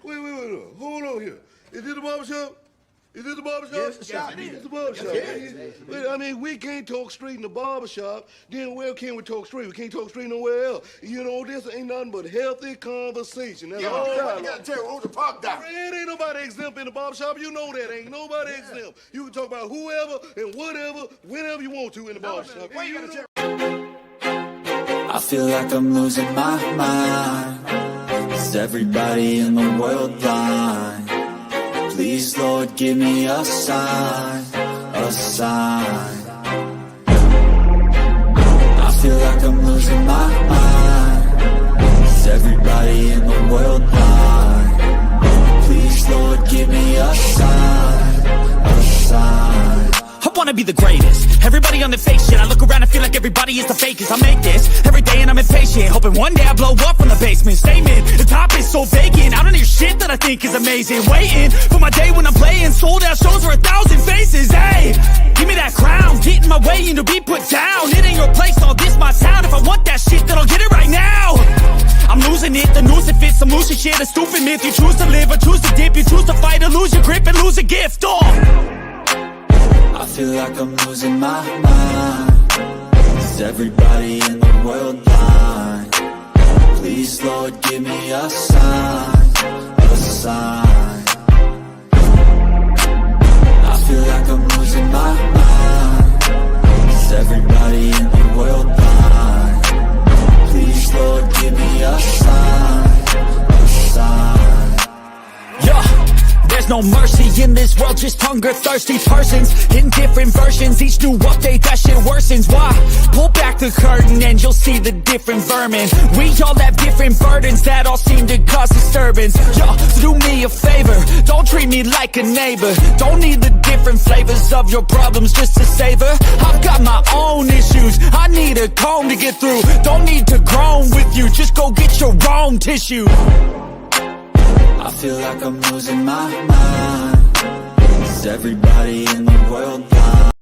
Wait. Hold on here. Is this the barbershop? Is this the barbershop? Yes, it is. It's the barbershop. Yes. Wait, I mean, we can't talk street in the barbershop. Then where can we talk street? We can't talk street nowhere else. You know, this ain't nothing but healthy conversation. That's all. You gotta tell who's the park down. It ain't nobody exempt in the barbershop. You know that. Ain't nobody exempt. You can talk about whoever and whatever, whenever you want to in the barbershop. Why you gotta I feel like I'm losing my mind. Is everybody in the world blind? Please, Lord, give me a sign, a sign. I feel like I'm losing my mind. Is everybody in the world blind? Please, Lord, give me a sign, a sign. I wanna be the greatest. Everybody on the fake shit. I look around and feel like everybody is the fakest. I make this every day and I'm impatient, hoping one day I blow up from the basement. Statement, the top is so vacant. I don't hear shit that I think is amazing. Waiting for my day when I'm playing sold out shows for 1,000 faces. Hey, give me that crown, get in my way and to be put down. It ain't your place, all this my town. If I want that shit, then I'll get it right now. I'm losing it, the noose it fits. I'm losing shit, a stupid myth. You choose to live or choose to dip. You choose to fight or lose your grip and lose a gift. I feel like I'm losing my mind. Is everybody in the world blind? Please, Lord, give me a sign, a sign. I feel like I'm losing my mind. Is everybody in the world blind? Please, Lord, give me a sign, a sign. Yeah. There's no mercy in this world, just hunger-thirsty persons in different versions. Each new update, that shit worsens. Why? Pull back the curtain and you'll see the different vermin. We all have different burdens that all seem to cause disturbance. Yo, so do me a favor, don't treat me like a neighbor. Don't need the different flavors of your problems just to savor. I've got my own issues, I need a comb to get through. Don't need to groan with you, just go get your own tissue. I feel like I'm losing my mind. Is everybody in the world blind?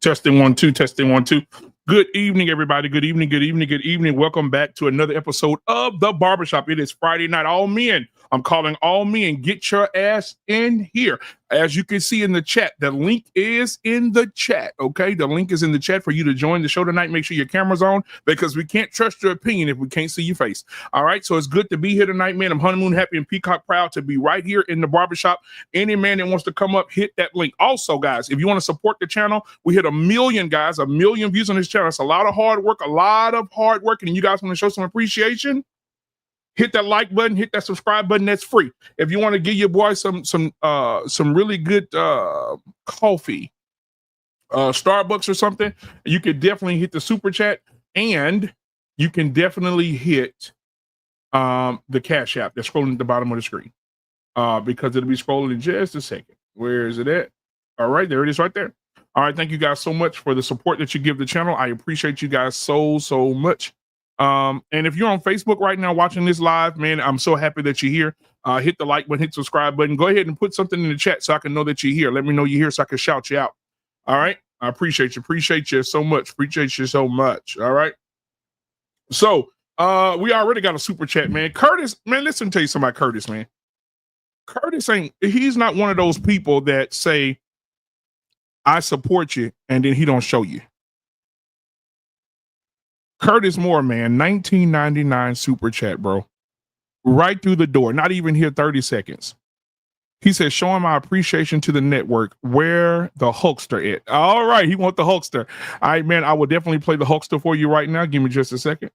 Testing 1 2, testing 1 2. Good evening, everybody. Good evening. Welcome back to another episode of The Barbershop. It is Friday night. All men, I'm calling all men, get your ass in here. As you can see in the chat, the link is in the chat, okay? The link is in the chat for you to join the show tonight. Make sure your camera's on because we can't trust your opinion if we can't see your face. All right, so it's good to be here tonight, man. I'm honeymoon happy and peacock proud to be right here in the barbershop. Any man that wants to come up, hit that link. Also, guys, if you want to support the channel, we hit 1 million, guys, 1 million views on this channel. It's a lot of hard work, and you guys want to show some appreciation? Hit that like button, hit that subscribe button. That's free. If you want to give your boy some really good coffee, Starbucks or something, you could definitely hit the super chat, and you can definitely hit the Cash App that's scrolling at the bottom of the screen because it'll be scrolling in just a second. Where is it at? All right, there it is right there. All right, thank you guys so much for the support that you give the channel. I appreciate you guys so much. And if you're on Facebook right now watching this live, man, I'm so happy that you're here. Hit the like button, hit the subscribe button. Go ahead and put something in the chat so I can know that you're here. Let me know you're here so I can shout you out. All right. I appreciate you. Appreciate you so much. Appreciate you so much. All right. So we already got a super chat, man. Curtis, man, listen to you something about Curtis, man. Curtis he's not one of those people that say, I support you, and then he don't show you. Curtis Moore, man, 1999 super chat, bro. Right through the door, not even here 30 seconds. He says, showing my appreciation to the network. Where the Hulkster at? All right, he want the Hulkster. All right, man, I will definitely play the Hulkster for you right now. Give me just a second.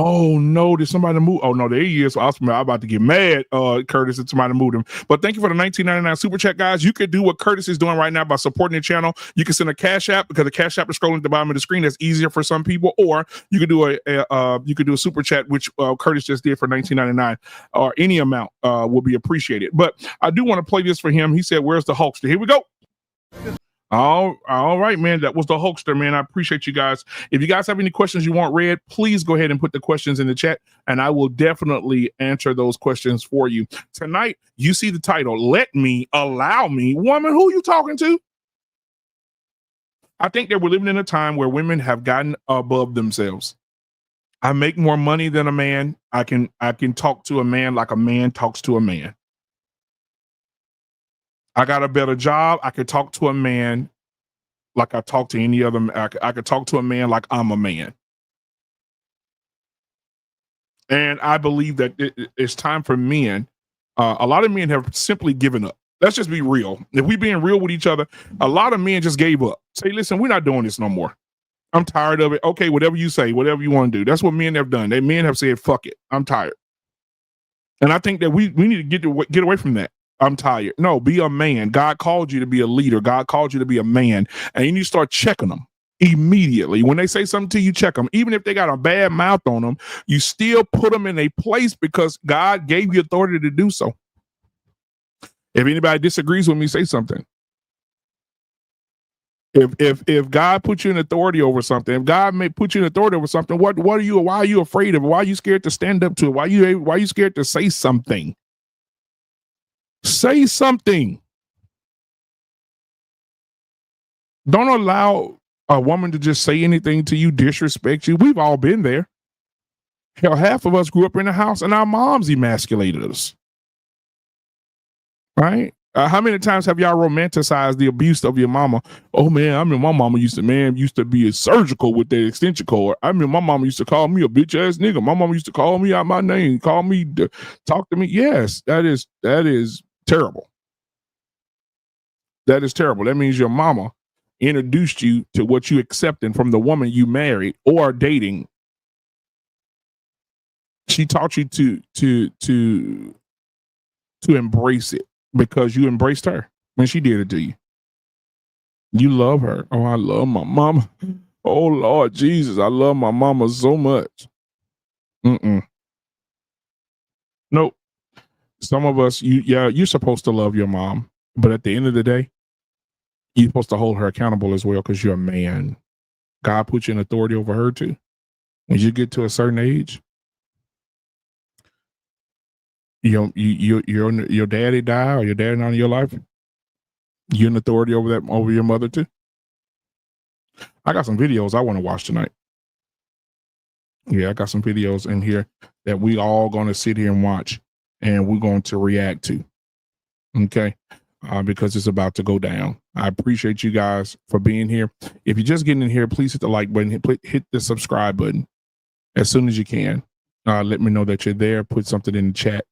Oh no, did somebody move? Oh no, there he is. So I'm about to get mad, Curtis, if somebody moved him. But thank you for the 1999 super chat, guys. You could do what Curtis is doing right now by supporting the channel. You can send a Cash App, because the Cash App is scrolling at the bottom of the screen. That's easier for some people. Or you could do a super chat, which Curtis just did for 1999, or any amount will be appreciated. But I do want to play this for him. He said, "Where's the Hulkster?" Here we go. All right, man. That was the Hulkster, man. I appreciate you guys. If you guys have any questions you want read, please go ahead and put the questions in the chat, and I will definitely answer those questions for you. Tonight, you see the title, Let Me, Allow Me. Woman, who you talking to? I think that we're living in a time where women have gotten above themselves. I make more money than a man. I can talk to a man like a man talks to a man. I got a better job. I could talk to a man like I talk to any other. I could talk to a man like I'm a man. And I believe that it's time for men. A lot of men have simply given up. Let's just be real. If we being real with each other, a lot of men just gave up. Say, listen, we're not doing this no more. I'm tired of it. Okay, whatever you say, whatever you want to do. That's what men have done. Men have said, fuck it. I'm tired. And I think that we need to get away from that. I'm tired. No, be a man. God called you to be a leader. God called you to be a man. And you need to start checking them immediately. When they say something to you, check them. Even if they got a bad mouth on them, you still put them in a place because God gave you authority to do so. If anybody disagrees with me, say something. If God put you in authority over something, if God may put you in authority over something, why are you afraid of it? Why are you scared to stand up to it? Why are you scared to say something? Say something. Don't allow a woman to just say anything to you, disrespect you. We've all been there. Hell, half of us grew up in a house and our moms emasculated us. Right? How many times have y'all romanticized the abuse of your mama? Oh man, I mean, my mama used to be surgical with the extension cord. I mean, my mama used to call me a bitch ass nigga. My mama used to call me out my name, call me, talk to me. Yes, that is terrible. That is terrible. That means your mama introduced you to what you accepting from the woman you married or dating. She taught you to embrace it because you embraced her when she did it to you. You love her. Oh, I love my mama. Oh Lord Jesus, I love my mama so much. Nope. Some of us, you're supposed to love your mom, but at the end of the day, you're supposed to hold her accountable as well because you're a man. God put you in authority over her too. When you get to a certain age, your daddy die or your daddy not in your life, you're in authority over your mother too. I got some videos I want to watch tonight. Yeah, I got some videos in here that we all going to sit here and watch, and we're going to react to. Okay. Because it's about to go down. I appreciate you guys for being here. If you're just getting in here, please hit the like button, hit the subscribe button as soon as you can. Let me know that you're there. Put something in the chat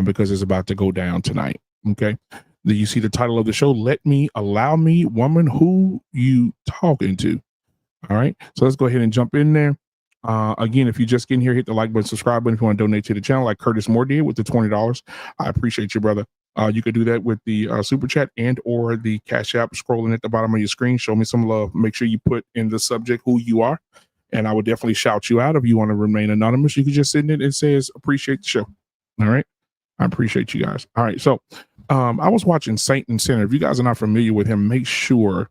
because it's about to go down tonight. Okay. You see the title of the show, Let Me, Allow Me, Woman, Who You Talking To? All right. So let's go ahead and jump in there. Again, if you just get in here, hit the like button, subscribe button if you want to donate to the channel like Curtis Moore did with the $20. I appreciate you, brother. You could do that with the super chat and or the Cash App scrolling at the bottom of your screen. Show me some love. Make sure you put in the subject who you are, and I would definitely shout you out. If you want to remain anonymous, you can just send it and says appreciate the show. All right, I appreciate you guys. All right, so I was watching Saint and Sinner. If you guys are not familiar with him, make sure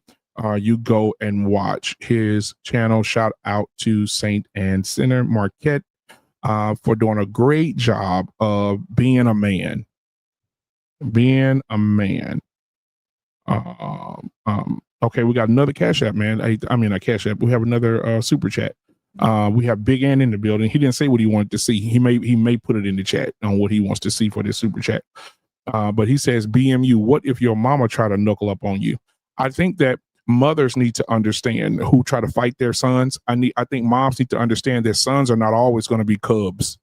you go and watch his channel. Shout out to Saint and Sinner Marquette for doing a great job of being a man. Being a man. Okay, we got another Cash App, man. I mean, a Cash App. We have another super chat. We have Big Ann in the building. He didn't say what he wanted to see. He may put it in the chat on what he wants to see for this super chat. But he says, BMU, what if your mama try to knuckle up on you? I think that mothers need to understand who try to fight their sons. I think moms need to understand that sons are not always going to be cubs.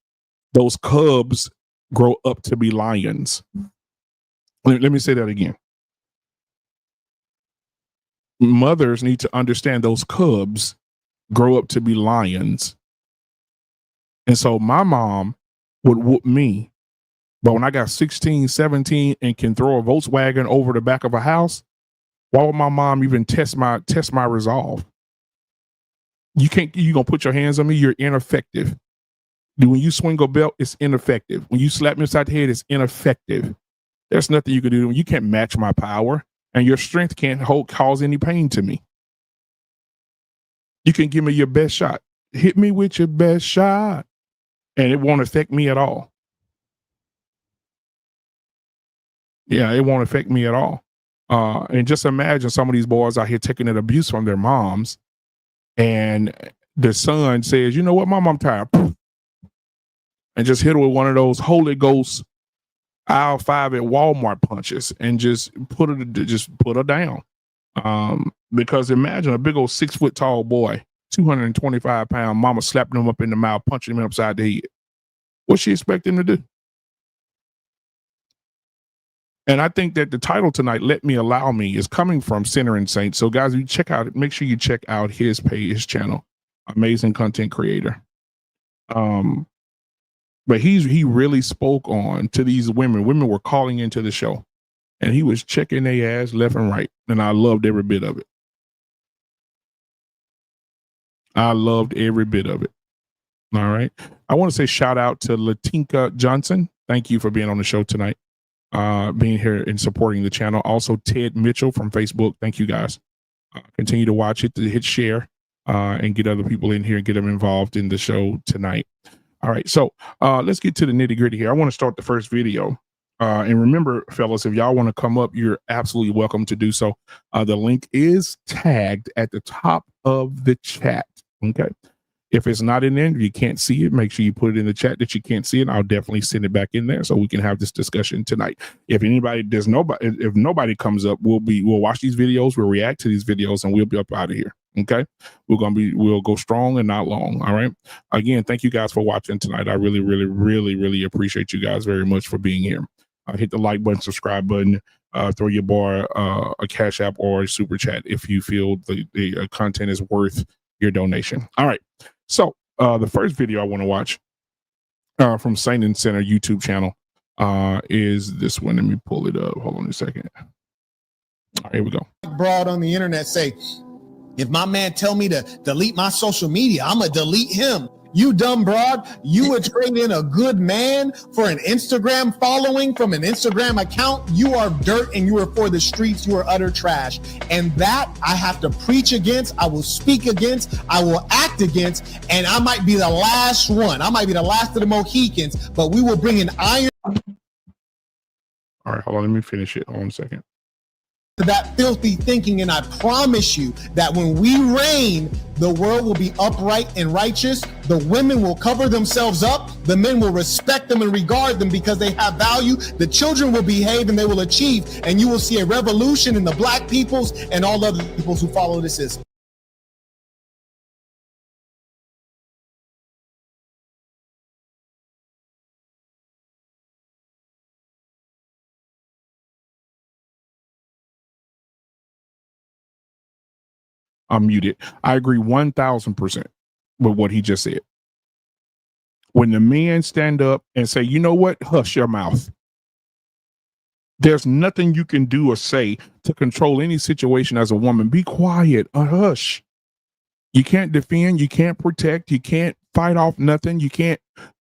Those cubs grow up to be lions. Let me say that again. Mothers need to understand those cubs grow up to be lions. And so my mom would whoop me, but when I got 16, 17 and can throw a Volkswagen over the back of a house, why would my mom even test my resolve? You gonna put your hands on me, you're ineffective. When you swing a belt, it's ineffective. When you slap me upside the head, it's ineffective. There's nothing you can do. You can't match my power, and your strength can't cause any pain to me. You can give me your best shot. Hit me with your best shot, and it won't affect me at all. Yeah, it won't affect me at all. And just imagine some of these boys out here taking that abuse from their moms, and the son says, you know what, Mom, I'm tired. And just hit her with one of those Holy Ghost aisle 5 at Walmart punches and just put her down. Because imagine a big old 6 foot tall boy, 225 pound mama slapping him up in the mouth, punching him upside the head. What's she expect him to do? And I think that the title tonight, Let Me Allow Me, is coming from Sinner and Saint. So guys, you make sure you check out his page, his channel. Amazing content creator. But he really spoke on to these women. Women were calling into the show, and he was checking their ass left and right. And I loved every bit of it. I loved every bit of it. All right. I want to say shout out to Latinka Johnson. Thank you for being on the show tonight. Being here and supporting the channel. Also, Ted Mitchell from Facebook. Thank you guys. Continue to watch it, to hit share, and get other people in here and get them involved in the show tonight. All right, so let's get to the nitty gritty here. I want to start the first video. And remember, fellas, if y'all want to come up, you're absolutely welcome to do so. The link is tagged at the top of the chat. Okay. If it's not in there, if you can't see it, make sure you put it in the chat that you can't see it. I'll definitely send it back in there so we can have this discussion tonight. If nobody comes up, we'll watch these videos, we'll react to these videos, and we'll be up out of here. Okay. We'll go strong and not long. All right. Again, thank you guys for watching tonight. I really, really, really, really appreciate you guys very much for being here. Hit the like button, subscribe button, throw your bar a Cash App or a super chat if you feel the content is worth your donation. All right. So the first video I want to watch from Saint and Sinner YouTube channel is this one. Let me pull it up. Hold on a second. All right, here we go. Broad on the internet say, if my man tell me to delete my social media, I'm gonna delete him. You dumb broad, you would trade in a good man for an Instagram following from an Instagram account. You are dirt and you are for the streets. You are utter trash. And that I have to preach against. I will speak against. I will act against. And I might be the last one. I might be the last of the Mohicans, but we will bring an iron. All right, hold on. Let me finish it. Hold on a second. To that filthy thinking, and I promise you that when we reign, the world will be upright and righteous. The women will cover themselves up. The men will respect them and regard them because they have value. The children will behave and they will achieve, and you will see a revolution in the black peoples and all other peoples who follow this system. I'm muted. I agree 1,000% with what he just said. When the men stand up and say, you know what, hush your mouth. There's nothing you can do or say to control any situation as a woman. Be quiet or hush. You can't defend, you can't protect, you can't fight off nothing.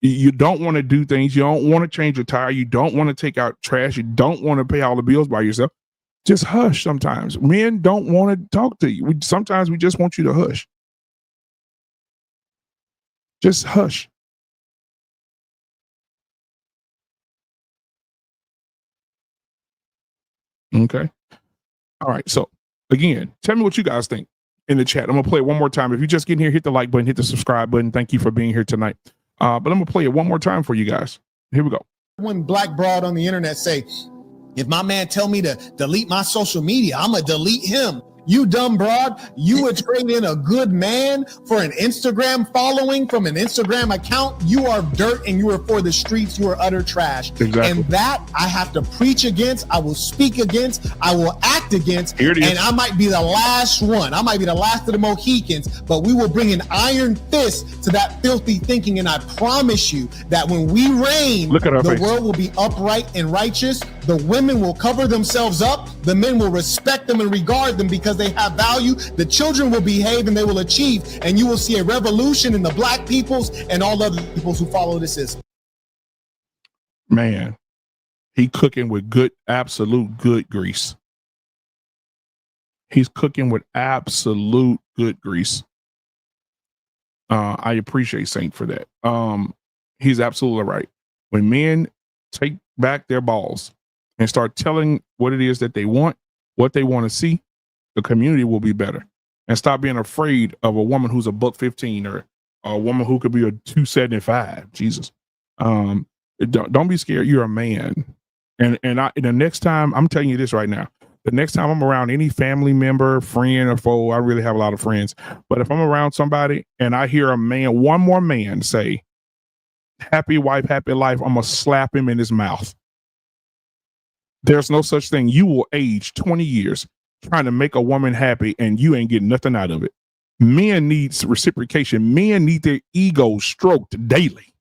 You don't want to do things. You don't want to change your tire. You don't want to take out trash. You don't want to pay all the bills by yourself. Just hush sometimes. Men don't want to talk to you. Sometimes we just want you to hush. Just hush. Okay. All right. So again, tell me what you guys think. in the chat. I'm gonna play it one more time. If you're just getting here, hit the like button, hit the subscribe button. Thank you for being here tonight. But I'm gonna play it one more time for you guys. Here we go. One black broad on the internet say, if my man tell me to delete my social media, I'm gonna delete him. You dumb broad, you would trade in a good man for an Instagram following from an Instagram account. You are dirt and you are for the streets. You are utter trash. Exactly. And that I have to preach against. I will speak against. I will act against. Here it is. And I might be the last one. I might be the last of the Mohicans, but we will bring an iron fist to that filthy thinking. And I promise you that when we reign, Look at our the face. world will be upright and righteous. The women will cover themselves up. The men will respect them and regard them because they have value. The children will behave and they will achieve. And you will see a revolution in the black peoples and all other peoples who follow the system. Man, he cooking with good, absolute good grease. He's cooking with absolute good grease. I appreciate Saint for that. He's absolutely right. When men take back their balls and start telling what it is that they want, what they want to see, the community will be better. And stop being afraid of a woman who's a $115 or a woman who could be a 275. Jesus. Don't be scared. You're a man. And the next time, I'm telling you this right now, the next time I'm around any family member, friend, or foe, I really have a lot of friends, but if I'm around somebody and I hear a man, one more man say, happy wife, happy life, I'm going to slap him in his mouth. There's no such thing. You will age 20 years trying to make a woman happy and you ain't getting nothing out of it. Men need reciprocation. Men need their ego stroked daily.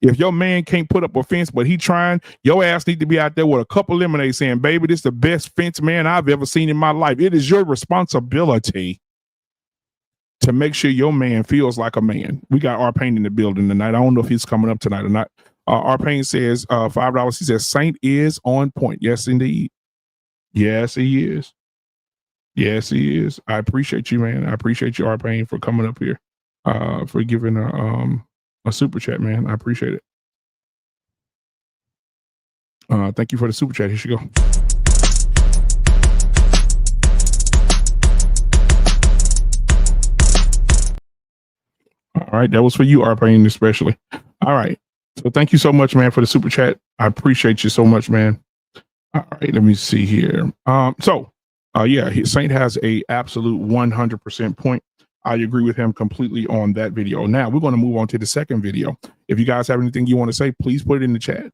If your man can't put up a fence, but he trying, your ass need to be out there with a cup of lemonade saying, baby, this is the best fence man I've ever seen in my life. It is your responsibility to make sure your man feels like a man. We got R-Pain in the building tonight. I don't know if he's coming up tonight or not. R-Pain says $5. He says, Saint is on point. Yes, indeed. Yes, he is. Yes, he is. I appreciate you, man. I appreciate you, R-Pain, for coming up here, for giving a super chat, man. I appreciate it. Thank you for the super chat. Here you go. All right, that was for you, R-Pain, especially. All right. So thank you so much, man, for the super chat. I appreciate you so much, man. All right, let me see here. Yeah, Saint has a absolute 100% point. I agree with him completely on that video. Now we're going to move on to the second video. If you guys have anything you want to say, please put it in the chat.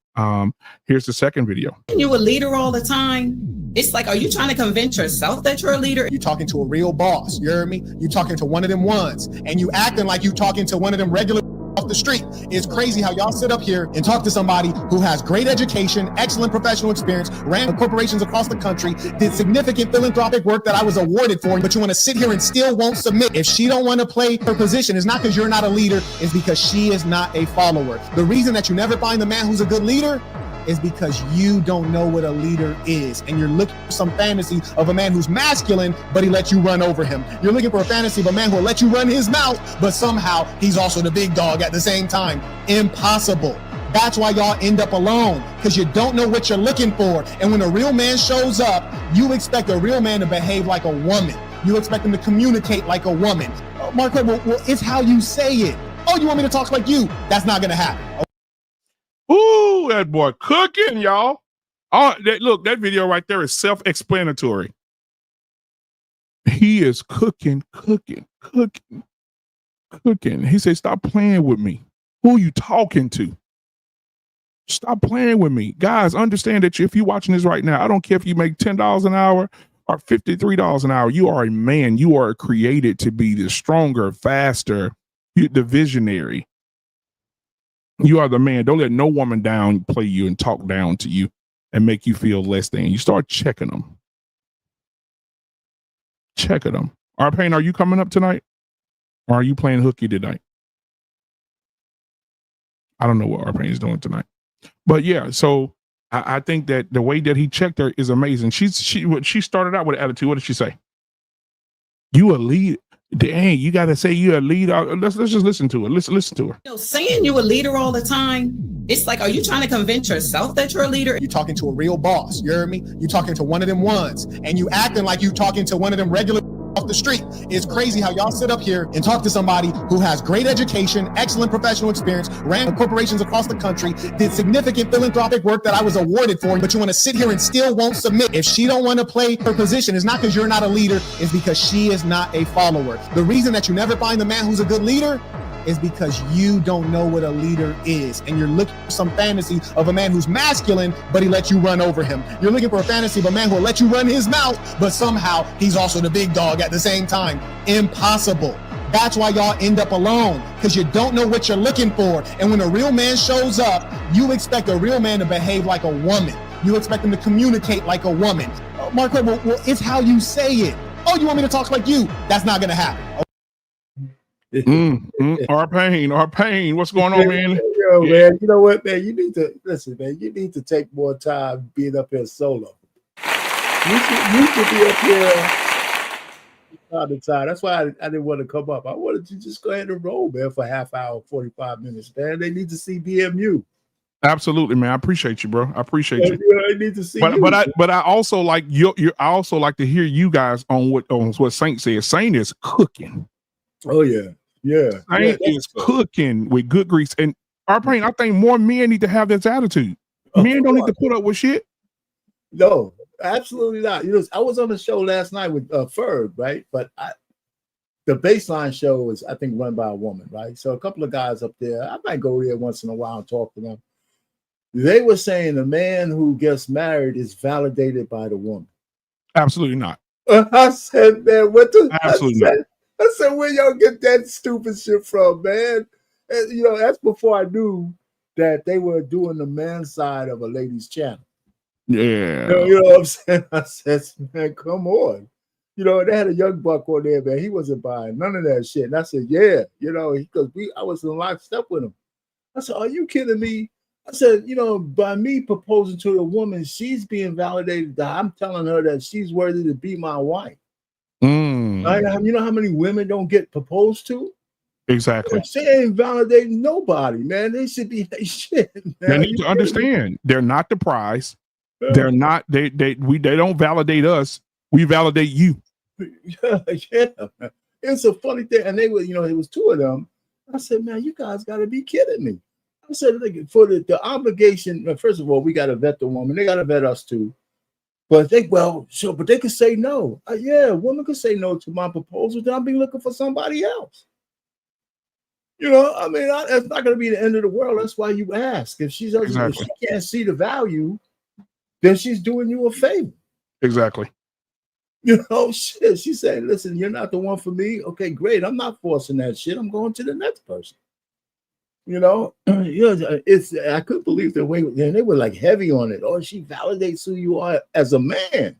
Here's the second video. You a leader all the time. It's like, are you trying to convince yourself that you're a leader? You talking to a real boss, you hear me? You talking to one of them ones, and you acting like you talking to one of them regular off the street. It's crazy how y'all sit up here and talk to somebody who has great education, excellent professional experience, ran corporations across the country, did significant philanthropic work that I was awarded for, but you want to sit here and still won't submit. If she don't want to play her position, it's not because you're not a leader, it's because she is not a follower. The reason that you never find the man who's a good leader is because you don't know what a leader is, and you're looking for some fantasy of a man who's masculine, but he lets you run over him. You're looking for a fantasy of a man who will let you run his mouth, but somehow he's also the big dog at the same time. Impossible. That's why y'all end up alone, because you don't know what you're looking for. And when a real man shows up, you expect a real man to behave like a woman. You expect him to communicate like a woman. Marco, well, it's how you say it. Oh, you want me to talk like you? That's not going to happen. Ooh, that boy cooking, y'all. Look, that video right there is self-explanatory. He is cooking. He said, stop playing with me. Who are you talking to? Stop playing with me. Guys, understand that if you're watching this right now, I don't care if you make $10 an hour or $53 an hour. You are a man. You are created to be the stronger, faster, the visionary. You are the man. Don't let no woman downplay you and talk down to you and make you feel less than. You start checking them. R-Pain, are you coming up tonight? Or are you playing hooky tonight? I don't know what R-Pain is doing tonight. But yeah, so I think that the way that he checked her is amazing. She started out with an attitude. What did she say? You a lead. Dang, you gotta say you're a leader. Let's just listen to her. Listen to her. You know, saying you a leader all the time, it's like, are you trying to convince yourself that you're a leader? You talking to a real boss, you hear me? You talking to one of them ones, and you acting like you talking to one of them regular off the the street. It's crazy how y'all sit up here and talk to somebody who has great education, excellent professional experience, ran corporations across the country, did significant philanthropic work that I was awarded for, but you want to sit here and still won't submit. If she don't want to play her position, it's not because you're not a leader, it's because she is not a follower. The reason that you never find the man who's a good leader is because you don't know what a leader is, and you're looking for some fantasy of a man who's masculine, but he lets you run over him. You're looking for a fantasy of a man who will let you run his mouth, but somehow he's also the big dog at the same time. Impossible. That's why y'all end up alone, because you don't know what you're looking for. And when a real man shows up, you expect a real man to behave like a woman. You expect him to communicate like a woman. Oh, Mark, well, it's how you say it. Oh, you want me to talk like you? That's not going to happen. Our pain. What's going on, man? Yo, man, you know what, man? You need to listen, man. You need to take more time being up here solo. You should be up here time to time. That's why I didn't want to come up. I wanted to just go ahead and roll, man, for half hour, 45 minutes, man. They need to see BMU. Absolutely, man. I appreciate you, bro. I appreciate you. Yeah, they need to see you. But I also like I also like to hear you guys on what Saint says. Saint is cooking. Oh yeah. Yeah, Saint is cooking with good grease. And our pain, I think more men need to have this attitude. Men don't need to put up with shit. No, absolutely not. You know, I was on the show last night with Ferg, right? But the baseline show is, I think, run by a woman, right? So a couple of guys up there, I might go there once in a while and talk to them. They were saying the man who gets married is validated by the woman. Absolutely not. I said, man, what the? Absolutely not. I said, where y'all get that stupid shit from, man? And, you know, that's before I knew that they were doing the man side of a lady's channel. Yeah. You know what I'm saying? I said, man, come on. You know, they had a young buck on there, man. He wasn't buying none of that shit. And I said, yeah, you know, because I was in lockstep with him. I said, are you kidding me? I said, you know, by me proposing to a woman, she's being validated that I'm telling her that she's worthy to be my wife. You know how many women don't get proposed to? Exactly. She ain't validating nobody, man. They should be shit. Man. They need to understand they're not the prize. They're not. They don't validate us. We validate you. Yeah. It's a funny thing, and they were, you know, it was two of them. I said, man, you guys got to be kidding me. I said, like, for the obligation. First of all, we got to vet the woman. They got to vet us too. But they could say no. Yeah, a woman could say no to my proposal. Then I'll be looking for somebody else. You know, I mean, it's not going to be the end of the world. That's why you ask. If she can't see the value, then she's doing you a favor. Exactly. You know, shit. She said, "Listen, you're not the one for me. Okay, great. I'm not forcing that shit. I'm going to the next person." You know, I couldn't believe the way they were like heavy on it. Oh, she validates who you are as a man.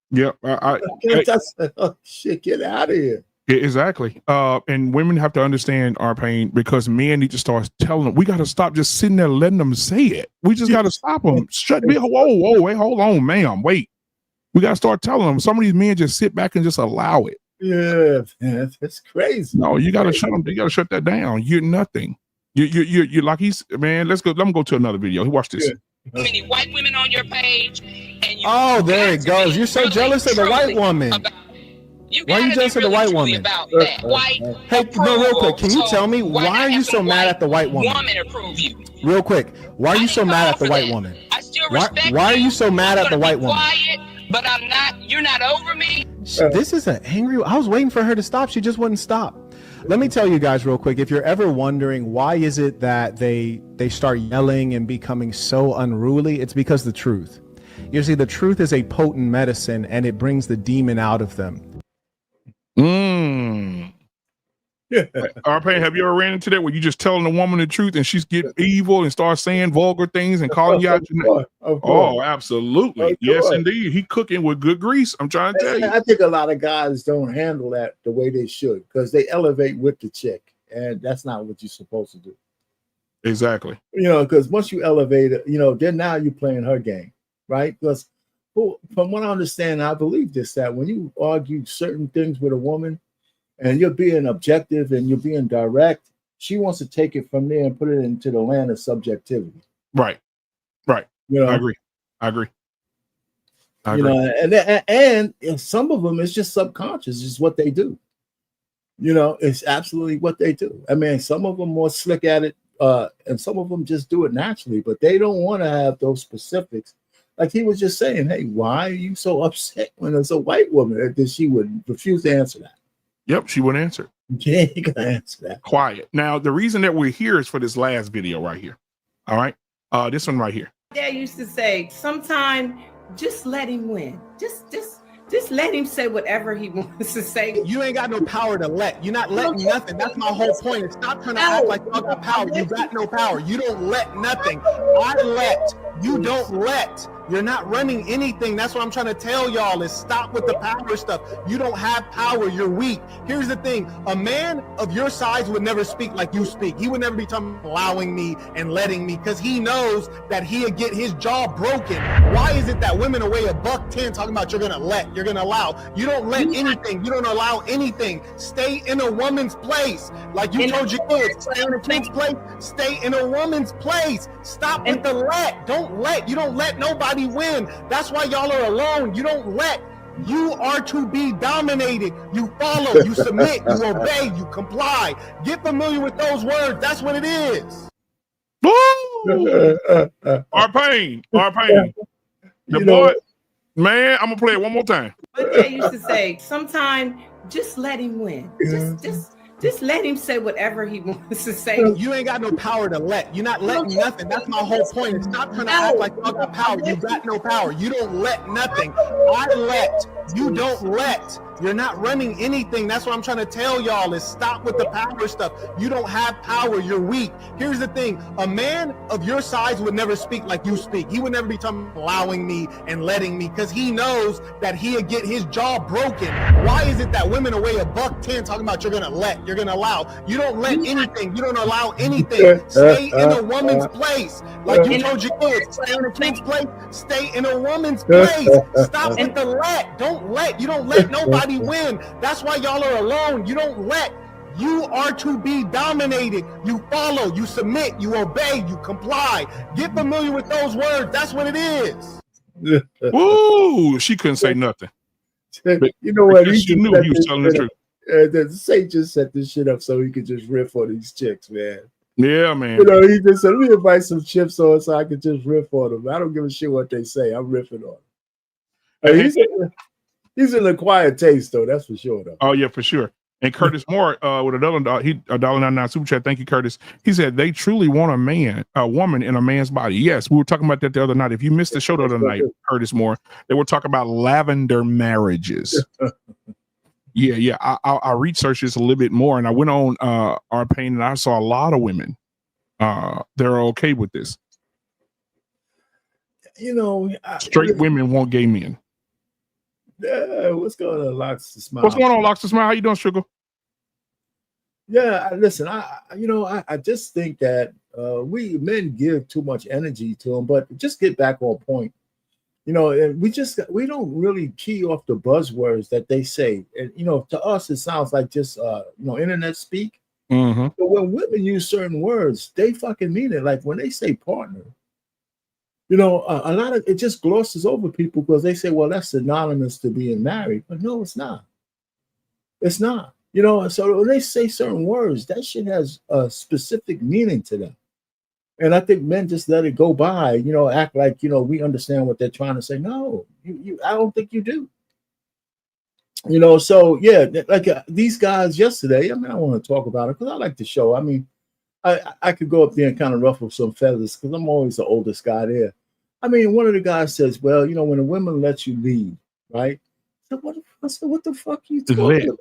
Yeah, oh, shit, get out of here. Exactly. And women have to understand our pain, because men need to start telling them. We got to stop just sitting there letting them say it. We just got to stop them. Whoa, wait, hold on, ma'am, wait. We got to start telling them. Some of these men just sit back and just allow it. Yeah, man, that's crazy. No, you gotta shut them. You gotta shut that down. You're nothing. You're like man. Let's go. Let me go to another video. Watch this. Yeah. Many white women on your page, and you there it goes. You're so jealous of the white woman. Why are you jealous of the white woman? Hey, no, real quick. Can you tell me why are you so mad at the white woman? Real quick. Why are you so mad at the white woman? Why are you so mad at the white woman? But I'm not. You're not over me. This is an angry. I was waiting for her to stop. She just wouldn't stop. Let me tell you guys real quick. If you're ever wondering why is it that they start yelling and becoming so unruly, it's because the truth. You see, the truth is a potent medicine, and it brings the demon out of them. RP, have you ever ran into that where you just telling a woman the truth and she's getting evil and start saying vulgar things and calling you out? Oh, absolutely. Yes, indeed. He cooking with good grease. I'm trying to tell you. I think a lot of guys don't handle that the way they should, because they elevate with the chick, and that's not what you're supposed to do. Exactly. You know, because once you elevate it, you know, then now you're playing her game, right? Because from what I understand, I believe this, that when you argue certain things with a woman, and you're being objective and you're being direct, she wants to take it from there and put it into the land of subjectivity. Right. You know? I agree. You know, and some of them it's just subconscious, it's what they do. You know, it's absolutely what they do. I mean, some of them more slick at it, and some of them just do it naturally, but they don't want to have those specifics. Like he was just saying, hey, why are you so upset when it's a white woman? That she would refuse to answer that. Yep, she wouldn't answer. Yeah, you can answer that. Quiet. Now, the reason that we're here is for this last video right here. All right. This one right here. Dad used to say, sometime just let him win. Just let him say whatever he wants to say. You ain't got no power to let. You're not letting nothing. That's my whole point. Stop trying to act like y'all got power. You got no power. You don't let nothing. I let. You don't let. You're not running anything. That's what I'm trying to tell y'all is stop with the power stuff. You don't have power. You're weak. Here's the thing. A man of your size would never speak like you speak. He would never be talking allowing me and letting me because he knows that he'll get his jaw broken. Why is it that women weigh $110 talking about you're going to let, you're going to allow? You don't let anything. You don't allow anything. Stay in a woman's place. Like you told your kids, stay in a kid's place. Stay in a woman's place. Stop with the let. Don't let. You don't let nobody win. That's why y'all are alone. You don't let. You are to be dominated. You follow, you submit, you obey, you comply. Get familiar with those words. That's what it is. Our pain. The boy, man, I'm gonna play it one more time. My dad used to say, sometime just let him win. Just let him say whatever he wants to say. You ain't got no power to let. You're not letting nothing. That's my whole point. Stop trying to act like y'all got power. You got no power. You don't let nothing. I let. You don't let. You're not running anything. That's what I'm trying to tell y'all is stop with the power stuff. You don't have power. You're weak. Here's the thing. A man of your size would never speak like you speak. He would never be talking allowing me and letting me because he knows that he'll get his jaw broken. Why is it that women weigh $110 talking about you're going to let, you're going to allow? You don't let anything. You don't allow anything. Stay in a woman's place. Like you told your kids, stay in a kid's place. Stay in a woman's place. Stop with the let. Don't let. You don't let nobody win. That's why y'all are alone. You don't let. You are to be dominated. You follow, you submit, you obey, you comply. Get familiar with those words. That's what it is. Ooh, she couldn't say nothing. But you know what? She knew he was telling the truth. Say just set this shit up so he could just riff on these chicks, man. Yeah, man. You know, he just said, let me invite some chips on so I can just riff on them. I don't give a shit what they say. I'm riffing on them. He's in a quiet taste, though. That's for sure, though. Oh, yeah, for sure. And Curtis Moore with $1.99 super chat. Thank you, Curtis. He said they truly want a woman in a man's body. Yes, we were talking about that the other night. If you missed the show the other night, Curtis Moore, they were talking about lavender marriages. Yeah. I researched this a little bit more, and I went on our pain, and I saw a lot of women. They're okay with this. You know, straight women want gay men. What's going on, Locks to Smile? What's going on, Locks to Smile? How you doing, sugar? Yeah, listen, I just think that we men give too much energy to them, but just get back on point. You know, we don't really key off the buzzwords that they say. And, you know, to us, it sounds like just, internet speak. Mm-hmm. But when women use certain words, they fucking mean it. Like when they say partner, you know, a lot of it just glosses over people because they say, well, that's synonymous to being married. But no, it's not. It's not. You know, so when they say certain words, that shit has a specific meaning to them. And I think men just let it go by, you know, act like, you know, we understand what they're trying to say. No, I don't think you do. You know, so yeah, like these guys yesterday, I mean, I want to talk about it because I like the show. I mean, I could go up there and kind of ruffle some feathers because I'm always the oldest guy there. I mean, one of the guys says, well, you know, when a woman lets you lead, right? So what the fuck are you talking about?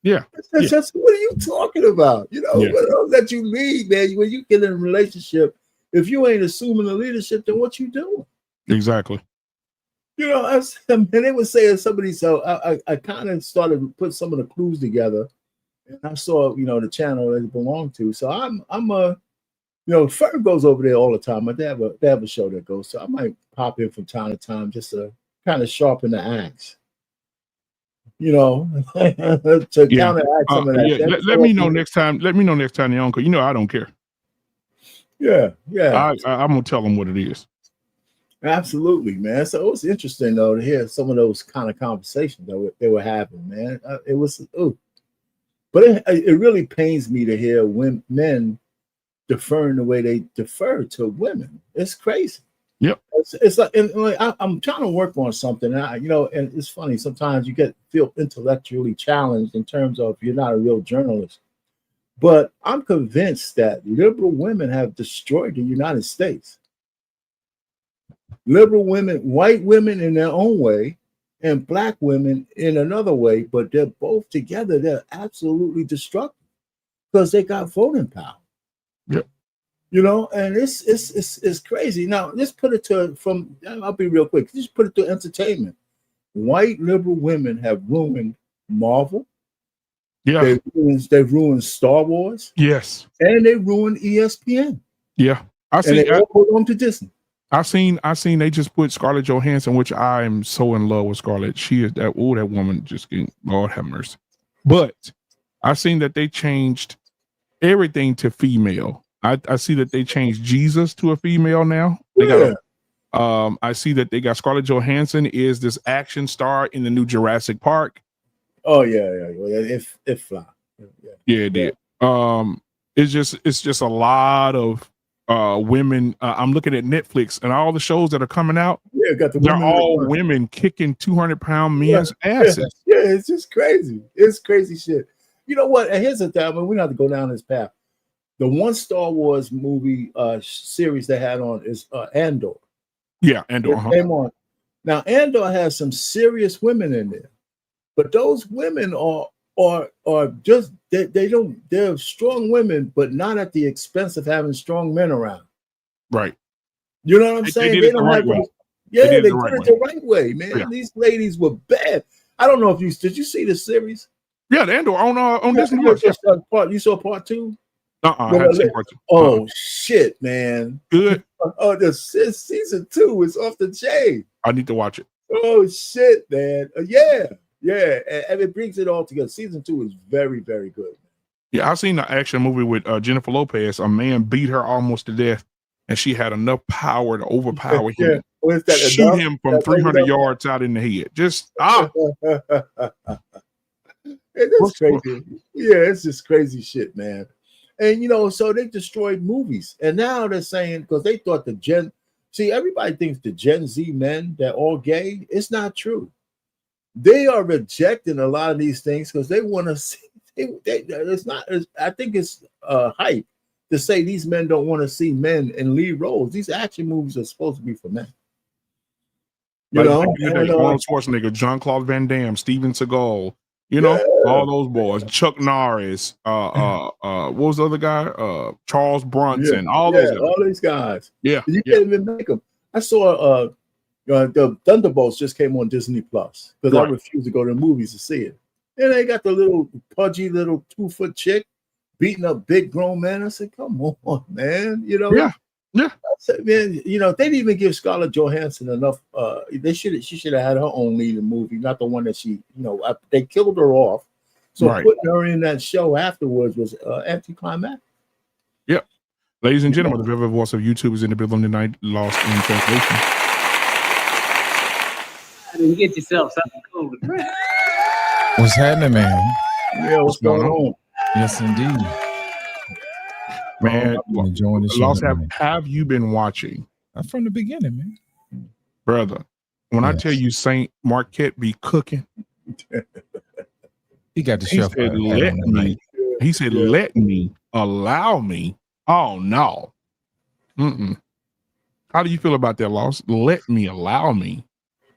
Yeah. What are you talking about? You know, let you lead, man. When you get in a relationship, if you ain't assuming the leadership, then what you doing? Exactly. You know, and they were saying somebody, so I kind of started to put some of the clues together. And I saw, you know, the channel that it belonged to. So I'm you know, Ferg goes over there all the time. They have a show that goes. So I might pop in from time to time just to kind of sharpen the axe. You know, to counteract some of that. Yeah. Let me know next time. Let me know next time, uncle. You know, I don't care. Yeah. I'm gonna tell them what it is. Absolutely, man. So it was interesting though to hear some of those kind of conversations that they were having, man. It was, ooh. But it really pains me to hear men deferring the way they defer to women. It's crazy. Yep. It's like, and like I'm trying to work on something. And it's funny. Sometimes you feel intellectually challenged in terms of you're not a real journalist. But I'm convinced that liberal women have destroyed the United States. Liberal women, white women in their own way, and black women in another way, but they're both together. They're absolutely destructive because they got voting power. Yep. And it's crazy. Now let's put it I'll be real quick. Just put it to entertainment. White liberal women have ruined Marvel. Yeah. They've ruined Star Wars. Yes. And they ruined ESPN. Yeah. And they all belong to Disney. I seen they just put Scarlett Johansson, which I am so in love with Scarlett. She is that woman just getting, Lord have mercy. But I seen that they changed everything to female. I see that they changed Jesus to a female now. They got I see that they got Scarlett Johansson is this action star in the new Jurassic Park. Oh yeah. It fly. Yeah, it did. It's just a lot of women. I'm looking at Netflix and all the shows that are coming out. Yeah, they're all women kicking 200-pound men's asses. Yeah, it's just crazy. It's crazy shit. You know what? And here's the thing. I mean, we don't have to go down this path. The one Star Wars movie series they had on is Andor. Yeah, Andor. Came on. Now Andor has some serious women in there, but those women are just they're strong women, but not at the expense of having strong men around. Right. You know what I'm saying? They don't have way. Yeah, they did it the right way, man. Yeah. These ladies were bad. I don't know if did you see the series? Yeah, the Andor on Disney+. You saw part 2? I haven't seen part 2. Oh shit, man! Good. Oh, the season 2 is off the chain. I need to watch it. Oh shit, man! Yeah, and it brings it all together. Season 2 is very, very good. Yeah, I've seen the action movie with Jennifer Lopez. A man beat her almost to death, and she had enough power to overpower him. Shoot him from 300 yards out in the head. Just It's crazy. Yeah, it's just crazy shit, man. And so they destroyed movies, and now they're saying because they thought everybody thinks the Gen Z men they're all gay. It's not true. They are rejecting a lot of these things because they want to see. It's not. I think it's hype to say these men don't want to see men in lead roles. These action movies are supposed to be for men. Arnold Schwarzenegger, Jean-Claude Van Damme, Steven Seagal. All those boys, Chuck Norris, what was the other guy? Charles Bronson, all these guys. Yeah, you can't even make them. I saw the Thunderbolts just came on Disney Plus because I refused to go to the movies to see it. And they got the little pudgy little 2-foot chick beating up big grown men. I said, "Come on, man!" Yeah. I said, man, they didn't even give Scarlett Johansson enough. She should have had her own lead in the movie, not the one that she, they killed her off. So putting her in that show afterwards was anticlimactic. Yep. Ladies and gentlemen, the very voice of YouTube is in the building tonight, lost in translation. I didn't get yourself something cool to drink. What's happening, man? Yeah, what's going on? Yes, indeed. Man, enjoying the show. Have you been watching? From the beginning, man. Brother, when I tell you Saint Marquette be cooking, he got the chef. He said, let me, allow me. Oh, no. How do you feel about that, Loss? Let me, allow me.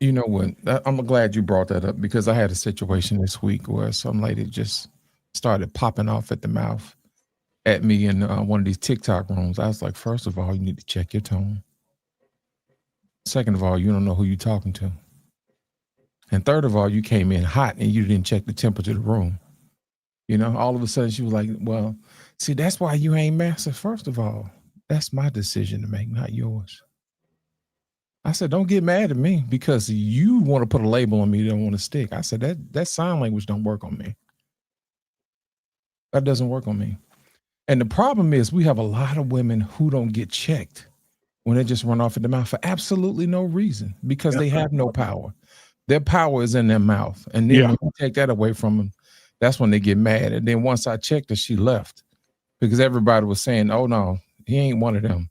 You know what? I'm glad you brought that up because I had a situation this week where some lady just started popping off at the mouth at me in one of these TikTok rooms. I was like, first of all, you need to check your tone. Second of all, you don't know who you're talking to. And third of all, you came in hot and you didn't check the temperature of the room. All of a sudden she was like, well, see, that's why you ain't master. First of all, that's my decision to make, not yours. I said, don't get mad at me because you want to put a label on me that don't want to stick. I said, that sign language don't work on me. That doesn't work on me. And the problem is we have a lot of women who don't get checked when they just run off at the mouth for absolutely no reason because they have no power. Their power is in their mouth. And then when you take that away from them, that's when they get mad. And then once I checked her, she left because everybody was saying, oh, no, he ain't one of them.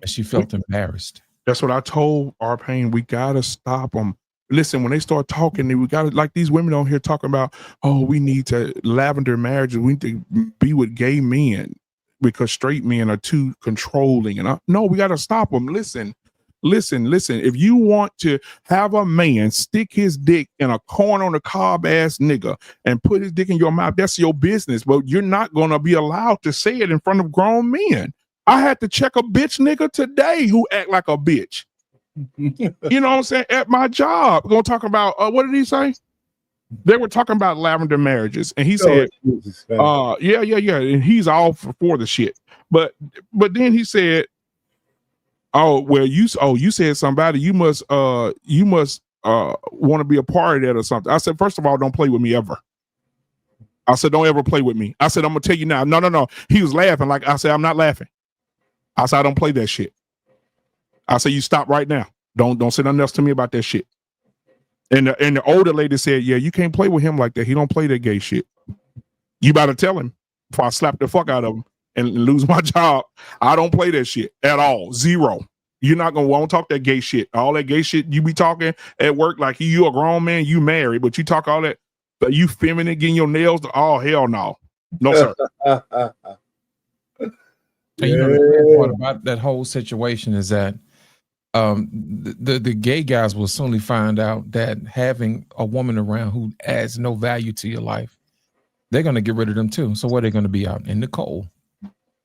And she felt embarrassed. That's what I told Arpain. We got to stop them. Listen, when they start talking, we got to, like these women on here talking about, oh, we need to lavender marriages. We need to be with gay men because straight men are too controlling. And no, we got to stop them. Listen. If you want to have a man stick his dick in a corn on a cob ass nigga and put his dick in your mouth, that's your business. But you're not going to be allowed to say it in front of grown men. I had to check a bitch nigga today who act like a bitch. You know what I'm saying? At my job. We're going to talk about, what did he say? They were talking about lavender marriages. And he said, yeah. And he's all for the shit. But then he said, oh, well, you said somebody, you must want to be a part of that or something. I said, first of all, don't play with me ever. I said, don't ever play with me. I said, I'm gonna tell you now. No. He was laughing. Like I said, I'm not laughing. I said, I don't play that shit. I said, you stop right now. Don't say nothing else to me about that shit. And the older lady said, yeah, you can't play with him like that. He don't play that gay shit. You better tell him before I slap the fuck out of him and lose my job. I don't play that shit at all. Zero. You're not gonna want to talk that gay shit. All that gay shit you be talking at work, like you a grown man, you married, but you talk all that, but you feminine, getting your nails. Oh hell no, sir. And you know the sad part about that whole situation is that the gay guys will soonly find out that having a woman around who adds no value to your life, they're gonna get rid of them too. So where they're gonna be out in the cold.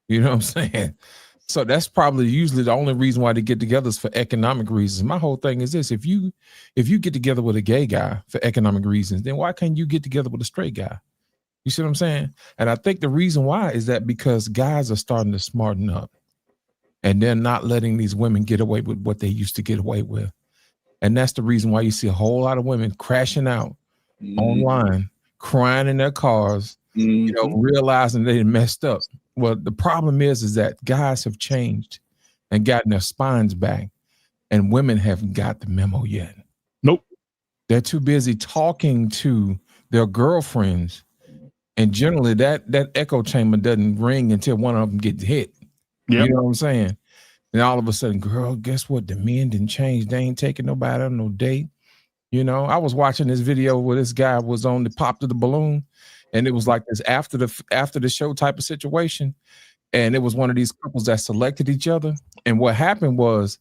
You know what I'm saying? So that's probably usually the only reason why they get together is for economic reasons. My whole thing is this: if you get together with a gay guy for economic reasons, then why can't you get together with a straight guy? You see what I'm saying? And I think the reason why is that because guys are starting to smarten up and they're not letting these women get away with what they used to get away with. And that's the reason why you see a whole lot of women crashing out online, crying in their cars, you know, realizing they messed up. Well, the problem is that guys have changed and gotten their spines back, and women haven't got the memo yet. Nope. They're too busy talking to their girlfriends, and generally that echo chamber doesn't ring until one of them gets hit. Yep. You know what I'm saying? And all of a sudden, girl, guess what? The men didn't change. They ain't taking nobody on no date. You know, I was watching this video where this guy was on the pop to the balloon. And it was like this after the show type of situation. And it was one of these couples that selected each other. And what happened was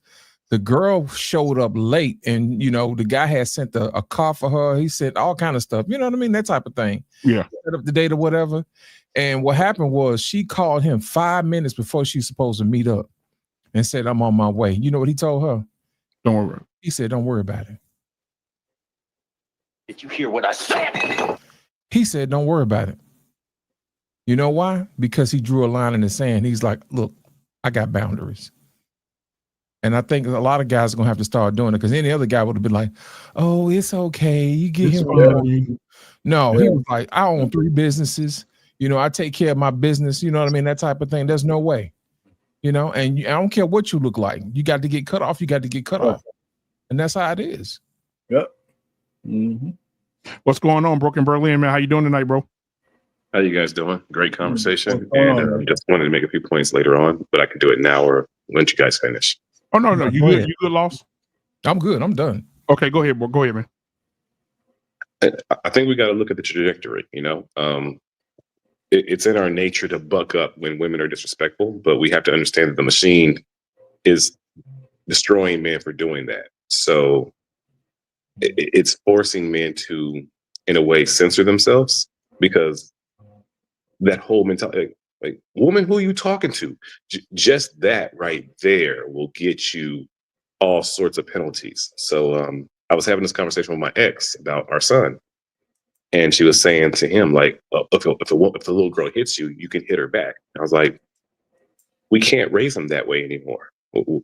the girl showed up late and, you know, the guy had sent a car for her. He sent all kind of stuff. You know what I mean? That type of thing. Yeah. Set up the date or whatever. And what happened was she called him 5 minutes before she's supposed to meet up and said, I'm on my way. You know what he told her? Don't worry. He said, don't worry about it. Did you hear what I said? He said, don't worry about it. You know why? Because he drew a line in the sand. He's like, look, I got boundaries. And I think a lot of guys are going to have to start doing it because any other guy would have been like, oh, it's okay. You get him. No, he was like, I own 3 businesses. You know, I take care of my business. You know what I mean? That type of thing. There's no way. You know, and I don't care what you look like. You got to get cut off. You got to get cut off. And that's how it is. Yep. What's going on, Brooklyn, Berlin, man? How you doing tonight, bro? How you guys doing? Great conversation. And just wanted to make a few points later on, but I can do it now or once you guys finish. Oh, no. You good? You good, Lost? I'm good. I'm done. Okay, go ahead, bro. Go ahead, man. I think we got to look at the trajectory, you know. It's in our nature to buck up when women are disrespectful, but we have to understand that the machine is destroying men for doing that. So it's forcing men to, in a way, censor themselves because that whole mentality, like, woman, who are you talking to? Just that right there will get you all sorts of penalties. So I was having this conversation with my ex about our son. And she was saying to him, like, if the little girl hits you, you can hit her back. I was like, we can't raise him that way anymore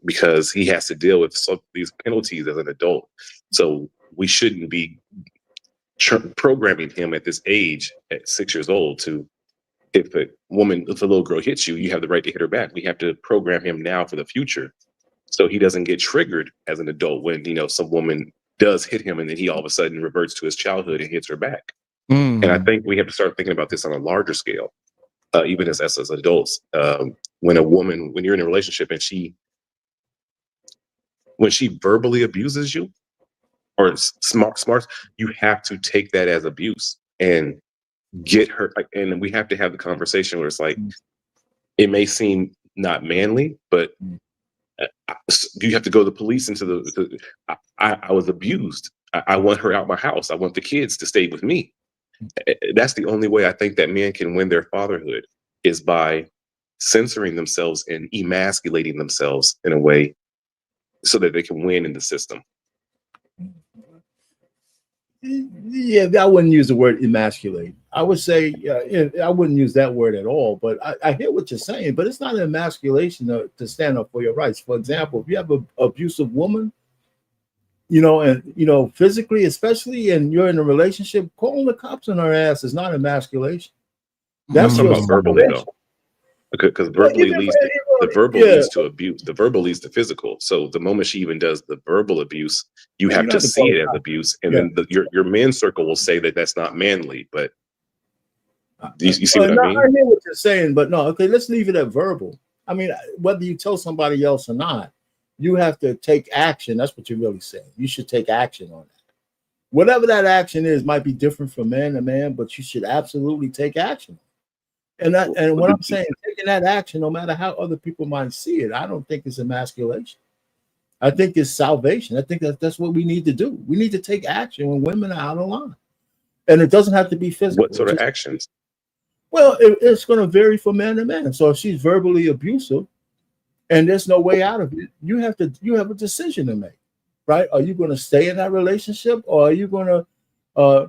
because he has to deal with some of these penalties as an adult. So we shouldn't be programming him at this age, at 6 years old, to if a little girl hits you, you have the right to hit her back. We have to program him now for the future so he doesn't get triggered as an adult when, some woman does hit him and then he all of a sudden reverts to his childhood and hits her back. And I think we have to start thinking about this on a larger scale, even as adults. When you're in a relationship and when she verbally abuses you or smarts, you have to take that as abuse and get her. And we have to have the conversation where it's like, it may seem not manly, but you have to go to the police I was abused. I want her out my house. I want the kids to stay with me. That's the only way I think that men can win their fatherhood, is by censoring themselves and emasculating themselves in a way so that they can win in the system. Yeah, I wouldn't use the word emasculate. I would say I wouldn't use that word at all. But I hear what you're saying. But it's not an emasculation to stand up for your rights. For example, if you have an abusive woman, and physically, especially, and you're in a relationship, calling the cops on her ass is not emasculation. That's talking about verbally though, because verbally leads to abuse. The verbal leads to physical. So the moment she even does the verbal abuse, you have to see it as abuse, and then your man circle will say that that's not manly. But you see what I mean? I hear what you're saying, but no. Okay, let's leave it at verbal. I mean, whether you tell somebody else or not, you have to take action. That's what you're really saying. You should take action on that. Whatever that action is might be different from man to man, but you should absolutely take action. And what I'm saying, taking that action, no matter how other people might see it, I don't think it's emasculation. I think it's salvation. I think that's what we need to do. We need to take action when women are out of line. And it doesn't have to be physical. What sort of actions? Well, it's going to vary from man to man. So if she's verbally abusive, and there's no way out of it, you have a decision to make, right? Are you going to stay in that relationship, or are you going to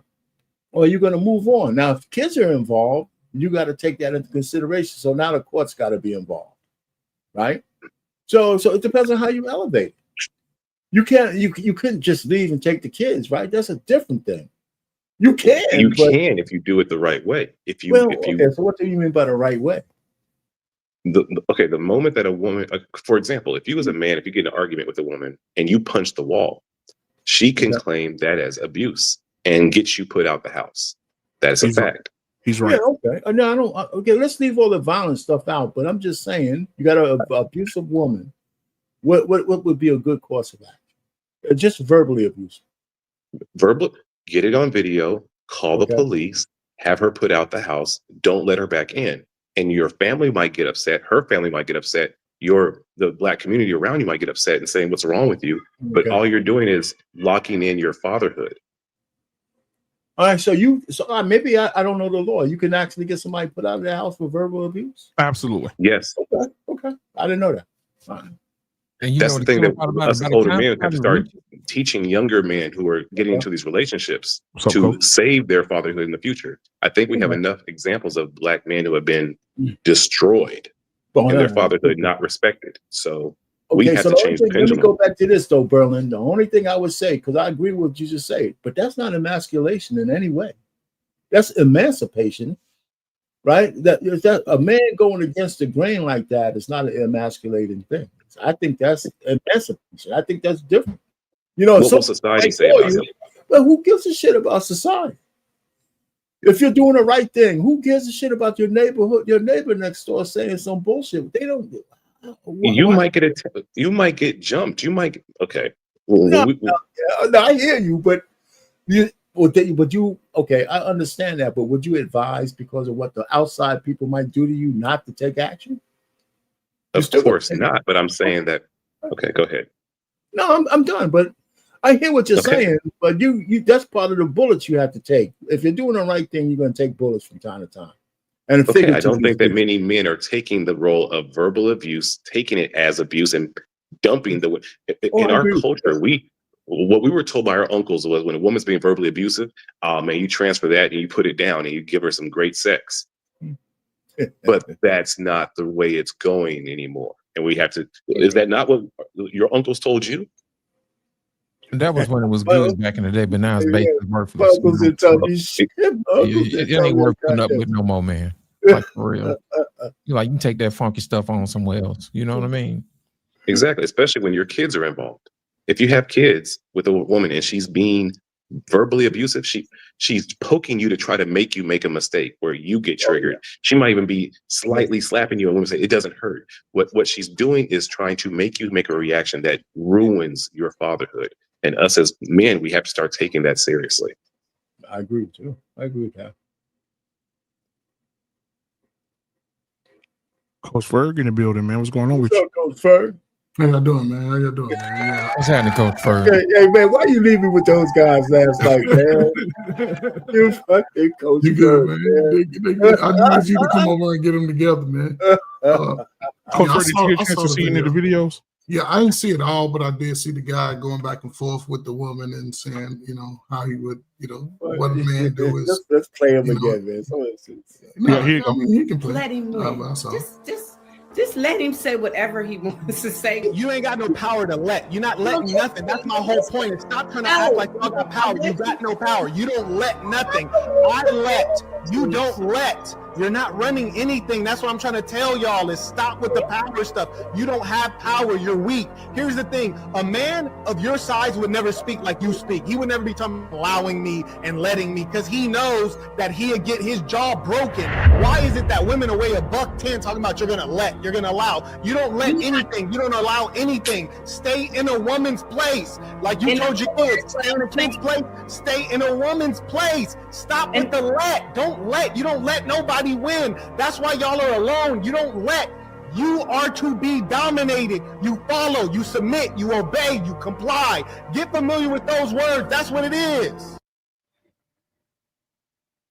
move on? Now, if kids are involved, you got to take that into consideration. So now the court's got to be involved, right? So it depends on how you elevate it. You couldn't just leave and take the kids, right? That's a different thing. You can if you do it the right way. So what do you mean by the right way? The moment that a woman, for example, if you as a man, if you get in an argument with a woman and you punch the wall, she can claim that as abuse and get you put out the house. That is a fact. He's right. Yeah, okay. No, I don't. Okay, let's leave all the violent stuff out. But I'm just saying, you got an abusive woman. What would be a good course of action? Just verbally abusive. Verbal. Get it on video. Call the police. Have her put out the house. Don't let her back in. And your family might get upset. Her family might get upset. The Black community around you might get upset and saying, "What's wrong with you?" But all you're doing is locking in your fatherhood. All right, so maybe I don't know the law. You can actually get somebody put out of their house for verbal abuse. Absolutely. Yes. Okay. I didn't know that. Fine. And that's the thing that us older men have to start teaching younger men who are getting into these relationships to save their fatherhood in the future. I think we have enough examples of Black men who have been destroyed and their fatherhood not respected. So we have to change the pendulum. Let me go back to this though, Berlin. The only thing I would say, because I agree with what you just said, but that's not emasculation in any way. That's emancipation, right? That a man going against the grain like that is not an emasculating thing. I think that's emancipation. I think that's different. What will society say about it? Well, who gives a shit about society? If you're doing the right thing, who gives a shit about your neighborhood, your neighbor next door saying some bullshit? They don't. You might get jumped. You might. Okay. No, I hear you, but okay, I understand that, but would you advise, because of what the outside people might do to you, not to take action? Of course not, but I'm saying that. Okay, go ahead. No, I'm done. But I hear what you're saying. But you that's part of the bullets you have to take. If you're doing the right thing, you're going to take bullets from time to time. And I don't think that many men are taking the role of verbal abuse, taking it as abuse, and dumping in our culture. What we were told by our uncles was, when a woman's being verbally abusive, man, you transfer that and you put it down and you give her some great sex. But that's not the way it's going anymore. And we have to, is that not what your uncles told you? That was when it was good back in the day, but now it's basically worthless. It ain't worth putting up with no more, man. Like, for real. You can take that funky stuff on somewhere else. You know what I mean? Exactly, especially when your kids are involved. If you have kids with a woman and she's being verbally abusive, she's poking you to try to make you make a mistake where you get triggered. She might even be slightly slapping you and women say it doesn't hurt. What she's doing is trying to make you make a reaction that ruins your fatherhood. And us as men, we have to start taking that seriously. I agree with you. I agree with that. Coach Ferg in the building, man. What's going on with What's you? up, Coach Ferg? How y'all doing, man? How y'all doing, man? Yeah. What's happening, Coach Ferg? Hey, man, why you leaving with those guys last night, man? You fucking Coach You good, Ferg, man? I need you to come over and get them together, man. Coach Ferg, did you get a chance to see any of the videos? Yeah, I didn't see it all, but I did see the guy going back and forth with the woman and saying, you know, how he would, you know, what a man do is. Let's play him again, man. No, I mean, he can play. Let him win. Just let him say whatever he wants to say. You ain't got no power to let. You're not letting nothing. That's my whole point. And stop trying to act like y'all got power. You got no power. You don't let nothing. I let. You don't let. You're not running anything. That's what I'm trying to tell y'all is stop with the power stuff. You don't have power. You're weak. Here's the thing. A man of your size would never speak like you speak. He would never be talking allowing me and letting me because he knows that he'd get his jaw broken. Why is it that women weigh $110 talking about you're going to let, you're going to allow? You don't let anything. You don't allow anything. Stay in a woman's place. Like you told your kids, stay in a kid's place. Stay in a woman's place. Stop with the let. Don't let. You don't let nobody win. That's why y'all are alone. You don't let. You are to be dominated. You follow, you submit, you obey, you comply. Get familiar with those words. That's what it is.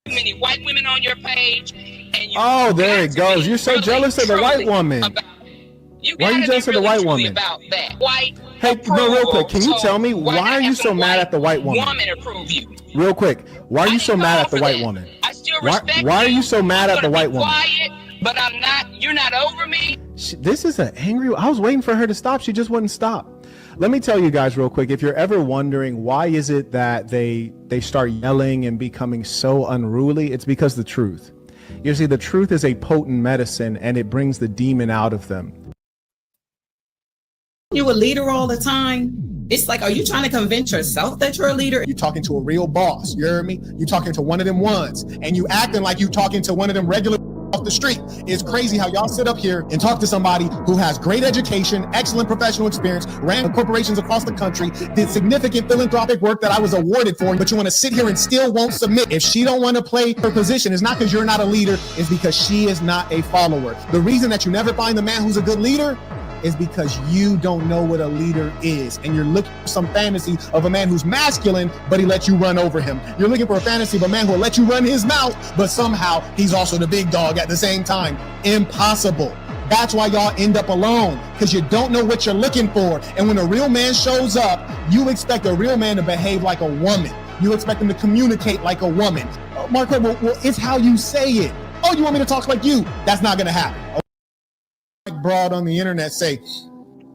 Many white women on your page, and you there it goes. You're so jealous of the white woman. Why are you jealous of the white woman? About that. White hey, no, real quick. Can you tell me why are you so mad at the white woman? Woman approve you. Real quick. Why are you so mad at the white woman? I still respect why are you so mad at the white woman? Quiet, but I'm not. You're not over me. This is an angry. I was waiting for her to stop. She just wouldn't stop. Let me tell you guys real quick. If you're ever wondering why is it that they start yelling and becoming so unruly, it's because the truth. You see, the truth is a potent medicine, and it brings the demon out of them. You a leader all the time. It's like, are you trying to convince yourself that you're a leader? You're talking to a real boss. You hear me? You talking to one of them ones, and you acting like you talking to one of them regular off the street. It's crazy how y'all sit up here and talk to somebody who has great education, excellent professional experience, ran corporations across the country, did significant philanthropic work that I was awarded for, but you want to sit here and still won't submit. If she don't want to play her position, it's not because you're not a leader, it's because she is not a follower. The reason that you never find the man who's a good leader is because you don't know what a leader is, and you're looking for some fantasy of a man who's masculine, but he lets you run over him. You're looking for a fantasy of a man who will let you run his mouth, but somehow he's also the big dog at the same time. Impossible. That's why y'all end up alone, because you don't know what you're looking for. And when a real man shows up, you expect a real man to behave like a woman. You expect him to communicate like a woman. Mark, well, it's how you say it. Oh, you want me to talk like you? That's not gonna happen. Broad on the internet say,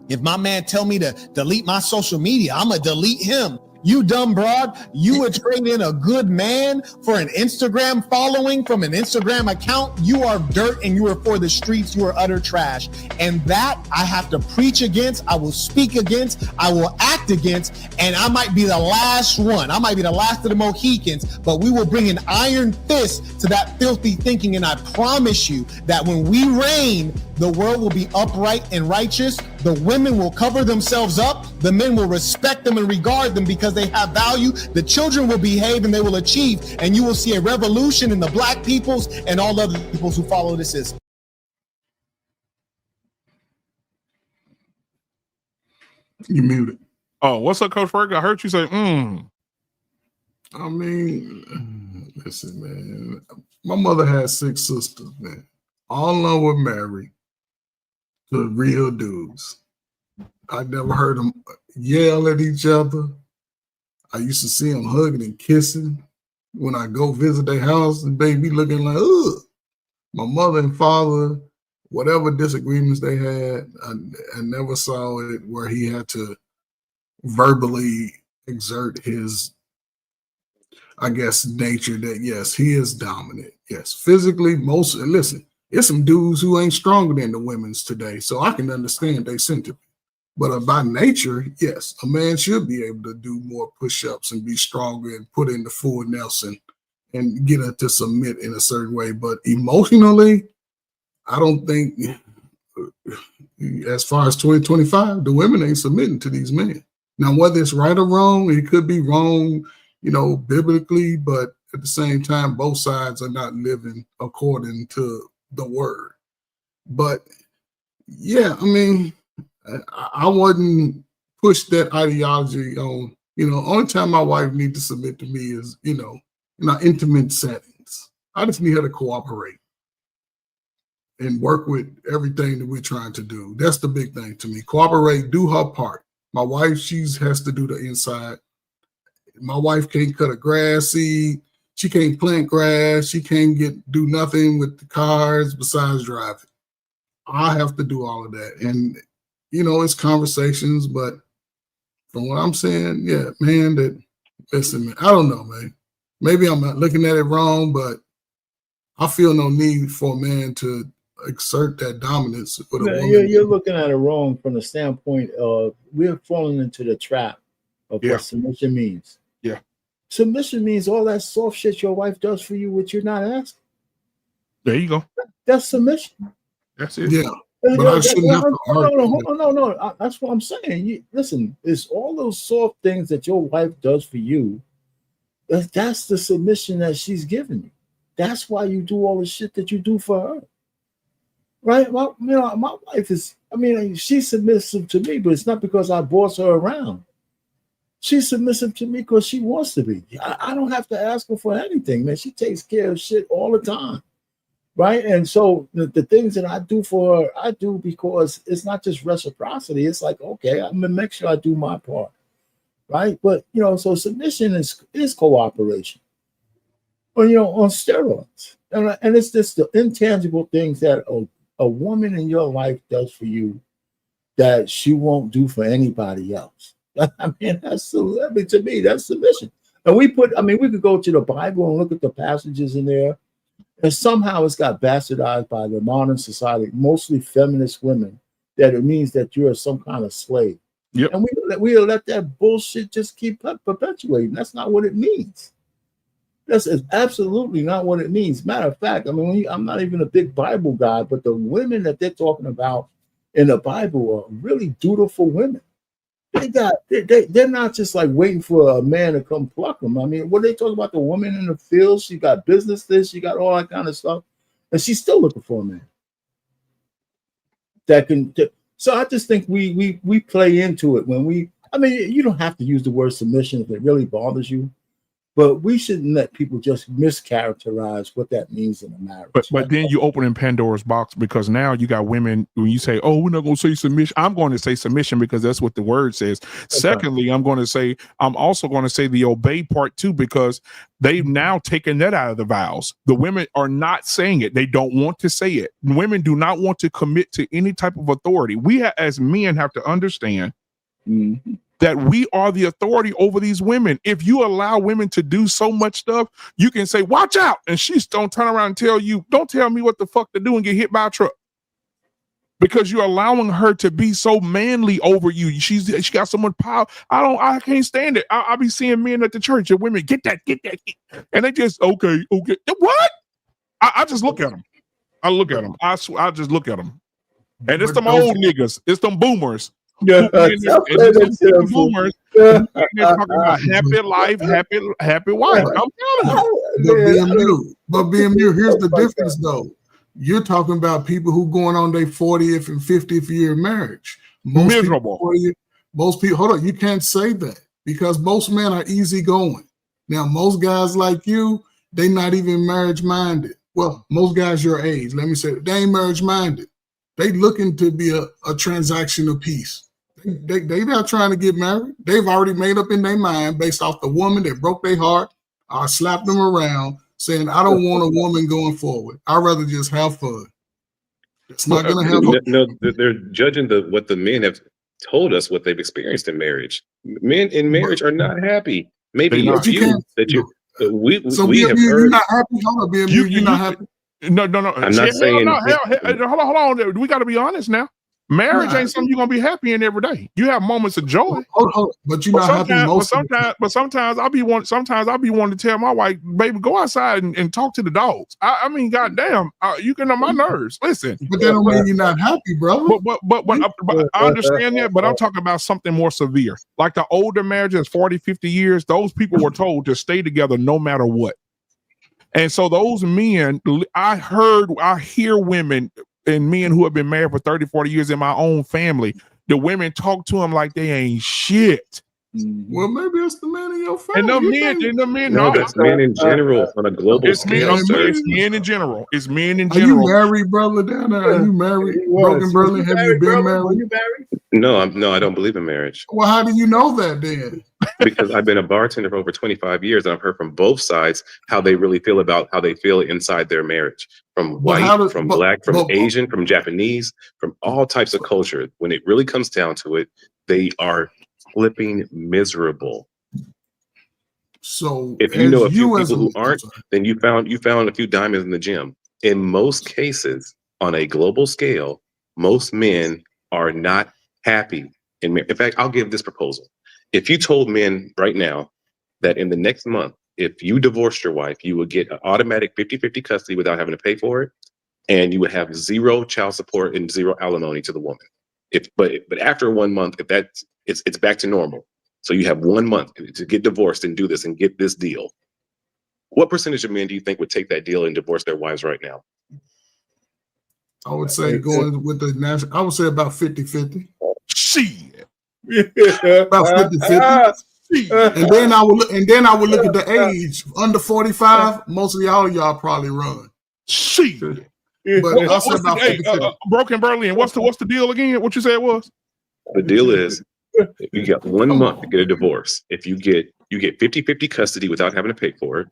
if my man tell me to delete my social media, I'm gonna delete him. You dumb broad, you would trade in a good man for an Instagram following from an Instagram account. You are dirt and you are for the streets. You are utter trash. And that I have to preach against. I will speak against. I will act against. And I might be the last one. I might be the last of the Mohicans, but we will bring an iron fist to that filthy thinking. And I promise you that when we reign, the world will be upright and righteous. The women will cover themselves up. The men will respect them and regard them because they have value. The children will behave and they will achieve. And you will see a revolution in the black peoples and all other peoples who follow the system. You muted. Oh, what's up, Coach Ferg? I heard you say, I mean, listen, man. My mother had 6 sisters, man. All of them were married to real dudes. I never heard them yell at each other. I used to see them hugging and kissing. When I go visit their house, and they be looking like, ugh. My mother and father, whatever disagreements they had, I never saw it where he had to verbally exert his, I guess, nature that, yes, he is dominant. Yes, physically, listen, it's some dudes who ain't stronger than the women's today, so I can understand their sentiment. But by nature, yes, a man should be able to do more push-ups and be stronger and put in the full Nelson and get her to submit in a certain way. But emotionally, I don't think, as far as 2025, the women ain't submitting to these men. Now, whether it's right or wrong, it could be wrong, biblically, but at the same time, both sides are not living according to the word. But yeah, I mean, I wouldn't push that ideology on, only time my wife needs to submit to me is, in our intimate settings. I just need her to cooperate and work with everything that we're trying to do. That's the big thing to me. Cooperate, do her part. My wife, she has to do the inside. My wife can't cut a grass seed. She can't plant grass. She can't do nothing with the cars besides driving. I have to do all of that. And, it's conversations, but from what I'm saying, yeah, man, listen, man, I don't know, man. Maybe I'm not looking at it wrong, but I feel no need for a man to exert that dominance with a woman. You're looking at it wrong from the standpoint of we're falling into the trap of what submission means. Yeah. Submission means all that soft shit your wife does for you, which you're not asking. There you go. That's submission. That's it. Yeah. But I shouldn't have to argue. No. That's what I'm saying. Listen, it's all those soft things that your wife does for you. That's the submission that she's giving you. That's why you do all the shit that you do for her. Right? Well, my wife is, she's submissive to me, but it's not because I boss her around. She's submissive to me because she wants to be. I don't have to ask her for anything, man. She takes care of shit all the time. Right. And so the things that I do for her, I do because it's not just reciprocity. It's like, okay, I'm going to make sure I do my part. Right. But, so submission is cooperation. Or, on steroids. And it's just the intangible things that a woman in your life does for you that she won't do for anybody else. To me, that's submission. And we could go to the Bible and look at the passages in there. And somehow it's got bastardized by the modern society, mostly feminist women, that it means that you're some kind of slave. Yep. And we let that bullshit just keep perpetuating. That's not what it means. That's absolutely not what it means. Matter of fact, I'm not even a big Bible guy, but the women that they're talking about in the Bible are really dutiful women. They're not just like waiting for a man to come pluck them. What they talk about, the woman in the field, she got business this, she got all that kind of stuff, and she's still looking for a man that can. So I just think we play into it when you don't have to use the word submission if it really bothers you. But we shouldn't let people just mischaracterize what that means in a marriage. But then you open in Pandora's box, because now you got women, when you say, oh, we're not going to say submission. I'm going to say submission because that's what the word says. Okay. Secondly, I'm also going to say the obey part too, because they've now taken that out of the vows. The women are not saying it. They don't want to say it. Women do not want to commit to any type of authority. We as men have to understand that we are the authority over these women. If you allow women to do so much stuff, you can say, watch out. And she's don't turn around and tell you, don't tell me what the fuck to do and get hit by a truck. Because you're allowing her to be so manly over you. She got so much power. I can't stand it. I'll be seeing men at the church and women, get that. And they just, okay. What? I just look at them. I just look at them. And it's them old niggas. It's them boomers. Boomers talking about happy life, happy wife. I'm telling you. But BMU, here's the difference though. You're talking about people who going on their 40th and 50th year of marriage. Miserable. Most people, hold on, you can't say that because most men are easygoing. Now, most guys like you, they not even marriage minded. Well, most guys your age, let me say, they ain't marriage minded. They looking to be a transactional piece. They not trying to get married. They've already made up in their mind based off the woman that broke their heart or slapped them around, saying, I don't want a woman going forward. I'd rather just have fun. It's not going to happen. No, they're judging what the men have told us what they've experienced in marriage. Men in marriage are not happy. Maybe a few that you. We have heard. You're not happy. Hold on, you're not happy. No. I'm not saying. Hold on. We got to be honest now. Marriage ain't something you're gonna be happy in every day. You have moments of joy. Hold. But you're not happy most of the time. But sometimes I'll be wanting to tell my wife, baby, go outside and talk to the dogs. I mean, goddamn, you get on my nerves. Listen. But that don't mean you're not happy, brother. But I understand that, but I'm talking about something more severe. Like the older marriages, 40, 50 years, those people were told to stay together no matter what. And so those men, I hear women and men who have been married for 30, 40 years in my own family, the women talk to them like they ain't shit. Well, maybe it's the men in your family. And the men, no, that's men in general on a global scale, sir. It's men in general. It's men in Are general. you married, brother, down there? Are you married? Broken Berlin, have you been married? Were you married? No, I don't believe in marriage. Well, how do you know that then? Because I've been a bartender for over 25 years, and I've heard from both sides how they really feel about how they feel inside their marriage. From white, from black, from Asian, from Japanese, from all types of culture. When it really comes down to it, they are flipping miserable. So if you know a few people who aren't, then you found a few diamonds in the gym. In most cases, on a global scale, most men are not happy in marriage. In fact, I'll give this proposal. If you told men right now that in the next month, if you divorced your wife, you would get an automatic 50-50 custody without having to pay for it, and you would have zero child support and zero alimony to the woman. But after 1 month, it's back to normal. So you have 1 month to get divorced and do this and get this deal. What percentage of men do you think would take that deal and divorce their wives right now? I would say going with the national, I would say about 50-50. Shit. About 50-50. And then I would look at the age. Under 45, most of y'all probably run. Shit. But I said about 50-50. Broken Berlin. What's the deal again? What you said it was? The deal is you got 1 month to get a divorce. If you get 50-50 custody without having to pay for it,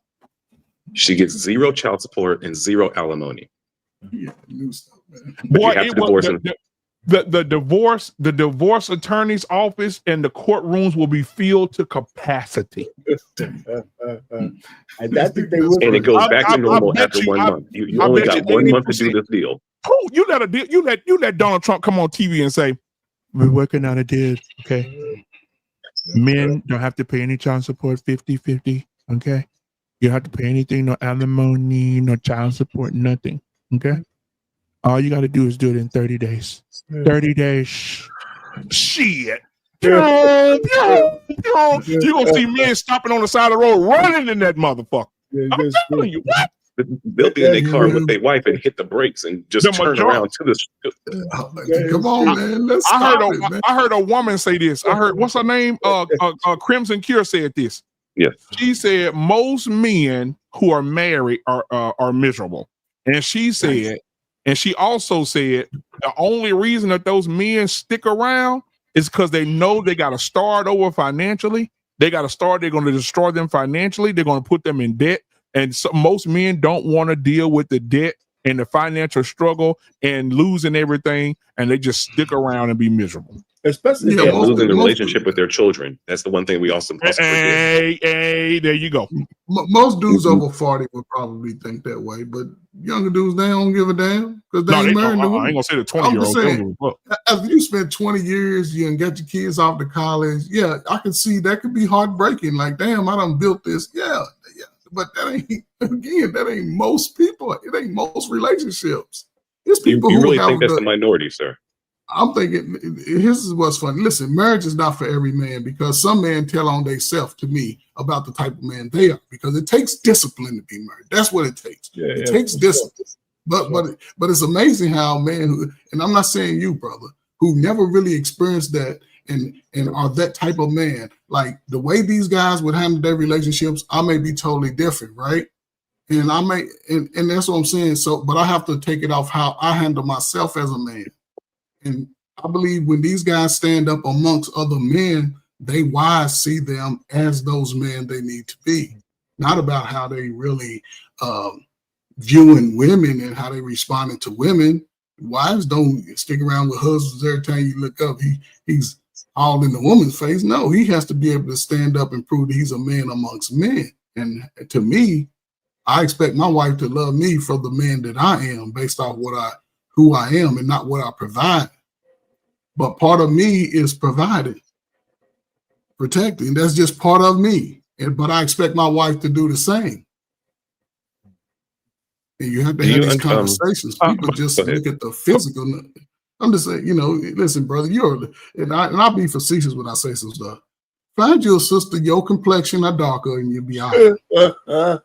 she gets zero child support and zero alimony. Yeah, new stuff, man. Boy, the divorce attorney's office and the courtrooms will be filled to capacity. And it goes back to normal after 1 month. You only got 1 month to do this deal. Oh, you let Donald Trump come on TV and say, we're working on a deal, okay? Men don't have to pay any child support, 50-50, okay? You don't have to pay anything, no alimony, no child support, nothing, okay? All you got to do is do it in 30 days. 30 days. Shit. You're going to see men stopping on the side of the road running in that motherfucker. I'm telling you, what? They'll be in their car with their wife and hit the brakes and just turn around to the. Come on, man. I heard a woman say this. I heard, what's her name? Crimson Cure said this. Yes. She said most men who are married are miserable, and she said, and she also said the only reason that those men stick around is because they know they got to start over financially. They're going to destroy them financially. They're going to put them in debt. And so most men don't want to deal with the debt and the financial struggle and losing everything, and they just stick around and be miserable. Especially losing the relationship with their children. That's the one thing we also forget. Hey, there you go. Most dudes over 40 would probably think that way, but younger dudes, they don't give a damn because they ain't married. I ain't gonna say the 20-year-old. After you spend 20 years, you and get your kids off to college. Yeah, I can see that could be heartbreaking. Like, damn, I done built this. Yeah. But that ain't most people. It ain't most relationships. It's people you who really think that's the minority, sir? I'm thinking, this is what's funny. Listen, marriage is not for every man because some men tell on themselves to me about the type of man they are because it takes discipline to be married. That's what it takes. It takes discipline. But it's amazing how men, and I'm not saying you, brother, who never really experienced that and are that type of man, like the way these guys would handle their relationships, I may be totally different, right? And I may, and that's what I'm saying. So, but I have to take it off how I handle myself as a man. And I believe when these guys stand up amongst other men, they wise see them as those men they need to be, not about how they really viewing women and how they responding to women. Wives don't stick around with husbands every time you look up. He's all in the woman's face. No, he has to be able to stand up and prove that he's a man amongst men. And to me, I expect my wife to love me for the man that I am based off who I am and not what I provide. But part of me is providing, protecting. That's just part of me. But I expect my wife to do the same. And you have to have these conversations. People just look at the physical. I'm just saying, listen, brother, and I'll be facetious when I say some stuff. Find your sister, your complexion are darker, and you'll be all right.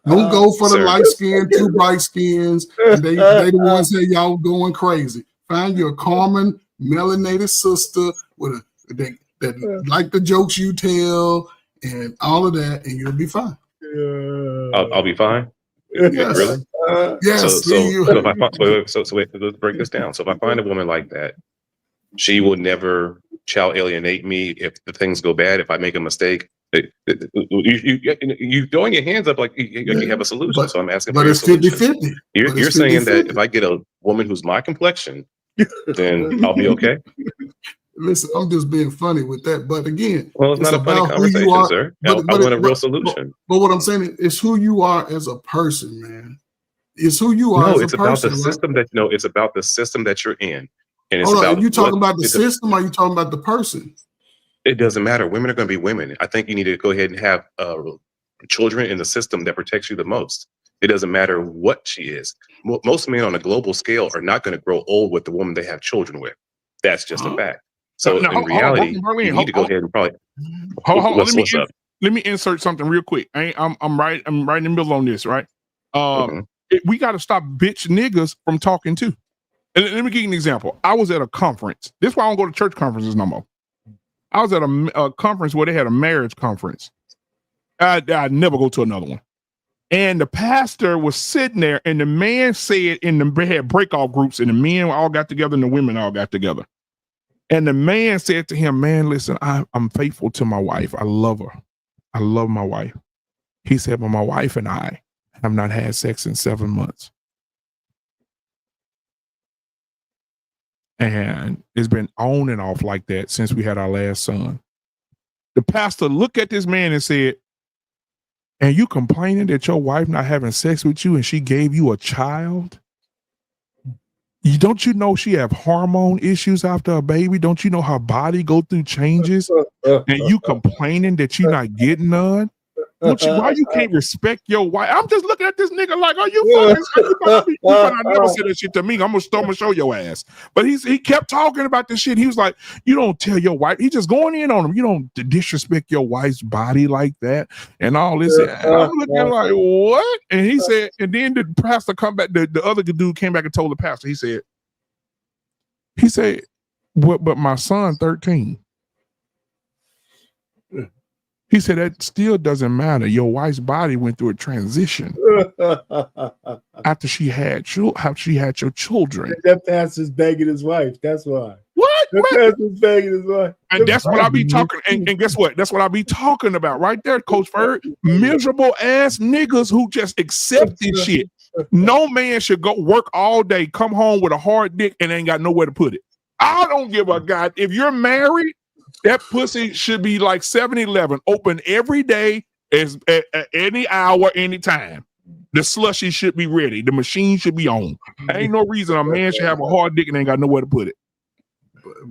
Don't go for the light skin, too bright skins, and they the ones that y'all going crazy. Find your common melanated sister with that like the jokes you tell and all of that, and you'll be fine. I'll be fine. Yes. Really? Yes. So wait, let's break this down. So if I find a woman like that, she will never child alienate me if the things go bad. If I make a mistake, you throwing your hands up like you have a solution. So I'm asking for your solution. 50-50. You're saying that if I get a woman who's my complexion, then I'll be okay. Listen, I'm just being funny with that. But again, well, it's not a funny conversation, sir. I want a real solution. But what I'm saying is who you are as a person, man. It's who you are as a person. No, it's about the system that it's about the system that you're in. And it's are you talking about the system or are you talking about the person? It doesn't matter. Women are going to be women. I think you need to go ahead and have children in the system that protects you the most. It doesn't matter what she is. Most men on a global scale are not going to grow old with the woman they have children with. That's just a fact. So in reality, you need to go ahead and probably let me insert something real quick. I'm right in the middle on this, right? We got to stop bitch niggas from talking too. And let me give you an example. I was at a conference. This is why I don't go to church conferences no more. I was at a conference where they had a marriage conference. I'd never go to another one. And the pastor was sitting there, and the man said, they had breakout groups, and the men all got together, and the women all got together. And the man said to him, man, listen, I'm faithful to my wife. I love her. I love my wife. He said, but my wife and I have not had sex in 7 months. And it's been on and off like that since we had our last son. The pastor looked at this man and said, and you complaining that your wife not having sex with you and she gave you a child? Don't you know she have hormone issues after a baby? Don't you know her body go through changes? And you complaining that you not getting none? Why you can't respect your wife? I'm just looking at this nigga like, are you fucking? I never said that shit to me. I'm gonna show your ass. But he kept talking about this shit. He was like, you don't tell your wife. He just going in on him. You don't disrespect your wife's body like that and all this. And I'm looking like, what? And he said, and then the pastor come back. The other dude came back and told the pastor. He said, what? But my son, 13. He said, that still doesn't matter. Your wife's body went through a transition after she had your children. That pastor's begging his wife. That's why. What? That pastor's begging his wife. And that's what I be talking. And guess what? That's what I be talking about right there, Coach Ferg. Miserable ass niggas who just accept this shit. No man should go work all day, come home with a hard dick, and ain't got nowhere to put it. I don't give a god. If you're married, that pussy should be like 7-Eleven, open every day, at any hour, anytime. The slushy should be ready. The machine should be on. There ain't no reason a man should have a hard dick and ain't got nowhere to put it.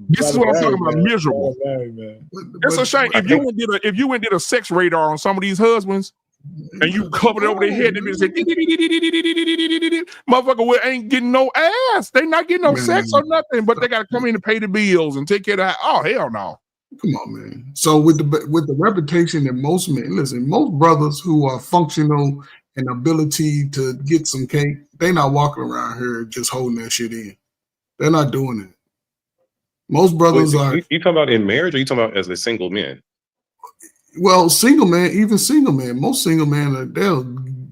This is what I'm talking about. Miserable. It's a shame. If you went did a sex radar on some of these husbands, and you covered it over their head, and say, motherfucker ain't getting no ass. They not getting no sex or nothing, but they got to come in and pay the bills and take care of that. Oh, hell no. Come on, man. So with the reputation that most men, listen, most brothers who are functional and ability to get some cake, they not walking around here just holding that shit in. They're not doing it. Most brothers are. You talking about in marriage, or you talking about as a single man? Well, single man, even single men, most single men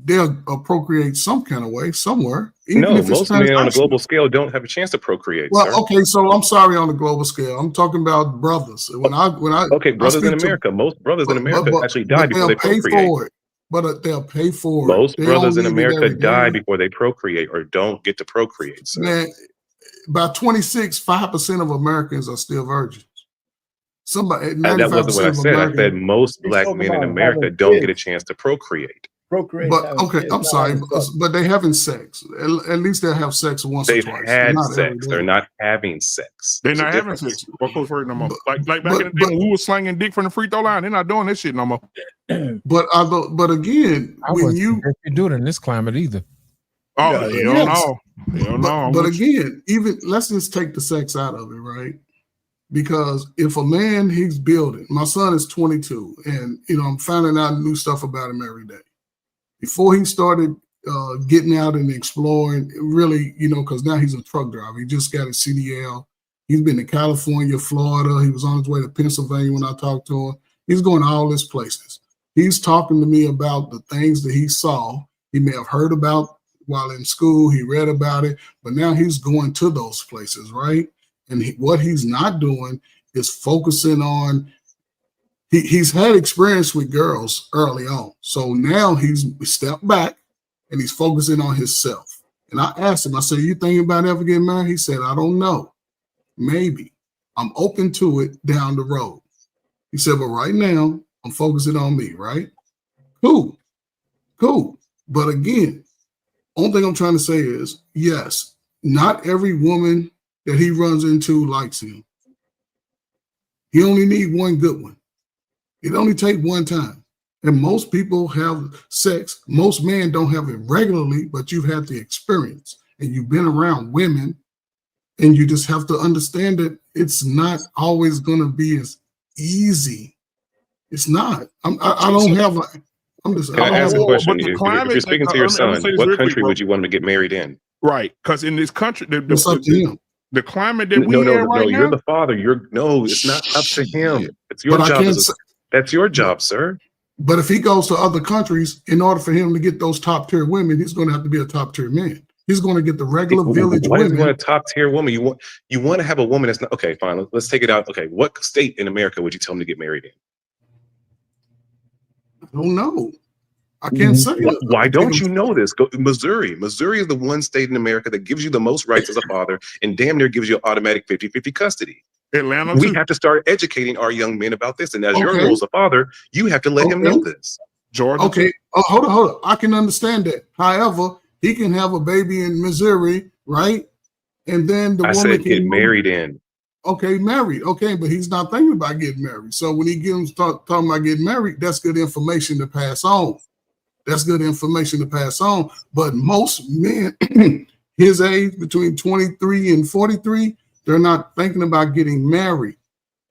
they'll procreate some kind of way somewhere. No, most men on a global scale don't have a chance to procreate. Well, sir. Okay, so I'm sorry on the global scale. I'm talking about brothers. Brothers in America. Most brothers in America actually die before they procreate. For it. But they'll pay for Most brothers in America die before they procreate or don't get to procreate. Sir. Man, by 26, 5% of Americans are still virgins. And that wasn't what I said. I said most black men in America don't get a chance to procreate. procreate. But okay, I'm sorry, but they having sex. At least they'll have sex once They've or twice. had not every sex. day. They're not having sex. They're There's a not having difference. sex. What close word no more? Like back in the day when we were slanging dick from the free throw line, they're not doing this shit no more. But again, I when wouldn't you suggest you do it in this climate either. Oh, Yeah, hell yes. no. Hell no. but again, even let's just take the sex out of it, right? Because if a man he's building, my son is 22, and I'm finding out new stuff about him every day. Before he started getting out and exploring, really, because now he's a truck driver. He just got his CDL. He's been to California, Florida. He was on his way to Pennsylvania when I talked to him. He's going to all these places. He's talking to me about the things that he saw. He may have heard about while in school. He read about it, but now he's going to those places, right? And what he's not doing is focusing on, he's had experience with girls early on. So now he's stepped back and he's focusing on himself. And I asked him, I said, you thinking about ever getting married? He said, I don't know. Maybe. I'm open to it down the road. He said, but right now I'm focusing on me, right? Cool. But again, only thing I'm trying to say is, yes, not every woman that he runs into likes him. He only need one good one. It only take one time. And most people have sex. Most men don't have it regularly, but you've had the experience and you've been around women, and you just have to understand that it's not always going to be as easy. It's not. I don't have a. I'm just. Can I ask a question? But the If climate, you're speaking to your let me son, say this what real quick, country bro. would you want him to get married in? Right, because in this country, It's up to him. the climate that we No, in right you're now. the father. It's not up to him. It's your But I job. can't say- That's your job, sir. But if he goes to other countries, in order for him to get those top tier women, he's going to have to be a top tier man. He's going to get the regular village Why does he women. want a top tier woman? You want to have a woman that's not okay. Fine, let's take it out. Okay, what state in America would you tell him to get married in? I don't know. I can't say. Why don't you know this? Go Missouri. Missouri is the one state in America that gives you the most rights as a father and damn near gives you automatic 50-50 custody. Atlanta, We too. have to start educating our young men about this. And as your Okay. role as a father, you have to let him know this. Georgia. Okay. Hold on. I can understand that. However, he can have a baby in Missouri, right? And then the I woman said get married in. Okay, married. Okay, but he's not thinking about getting married. So when he gets talking about getting married, that's good information to pass on. That's good information to pass on. But most men his age, between 23 and 43, they're not thinking about getting married.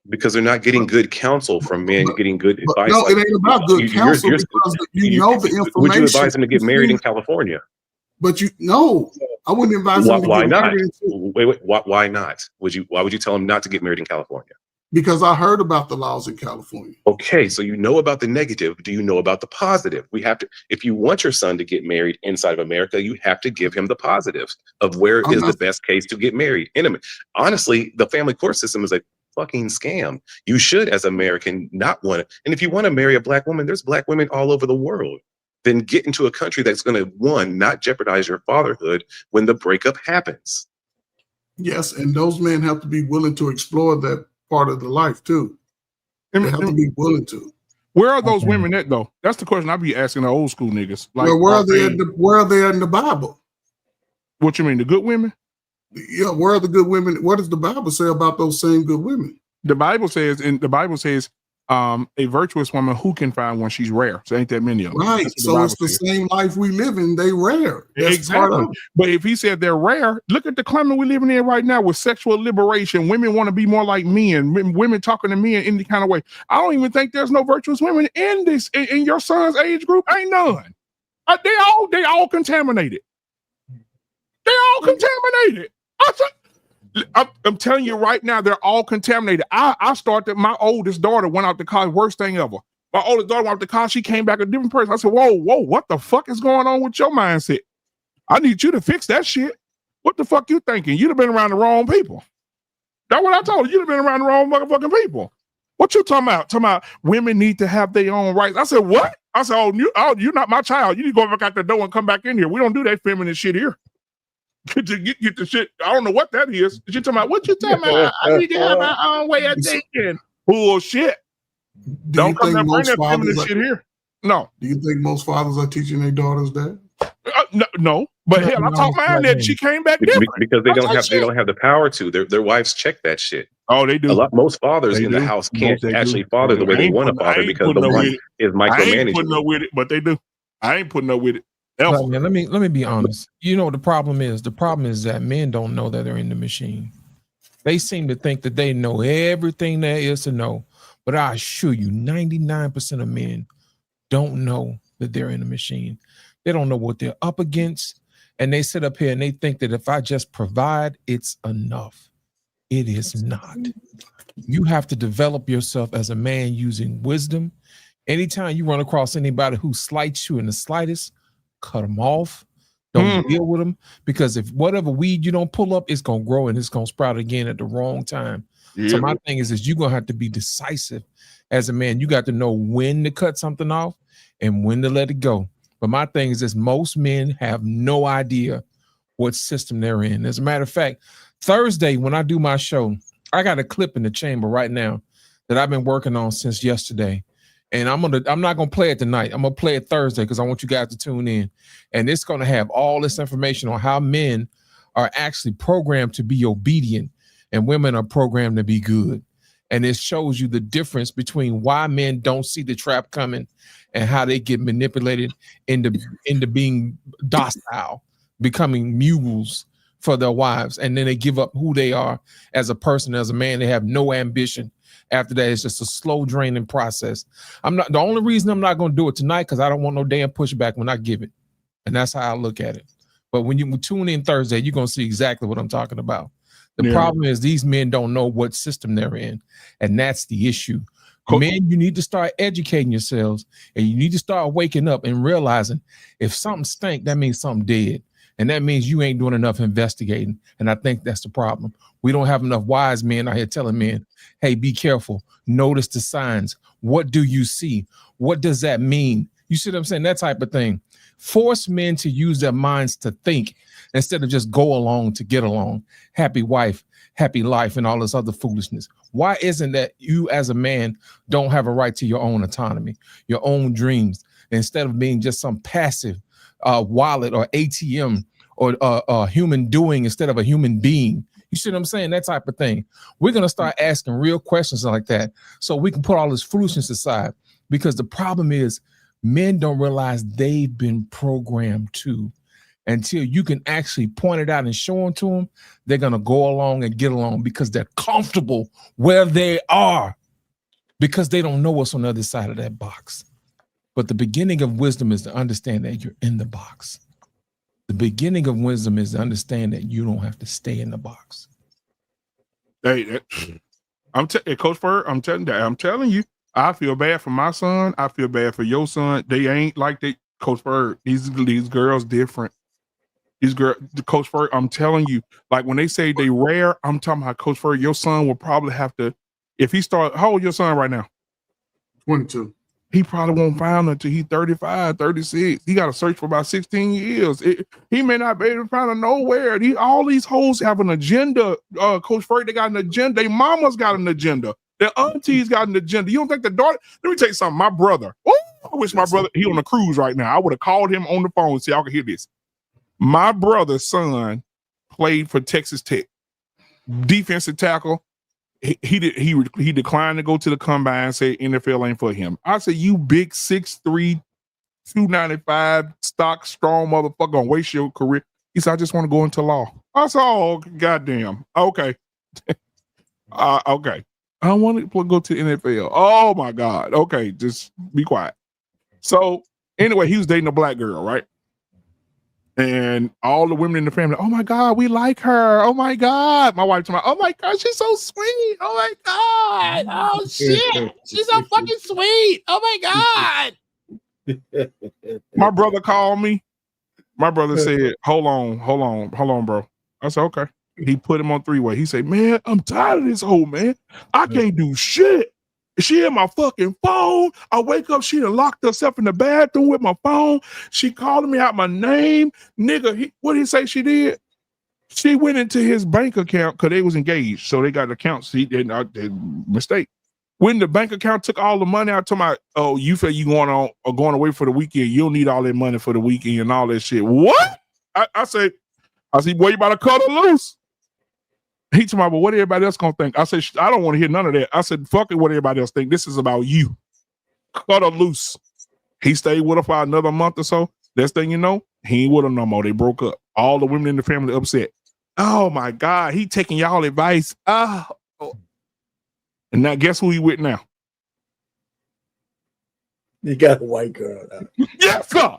Because they're not getting good counsel from men, getting good advice. No, it ain't about good counsel because you know the information. Would you advise him to get married in California? But I wouldn't advise him to Why get not? married. Wait, why not? Why would you tell him not to get married in California? Because I heard about the laws in California. Okay, so you know about the negative. Do you know about the positive? We have to, if you want your son to get married inside of America, you have to give him the positives of where is the best case to get married. Intimate. Honestly, the family court system is a fucking scam. You should, as American, not want it. And if you want to marry a black woman, there's black women all over the world. Then get into a country that's going to, one, not jeopardize your fatherhood when the breakup happens. Yes, and those men have to be willing to explore that part of the life too. They have to be willing to. Where are those women at though? That's the question I be asking the old school niggas. Like, where are they? Where are they in the Bible? What you mean, the good women? Yeah, where are the good women? What does the Bible say about those same good women? The Bible says, a virtuous woman who can find one, she's rare. So ain't that many of them. Right. So it's the same life we live in. They rare. That's exactly. But if he said they're rare, look at the climate we're living in right now with sexual liberation. Women want to be more like men. Women talking to men in any kind of way. I don't even think there's no virtuous women in this in your son's age group. Ain't none. They all contaminated. They all contaminated. I'm telling you right now, they're all contaminated. I started, my oldest daughter went out to college, worst thing ever. My oldest daughter went out to college, she came back a different person. I said, whoa, what the fuck is going on with your mindset? I need you to fix that shit. What the fuck you thinking? You'd have been around the wrong people. That's what I told you. You'd have been around the wrong motherfucking people. What you talking about? Talking about women need to have their own rights. I said, what? I said, you're not my child. You need to go back out the door and come back in here. We don't do that feminist shit here. Get the shit. I don't know what that is. You talking about? What you talking about? I need to have my own way of thinking. Bullshit. Don't come and bring that feminist shit here. No. Do you think most fathers are teaching their daughters that? No. But hell, I taught mine that she came back different. Because they don't have the power to. Their wives check that shit. Oh, they do. Most fathers They in the do. house can't They actually do. father the way they want to I father ain't because putting the up wife with it. is I ain't micromanaging. putting up with it, but they do. I ain't putting up with it. Ever. But, man, let me be honest. You know what the problem is? The problem is that men don't know that they're in the machine. They seem to think that they know everything there is to know. But I assure you, 99% of men don't know that they're in the machine. They don't know what they're up against. And they sit up here and they think that if I just provide, it's enough. It is not. You have to develop yourself as a man using wisdom. Anytime you run across anybody who slights you in the slightest, cut them off. Don't deal with them, because if whatever weed you don't pull up, it's going to grow and it's going to sprout again at the wrong time. Yeah. So my thing is you're going to have to be decisive as a man. You got to know when to cut something off and when to let it go. But my thing is this: most men have no idea what system they're in. As a matter of fact, Thursday, when I do my show, I got a clip in the chamber right now that I've been working on since yesterday. And I'm not gonna play it tonight. I'm gonna play it Thursday because I want you guys to tune in. And it's gonna have all this information on how men are actually programmed to be obedient and women are programmed to be good. And it shows you the difference between why men don't see the trap coming and how they get manipulated into being docile, becoming mules for their wives. And then they give up who they are as a person, as a man. They have no ambition. After that, it's just a slow draining process. The only reason I'm not going to do it tonight, because I don't want no damn pushback when I give it. And that's how I look at it. But when you tune in Thursday, you're going to see exactly what I'm talking about. The problem is these men don't know what system they're in. And that's the issue. Men, you need to start educating yourselves, and you need to start waking up and realizing if something stank, that means something dead. And that means you ain't doing enough investigating. And I think that's the problem. We don't have enough wise men out here telling men, hey, be careful. Notice the signs. What do you see? What does that mean? You see what I'm saying? That type of thing. Force men to use their minds to think instead of just go along to get along. Happy wife, happy life, and all this other foolishness. Why isn't that you as a man don't have a right to your own autonomy, your own dreams, instead of being just some passive wallet or ATM or human doing instead of a human being? You see what I'm saying? That type of thing. We're going to start asking real questions like that so we can put all this foolishness aside, because the problem is men don't realize they've been programmed to. Until you can actually point it out and show them to them, they're going to go along and get along because they're comfortable where they are, because they don't know what's on the other side of that box. But the beginning of wisdom is to understand that you're in the box. The beginning of wisdom is to understand that you don't have to stay in the box. Hey, Coach Fur, I'm telling you, I feel bad for my son. I feel bad for your son. They ain't like they, Coach Fur. These girls different. These girls, Coach Fur, I'm telling you, like when they say they rare, I'm talking about Coach Fur. Your son will probably have to, if he start, how old your son right now? 22. He probably won't find until he's 35, 36. He got to search for about 16 years. He may not be able to find her nowhere. All these hoes have an agenda. Coach Fur, they got an agenda. Their mama's got an agenda. Their aunties got an agenda. You don't think the daughter? Let me tell you something. My brother. Oh, I wish my brother, he on a cruise right now. I would have called him on the phone and see y'all can hear this. My brother's son played for Texas Tech, defensive tackle. He declined to go to the combine and say NFL ain't for him. I said, you big 6'3", 295 stock strong motherfucker gonna waste your career. He said, I just want to go into law. I said, oh goddamn, okay, okay. I want to go to the NFL. Oh my God, okay, just be quiet. So anyway, he was dating a black girl, right? And all the women in the family, oh my God, we like her. Oh my God. My wife told me, oh my God, she's so sweet. Oh my God. Oh shit. She's so fucking sweet. Oh my God. My brother called me. My brother said, hold on, bro. I said, okay. He put him on three-way. He said, man, I'm tired of this hoe, man. I can't do shit. She had my fucking phone. I wake up, she done locked herself in the bathroom with my phone. She calling me out my name. Nigga, what did he say she did? She went into his bank account because they was engaged. So they got accounts. Mistake. When the bank account took all the money out, to my, oh, you feel you going away for the weekend? You don't need all that money for the weekend and all that shit. What? I said, boy, you about to cut her loose. He told me, but what everybody else gonna think? I said, I don't want to hear none of that. I said, fuck it, what everybody else think. This is about you. Cut her loose. He stayed with her for another month or so. Next thing you know, he ain't with her no more. They broke up. All the women in the family upset. Oh my God, he taking y'all advice. Oh. And now guess who he with now? You got a white girl now. Yes, sir.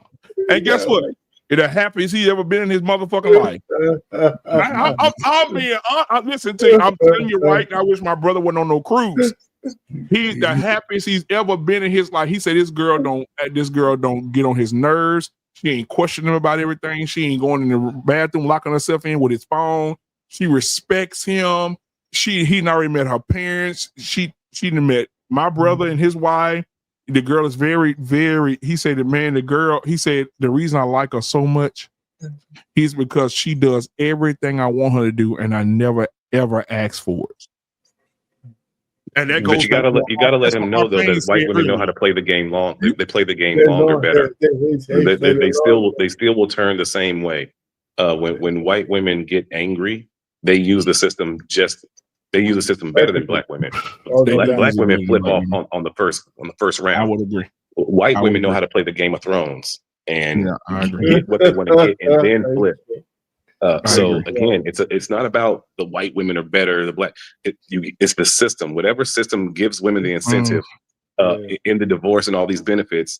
And guess what? It the happiest he ever been in his motherfucking life. Listen to you. I'm telling you right now, I wish my brother wasn't on no cruise. He's the happiest he's ever been in his life. He said this girl don't get on his nerves. She ain't questioning him about everything. She ain't going in the bathroom, locking herself in with his phone. She respects him. He already met her parents. She done met my brother and his wife. The girl is very, very, he said, he said, the reason I like her so much is because she does everything I want her to do, and I never, ever ask for it. And that goes. But you gotta let him know though that white women know how to play the game long. They play the game longer, better. They still will turn the same way. When white women get angry, they use the system better than black women. Black women flip off on the first round. I would agree. White women know how to play the Game of Thrones and get what they want to get and then flip. So again, it's not about the white women are better, the black. It's the system. Whatever system gives women the incentive in the divorce and all these benefits,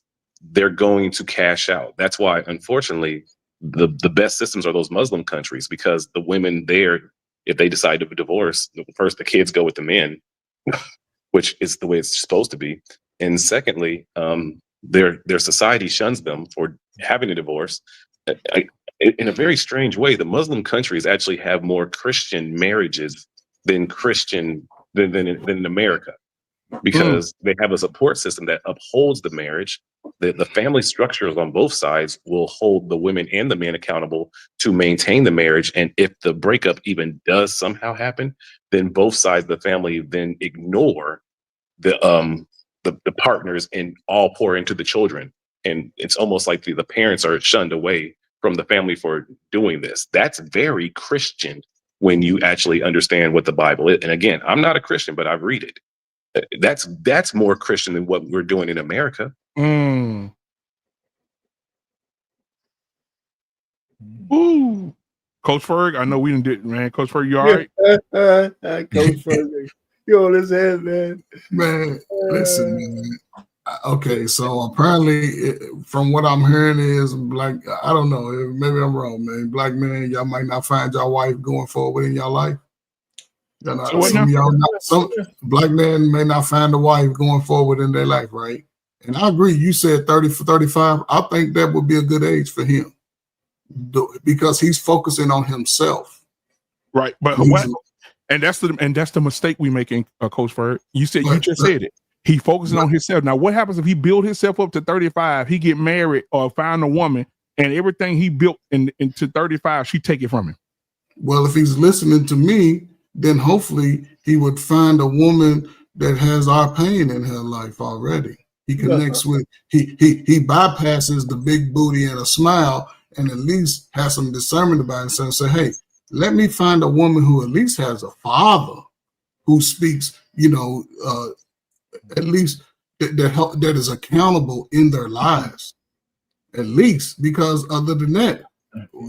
they're going to cash out. That's why, unfortunately, the best systems are those Muslim countries, because the women there, if they decide to divorce, first the kids go with the men, which is the way it's supposed to be, and secondly, their society shuns them for having a divorce. In a very strange way, the Muslim countries actually have more Christian marriages than in America, because they have a support system that upholds the marriage. The family structures on both sides will hold the women and the men accountable to maintain the marriage. And if the breakup even does somehow happen, then both sides of the family then ignore the partners and all pour into the children. And it's almost like the parents are shunned away from the family for doing this. That's very Christian when you actually understand what the Bible is. And again, I'm not a Christian, but I read it. That's more Christian than what we're doing in America. Ooh. Coach Ferg, I know we didn't do it, man. Coach Ferg, you all right? Coach Ferg, you on his head, man. Man, listen, man. Okay, so apparently, from what I'm hearing is black. I don't know. Maybe I'm wrong, man. Black men, y'all might not find your wife going forward in your life. Some black men may not find a wife going forward in their life, right? And I agree. You said 30 for 35. I think that would be a good age for him, because he's focusing on himself. Right, but that's the mistake we making, Coach Ferg. You just said it. He focusing on himself. Now, what happens if he build himself up to 35? He get married or find a woman, and everything he built into 35, she take it from him. Well, if he's listening to me, then hopefully he would find a woman that has our pain in her life already. He connects with, he bypasses the big booty and a smile, and at least has some discernment about it. And say, hey, let me find a woman who at least has a father who speaks, at least that is accountable in their lives, at least, because other than that,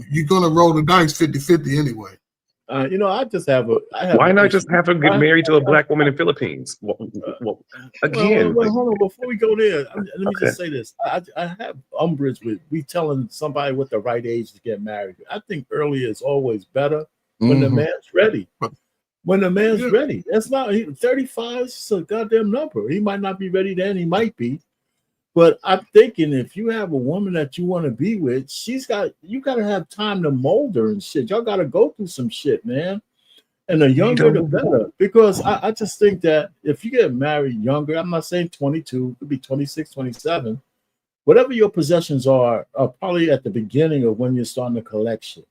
you're going to roll the dice 50-50 anyway. I just have why not just have her get married to a black woman in Philippines? Again, hold on. Before we go there, let me just say this. I have umbrage with we telling somebody what the right age to get married. I think earlier is always better when the man's ready. When the man's ready, that's not 35 is a goddamn number. He might not be ready then, he might be. But I'm thinking if you have a woman that you want to be with, you got to have time to mold her and shit. Y'all got to go through some shit, man. And the younger, the better. Because I just think that if you get married younger, I'm not saying 22, it could be 26, 27. Whatever your possessions are probably at the beginning of when you're starting to collect shit.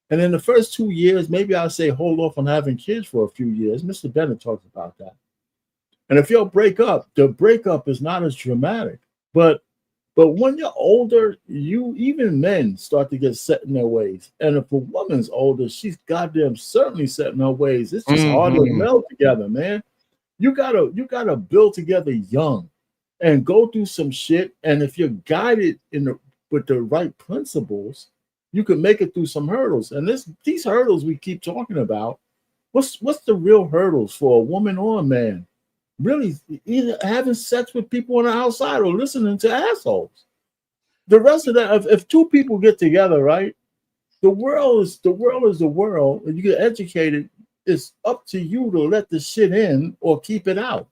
And in the first 2 years, maybe I'll say hold off on having kids for a few years. Mr. Bennett talks about that. And if you'll break up, the breakup is not as dramatic. But when you're older, even men start to get set in their ways. And if a woman's older, she's goddamn certainly set in her ways. It's just hard to meld together, man. You gotta build together young and go through some shit. And if you're guided with the right principles, you can make it through some hurdles. And these hurdles we keep talking about, what's the real hurdles for a woman or a man? Really, either having sex with people on the outside or listening to assholes. The rest of that, if two people get together, right? The world is the world, and you get educated. It's up to you to let the shit in or keep it out,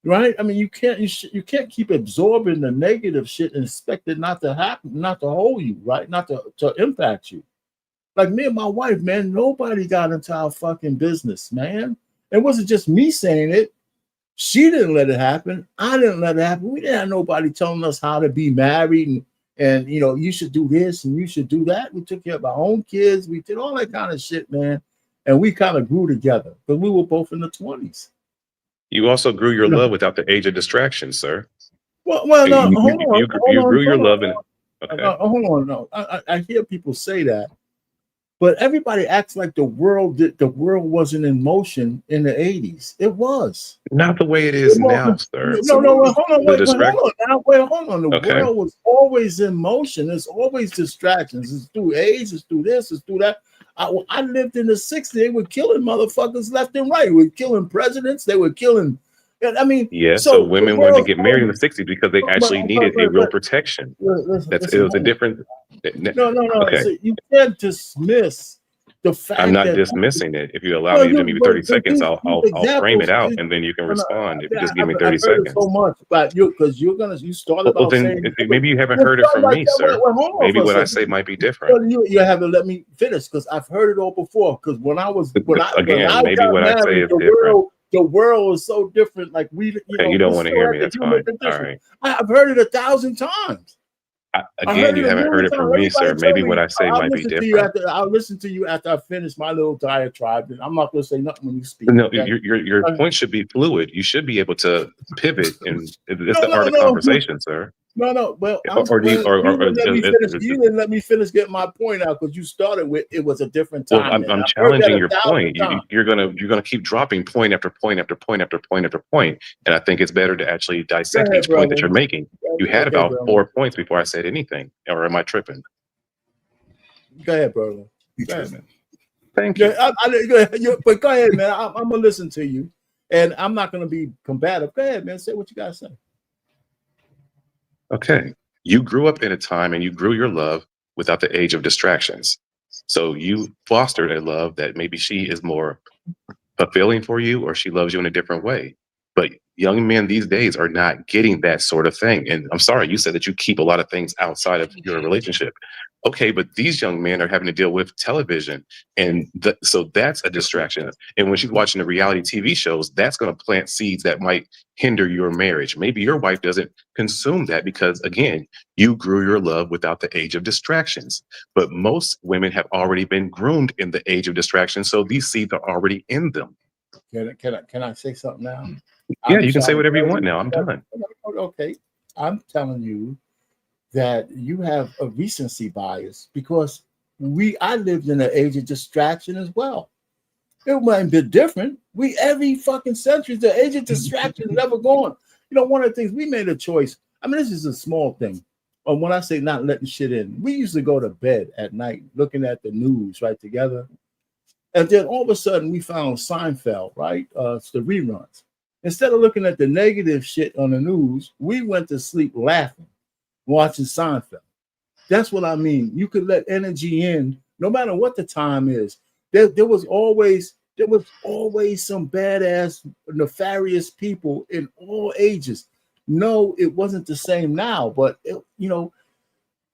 right? I mean, you can't keep absorbing the negative shit and expect it not to happen, not to hold you, right? Not to impact you. Like me and my wife, man, nobody got into our fucking business, man. It wasn't just me saying it. She didn't let it happen. I didn't let it happen. We didn't have nobody telling us how to be married and you should do this and you should do that. We took care of our own kids. We did all that kind of shit, man. And we kind of grew together because we were both in the 20s. You also grew your love without the age of distraction, sir. Well, no, hold on. You grew your love in. Okay. Hold on, no. I hear people say that, but everybody acts like the world wasn't in motion in the 80s. It was. Not the way it is now, sir. No, hold on, hold on. The world was always in motion. There's always distractions. It's through AIDS, it's through this, it's through that. I lived in the 60s. They were killing motherfuckers left and right. They were killing presidents. They were killing. I mean, yeah. So women wanted to get married in the 60s because they actually needed a real protection. It was a different. No. Okay. So you can't dismiss the fact. I'm not dismissing it. If you allow me to give you 30 seconds, I'll frame it out, and then you can respond. If you just give me 30 seconds. So much about you because you started. Well, then maybe you haven't heard it from me, sir. Maybe what I say might be different. You haven't let me finish because I've heard it all before. Because when I say is different. The world is so different. Like you don't want to hear me. That's fine. All right. I've heard it 1,000 times. Again, you haven't heard it from me, sir. Maybe what I say might be different. I'll listen to you after I finish my little diatribe. And I'm not going to say nothing when you speak. No, your point should be fluid. You should be able to pivot, and it's the art of conversation, sir. No. Well, you didn't let me finish getting my point out because you started with it was a different time. Well, I'm challenging your point. You're gonna keep dropping point after point after point after point after point, and I think it's better to actually dissect each point that you're making. You had about 4 points before I said anything, or am I tripping? Go ahead, brother. Go ahead, man. Thank you. But go ahead, man. I'm gonna listen to you, and I'm not gonna be combative. Go ahead, man. Say what you gotta say. Okay. You grew up in a time and you grew your love without the age of distractions. So you fostered a love that maybe she is more fulfilling for you or she loves you in a different way. But young men these days are not getting that sort of thing. And I'm sorry, you said that you keep a lot of things outside of your relationship. Okay, but these young men are having to deal with television. And so that's a distraction. And when she's watching the reality TV shows, that's going to plant seeds that might hinder your marriage. Maybe your wife doesn't consume that because, again, you grew your love without the age of distractions. But most women have already been groomed in the age of distractions. So these seeds are already in them. Can I say something now? Yeah, you can say whatever you want now. I'm done. Okay. I'm telling you that you have a recency bias because I lived in the age of distraction as well. It might be different. Every fucking century, the age of distraction is never gone. One of the things we made a choice. I mean, this is a small thing. When I say not letting shit in, we used to go to bed at night looking at the news right together. And then all of a sudden we found Seinfeld, right? It's the reruns. Instead of looking at the negative shit on the news, we went to sleep laughing, watching Seinfeld. That's what I mean. You could let energy in, no matter what the time is. There was always some badass, nefarious people in all ages. No, it wasn't the same now, but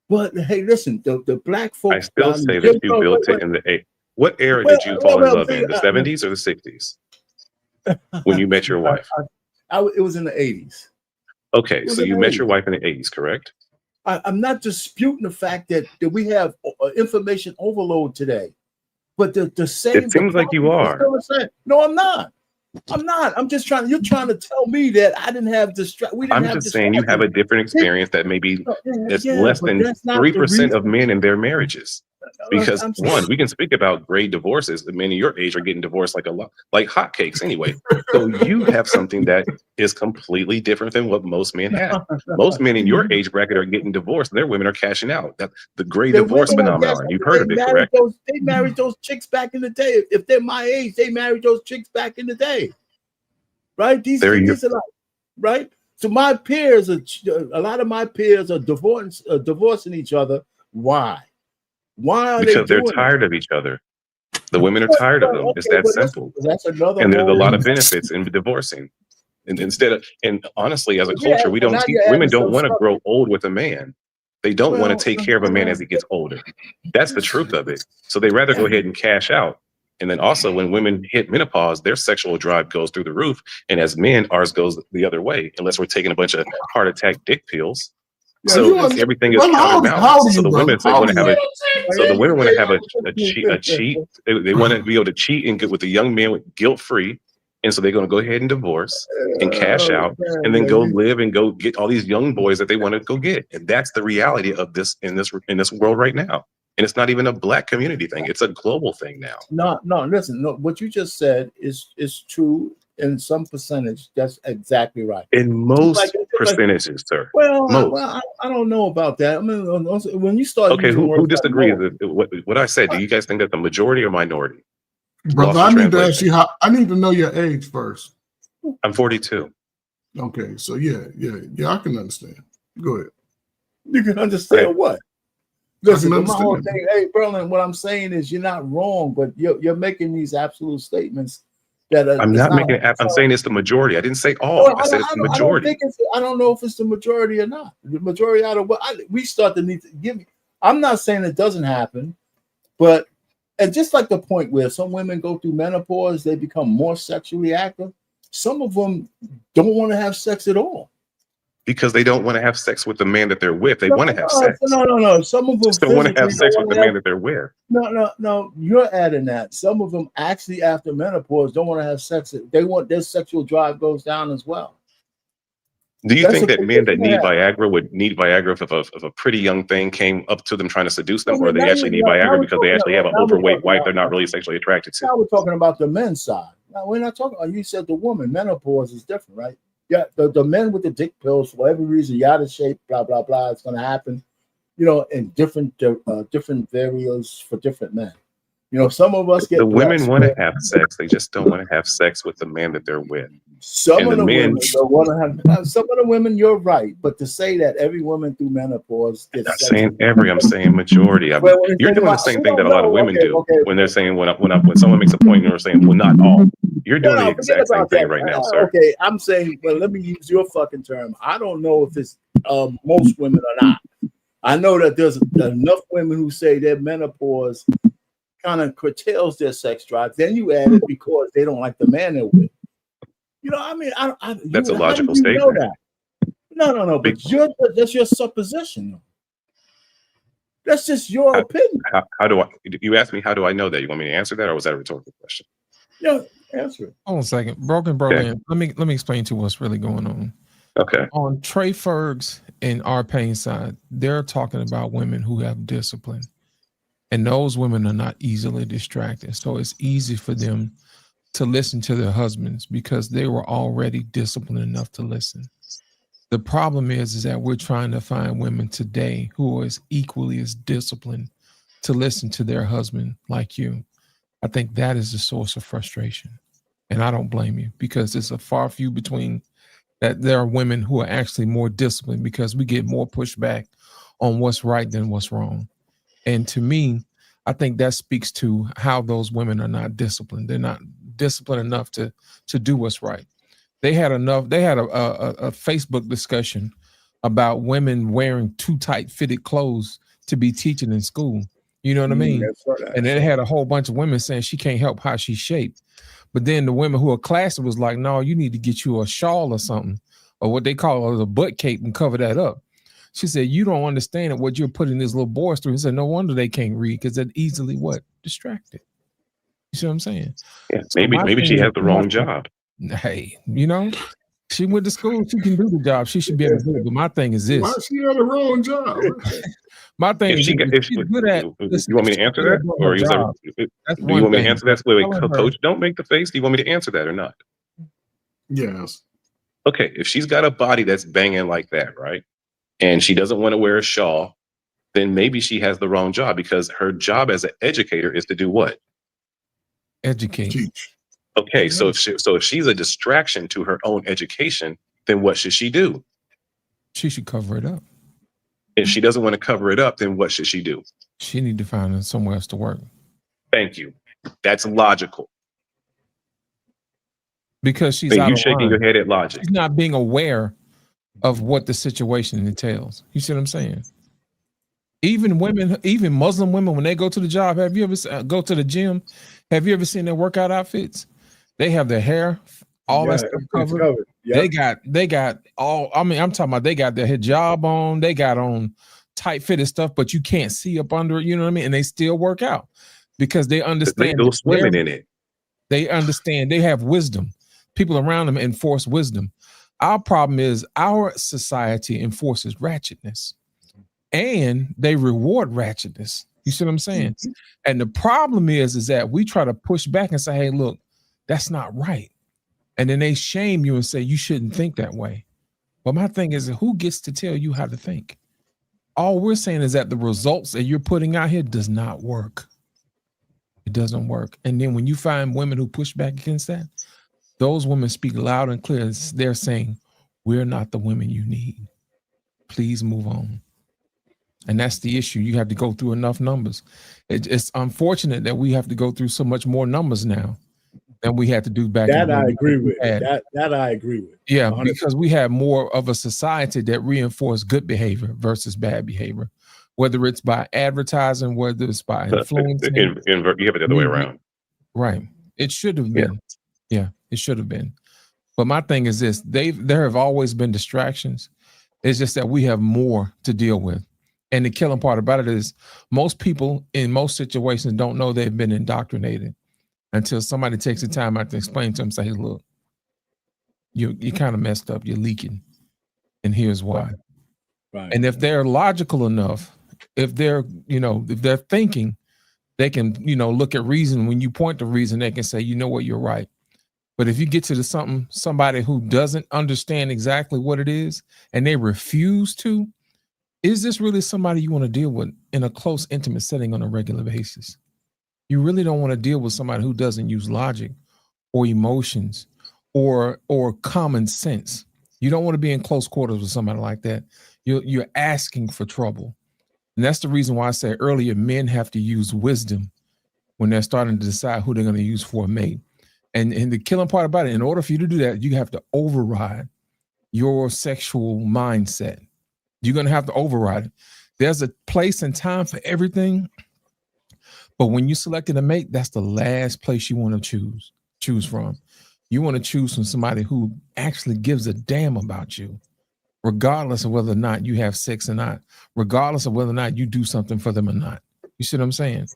But hey, listen, the black folks. I still say that you built it in the. What era did you fall in love in? The 70s or the 60s? When you met your wife? It was in the 80s. Okay, so you met your wife in the 80s, correct? I'm not disputing the fact that we have information overload today, but the same. It seems like you are. No, I'm not. I'm not. I'm just trying. You're trying to tell me that I didn't have we didn't I'm have just saying you have a different experience that maybe it's less than 3% of men in their marriages. Because one, we can speak about great divorces. The men in your age are getting divorced like a lot, like hotcakes anyway. So you have something that is completely different than what most men have. Most men in your age bracket are getting divorced, and their women are cashing out. That the great divorce phenomenon. You've heard of it, correct? They married those chicks back in the day. If they're my age, they married those chicks back in the day. Right? These are like, right? So my peers a lot of my peers are divorcing each other. Why? Why are because they they're tired of each other. The women are tired of them. Okay, It's that simple. That's another. And there's a lot of benefits in divorcing. And honestly, as a culture, we don't teach women don't want to grow old with a man. They don't want to take care of a man as he gets older. That's the truth of it. So they rather go ahead and cash out. And then also when women hit menopause, their sexual drive goes through the roof. And as men, ours goes the other way, unless we're taking a bunch of heart attack dick pills. So everything is counterbalanced. So the women want to have a cheat. They want to be able to cheat and get with a young man with guilt free. And so they're going to go ahead and divorce and cash out and then go live and go get all these young boys that they want to go get. And that's the reality of this in this world right now. And it's not even a black community thing. It's a global thing now. No, listen, what you just said is true in some percentage. That's exactly right. In most percentages, sir. Well, I don't know about that. I mean, when you start, okay, who disagrees with what I said? Do you guys think that the majority or minority? Brother, I need to ask you I need to know your age first. I'm 42. Okay, so yeah, I can understand. Go ahead. You can understand what? Listen, my whole thing, hey, Berlin, what I'm saying is you're not wrong, but you're making these absolute statements that are. I'm not making it. I'm saying it's the majority. I didn't say all. I said it's the majority. I don't know if it's the majority or not. The majority out of what we start to need to give. I'm not saying it doesn't happen, but and just like the point where some women go through menopause, they become more sexually active. Some of them don't want to have sex at all. Because they don't want to have sex with the man that they're with. They want to have sex. No. Some of them still want to have sex with the man that they're with. No. You're adding that. Some of them actually after menopause don't want to have sex. They want their sexual drive goes down as well. Do you think that men that need Viagra would need Viagra if a pretty young thing came up to them trying to seduce them, or they actually need Viagra because they actually have an overweight wife they're not really sexually attracted to? Now we're talking about the men's side. Now we're not talking about, you said the woman. Menopause is different, right? Yeah, the men with the dick pills, for whatever reason, you're out of shape, blah, blah, blah. It's going to happen, in different variables for different men. Some of us get the women want to have sex. They just don't want to have sex with the man that they're with. Some of the women don't want to have. Some of the women, you're right, but to say that every woman through menopause gets. I'm not saying every. I'm saying majority. You're doing the same thing that a lot of women do when they're saying when someone makes a point and they're saying, well, not all. You're doing the exact same thing right now, sir. Okay, I'm saying, well, let me use your fucking term. I don't know if it's most women or not. I know that there's enough women who say their menopause kind of curtails their sex drive. Then you add it because they don't like the man they're with. I mean, that's a logical statement. No. But that's your supposition. Though. That's just your opinion. How do I? You asked me, how do I know that? You want me to answer that, or was that a rhetorical question? No, answer it. Hold on a second. Broken. Okay. Let me explain to you what's really going on. Okay. On Trey Ferg's and our pain side, they're talking about women who have discipline. And those women are not easily distracted. So it's easy for them to listen to their husbands because they were already disciplined enough to listen. The problem is that we're trying to find women today who are as equally as disciplined to listen to their husband like you. I think that is the source of frustration. And I don't blame you because it's a far few between that there are women who are actually more disciplined because we get more pushback on what's right than what's wrong. And to me, I think that speaks to how those women are not disciplined. They're not disciplined enough to do what's right. They had a Facebook discussion about women wearing too tight fitted clothes to be teaching in school. You know what I mean? And they had a whole bunch of women saying she can't help how she's shaped. But then the women who are classy was like, no, you need to get you a shawl or something, or what they call a butt cape and cover that up. She said, you don't understand what you're putting these little boys through. He said, no wonder they can't read because they're easily what? Distracted. You see what I'm saying? Yeah, maybe she has the wrong job. Hey, she went to school. She can do the job. She should be able to do it. But my thing is Why this. she had the wrong job? My thing If is she, this. if She's good at. you want me to answer that, or you job. That's do you want me to answer that? Wait, Telling her- coach, don't make the face. Do you want me to answer that or not? Yes. Okay, if she's got a body that's banging like that, right, and she doesn't want to wear a shawl, then maybe she has the wrong job, because her job as an educator is to do what? Educate. Teach. Okay, so if she's a distraction to her own education, then what should she do? She should cover it up. If she doesn't want to cover it up, then what should she do? She need to find somewhere else to work. Thank you. That's logical. Because she's Then out you of shaking line. your head at logic. She's not being aware of what the situation entails. You see what I'm saying? Even women, even Muslim women, when they go to the job, have you ever go to the gym? Have you ever seen their workout outfits? They have their hair, all that stuff covered. Yep. They got all. I mean, I'm talking about they got their hijab on. They got on tight fitted stuff, but you can't see up under it. You know what I mean? And they still work out because they understand. They go swimming in it. They understand. They have wisdom. People around them enforce wisdom. Our problem is our society enforces ratchetness, and they reward ratchetness. You see what I'm saying? And the problem is that we try to push back and say, "Hey, look, that's not right," and then they shame you and say you shouldn't think that way. But my thing is, who gets to tell you how to think? All we're saying is that the results that you're putting out here does not work. It doesn't work. And then when you find women who push back against that, those women speak loud and clear. They're saying, "We're not the women you need. Please move on." And that's the issue. You have to go through enough numbers. It's unfortunate that we have to go through so much more numbers now than we had to do back That in I the agree with. had. That I agree with. Yeah, 100%. because we have more of a society that reinforce good behavior versus bad behavior, whether it's by advertising, whether it's by influencing. You have it the other way around. Right. It should have been. Yeah, it should have been. But my thing is this: there have always been distractions. It's just that we have more to deal with. And the killing part about it is most people in most situations don't know they've been indoctrinated until somebody takes the time out to explain to them, say, "Hey, look, you kind of messed up, you're leaking, and here's why." Right. And if they're logical enough, if they're thinking, they can, look at reason. When you point to reason, they can say, "You know what, you're right." But if you get to somebody who doesn't understand exactly what it is and they refuse to, is this really somebody you want to deal with in a close, intimate setting on a regular basis? You really don't want to deal with somebody who doesn't use logic or emotions or common sense. You don't want to be in close quarters with somebody like that. You're asking for trouble. And that's the reason why I said earlier, men have to use wisdom when they're starting to decide who they're going to use for a mate. And the killing part about it, in order for you to do that, you have to override your sexual mindset. You're going to have to override it. There's a place and time for everything. But when you selected a mate, that's the last place you want to choose from. You want to choose from somebody who actually gives a damn about you, regardless of whether or not you have sex or not, regardless of whether or not you do something for them or not. You see what I'm saying?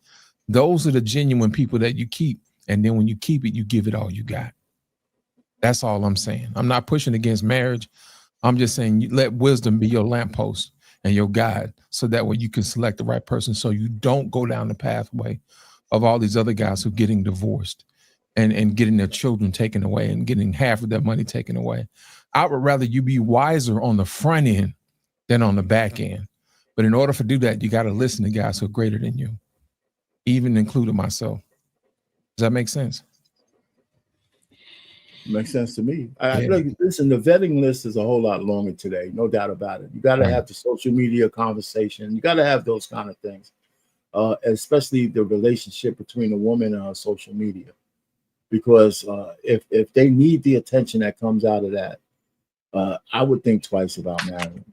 Those are the genuine people that you keep. And then when you keep it, you give it all you got. That's all I'm saying. I'm not pushing against marriage. I'm just saying you let wisdom be your lamppost and your guide, so that way you can select the right person, so you don't go down the pathway of all these other guys who are getting divorced and getting their children taken away and getting half of their money taken away. I would rather you be wiser on the front end than on the back end. But in order to do that, you got to listen to guys who are greater than you, even including myself. Does that make sense? Makes sense to me. Look, listen, the vetting list is a whole lot longer today, no doubt about it. You got to have the social media conversation. You got to have those kind of things, especially the relationship between a woman and her social media. Because if they need the attention that comes out of that, I would think twice about marrying.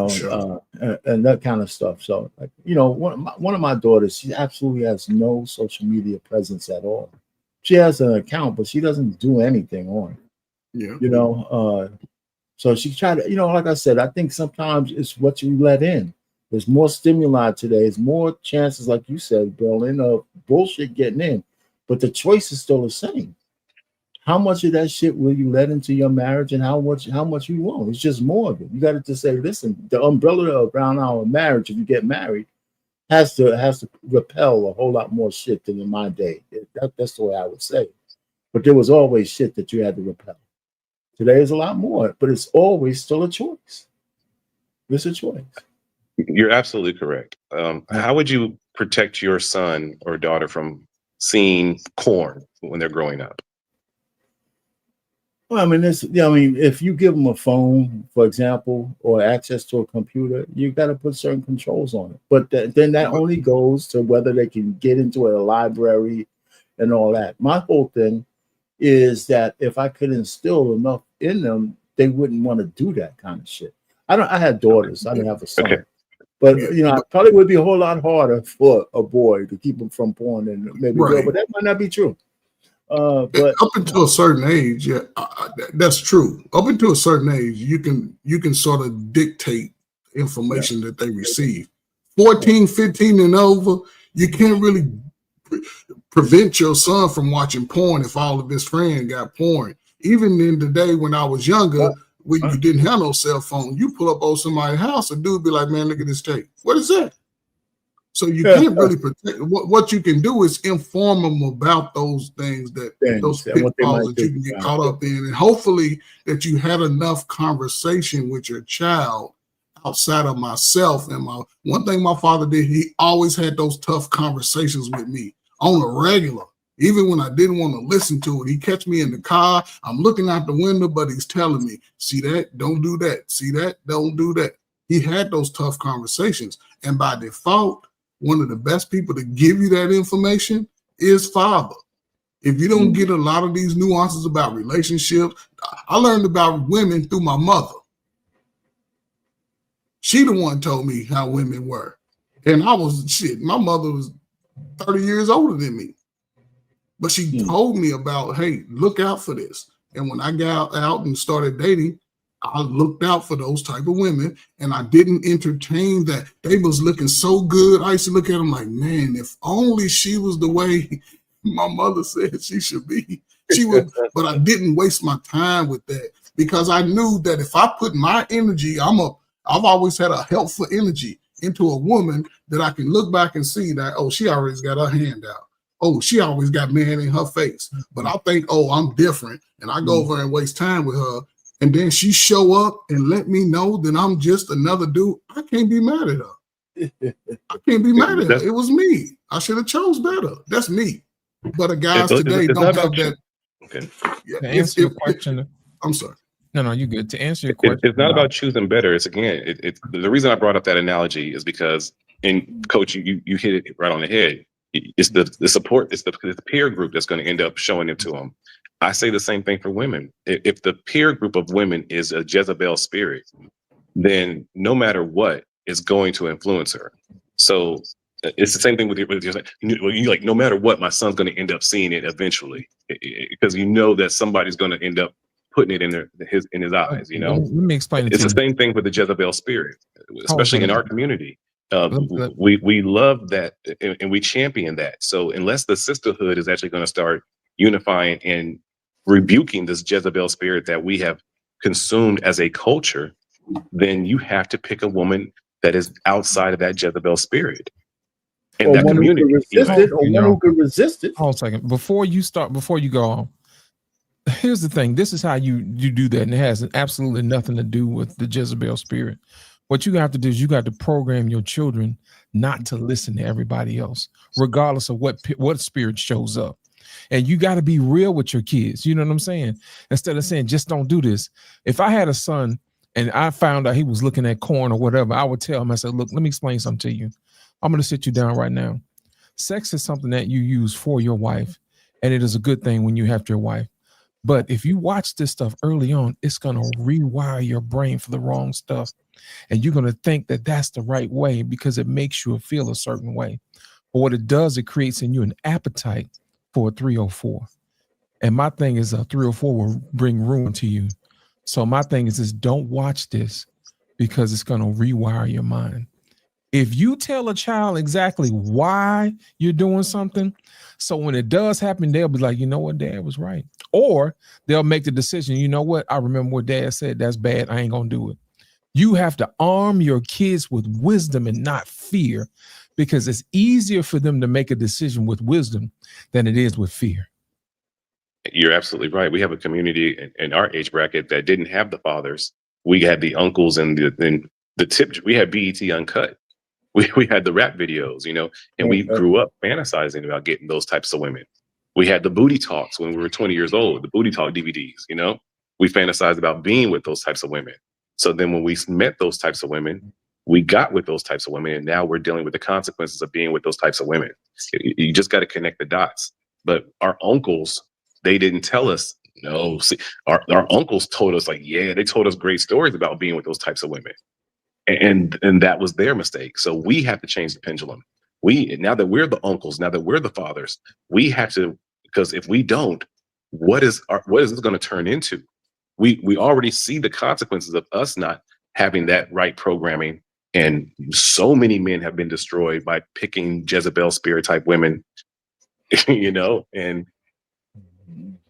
Sure. And that kind of stuff. So, one of my daughters, she absolutely has no social media presence at all. She has an account, but she doesn't do anything on it. Yeah. So she tried to, like I said, I think sometimes it's what you let in. There's more stimuli today. There's more chances, like you said, Berlin, of bullshit getting in. But the choice is still the same. how much of that shit will you let into your marriage, and how much you won't? It's just more of it. You got to just say, listen, the umbrella around our marriage, if you get married, has to repel a whole lot more shit than in my day. That's the way I would say. But there was always shit that you had to repel. Today is a lot more, but it's always still a choice. It's a choice. You're absolutely correct. How would you protect your son or daughter from seeing porn when they're growing up? Well, I mean, if you give them a phone, for example, or access to a computer, you got to put certain controls on it. But then that only goes to whether they can get into a library and all that. My whole thing is that if I could instill enough in them, they wouldn't want to do that kind of shit. I had daughters. I didn't have a son. Okay. But it probably would be a whole lot harder for a boy to keep them from porn than maybe girl. But that might not be true. But up until a certain age, yeah, that's true. Up until a certain age, you can sort of dictate information that they receive. 14, 15 and over, you can't really prevent your son from watching porn if all of his friends got porn. Even in the day when I was younger, when you didn't have no cell phone, you pull up on somebody's house, a dude be like, man, look at this tape. What is that? So you can't really protect. What you can do is inform them about those things, those pitfalls that you can get caught up in, and hopefully that you had enough conversation with your child outside of myself. And one thing my father did, he always had those tough conversations with me on a regular. Even when I didn't want to listen to it, he catch me in the car. I'm looking out the window, but he's telling me, see that? Don't do that. See that? Don't do that. He had those tough conversations. And by default, one of the best people to give you that information is father. If you don't get a lot of these nuances about relationships, I learned about women through my mother. She the one told me how women were. And my mother was 30 years older than me. But she told me about, hey, look out for this. And when I got out and started dating, I looked out for those type of women, and I didn't entertain that. They was looking so good. I used to look at them like, man, if only she was the way my mother said she should be. She would, but I didn't waste my time with that because I knew that if I put my energy, I've always had a helpful energy into a woman that I can look back and see that, oh, she always got her hand out. Oh, she always got man in her face. But I think, oh, I'm different. And I go over and waste time with her. And then she show up and let me know that I'm just another dude. I can't be mad at her. I can't be mad at her. It was me. I should have chose better. That's me. But the guys today don't have that. Okay. To answer your question. I'm sorry. No, you're good. To answer your question. It's not about choosing better. It's the reason I brought up that analogy is because, and Coach, you hit it right on the head. It's the support, it's the peer group that's going to end up showing it to them. I say the same thing for women. If the peer group of women is a Jezebel spirit, then no matter what, it's going to influence her. So it's the same thing with you like, no matter what, my son's going to end up seeing it eventually because you know that somebody's going to end up putting it in his eyes. You know, let me explain it. It's the same thing with the Jezebel spirit, especially in our community. We love that and we champion that. So unless the sisterhood is actually going to start unifying and rebuking this Jezebel spirit that we have consumed as a culture, then you have to pick a woman that is outside of that Jezebel spirit. And that community, who can resist it. Hold a second. Before you go on, here's the thing. This is how you do that. And it has absolutely nothing to do with the Jezebel spirit. What you have to do is you got to program your children not to listen to everybody else, regardless of what spirit shows up. And you got to be real with your kids. You know what I'm saying? Instead of saying, just don't do this. If I had a son and I found out he was looking at corn or whatever, I would tell him, I said, look, let me explain something to you. I'm going to sit you down right now. Sex is something that you use for your wife, and it is a good thing when you have your wife. But if you watch this stuff early on, it's going to rewire your brain for the wrong stuff. And you're going to think that that's the right way because it makes you feel a certain way. But what it does, it creates in you an appetite for a 304. And my thing is a 304 will bring ruin to you. So my thing is don't watch this because it's going to rewire your mind. If you tell a child exactly why you're doing something, so when it does happen, they'll be like, you know what, Dad was right. Or they'll make the decision, you know what, I remember what Dad said, that's bad, I ain't gonna do it. You have to arm your kids with wisdom and not fear, because it's easier for them to make a decision with wisdom than it is with fear. You're absolutely right. We have a community in our age bracket that didn't have the fathers. We had the uncles and the tip. We had BET Uncut. We had the rap videos, you know, and we grew up fantasizing about getting those types of women. We had the booty talks when we were 20 years old, the booty talk DVDs, you know, we fantasized about being with those types of women. So then when we met those types of women, we got with those types of women, and now we're dealing with the consequences of being with those types of women. You just got to connect the dots. But our uncles, they didn't tell us. No, see, our uncles told us, like, yeah, they told us great stories about being with those types of women. And that was their mistake. So we have to change the pendulum. Now that we're the uncles, now that we're the fathers, we have to, because if we don't, what is this going to turn into? We already see the consequences of us not having that right programming, and so many men have been destroyed by picking Jezebel spirit type women, you know. And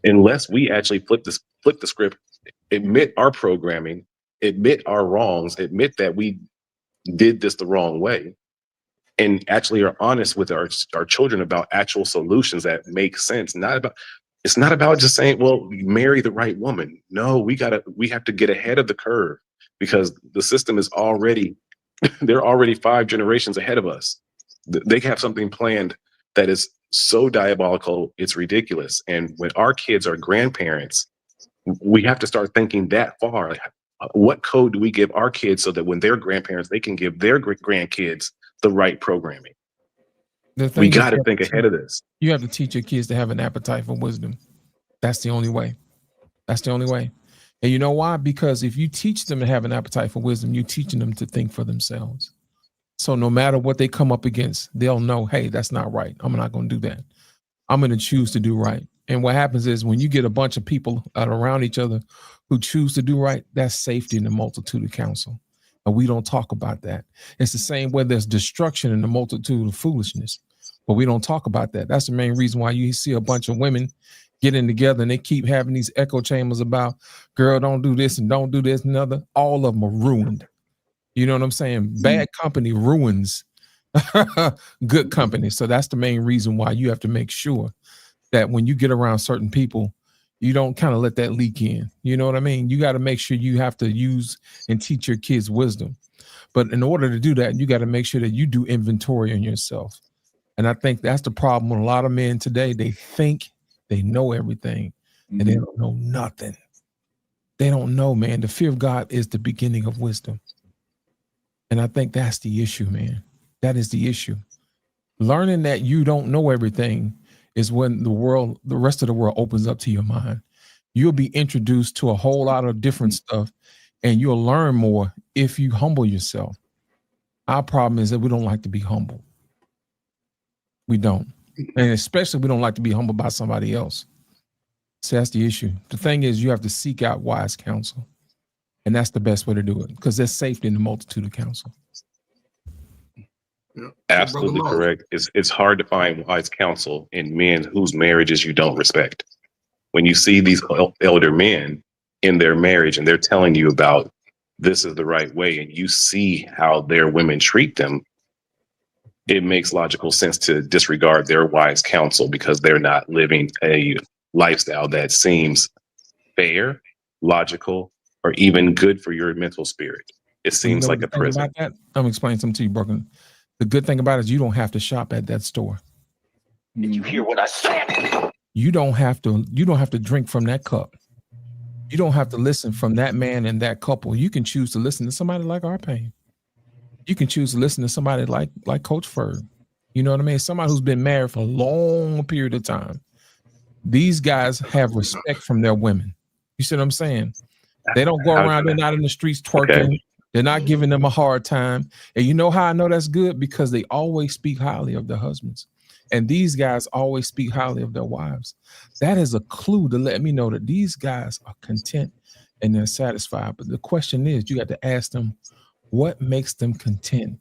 unless we actually flip the script, admit our programming, admit our wrongs, admit that we did this the wrong way, and actually are honest with our children about actual solutions that make sense. It's not about just saying, well, marry the right woman. No, we have to get ahead of the curve, because the system is already, they're already 5 generations ahead of us. They have something planned that is so diabolical, it's ridiculous. And when our kids are grandparents, we have to start thinking that far. Like, what code do we give our kids so that when they're grandparents, they can give their grandkids the right programming? We got to think ahead of this. You have to teach your kids to have an appetite for wisdom. That's the only way. That's the only way. And you know why? Because if you teach them to have an appetite for wisdom, you're teaching them to think for themselves. So no matter what they come up against, they'll know, hey, that's not right. I'm not going to do that. I'm going to choose to do right. And what happens is when you get a bunch of people around each other who choose to do right, that's safety in the multitude of counsel. And we don't talk about that. It's the same way there's destruction in the multitude of foolishness, but we don't talk about that. That's the main reason why you see a bunch of women getting together and they keep having these echo chambers about, girl, don't do this and don't do this and other. All of them are ruined. You know what I'm saying? Bad company ruins good company. So that's the main reason why you have to make sure that when you get around certain people, you don't kind of let that leak in. You know what I mean? You got to make sure you have to use and teach your kids wisdom. But in order to do that, you got to make sure that you do inventory on yourself. And I think that's the problem with a lot of men today. They think they know everything and they don't know nothing. They don't know, man. The fear of God is the beginning of wisdom. And I think that's the issue, man. That is the issue. Learning that you don't know everything is when the rest of the world opens up to your mind. You'll be introduced to a whole lot of different stuff, and you'll learn more if you humble yourself. Our problem is that we don't like to be humble. We don't. And especially we don't like to be humbled by somebody else. So that's the issue. The thing is, you have to seek out wise counsel. And that's the best way to do it, because there's safety in the multitude of counsel. Yeah. Absolutely correct. It's hard to find wise counsel in men whose marriages you don't respect. When you see these elder men in their marriage and they're telling you about this is the right way, and you see how their women treat them, it makes logical sense to disregard their wise counsel, because they're not living a lifestyle that seems fair, logical, or even good for your mental spirit. It seems like a prison. About that, I'm gonna explain something to you, Brooklyn. The good thing about it is you don't have to shop at that store. Did you hear what I said? You don't have to drink from that cup. You don't have to listen from that man and that couple. You can choose to listen to somebody like Arpain. You can choose to listen to somebody like Coach Ferg. You know what I mean? Somebody who's been married for a long period of time. These guys have respect from their women. You see what I'm saying? They don't go around, they're not in the streets twerking. Okay. They're not giving them a hard time. And you know how I know that's good? Because they always speak highly of their husbands. And these guys always speak highly of their wives. That is a clue to let me know that these guys are content and they're satisfied. But the question is, you got to ask them, what makes them content?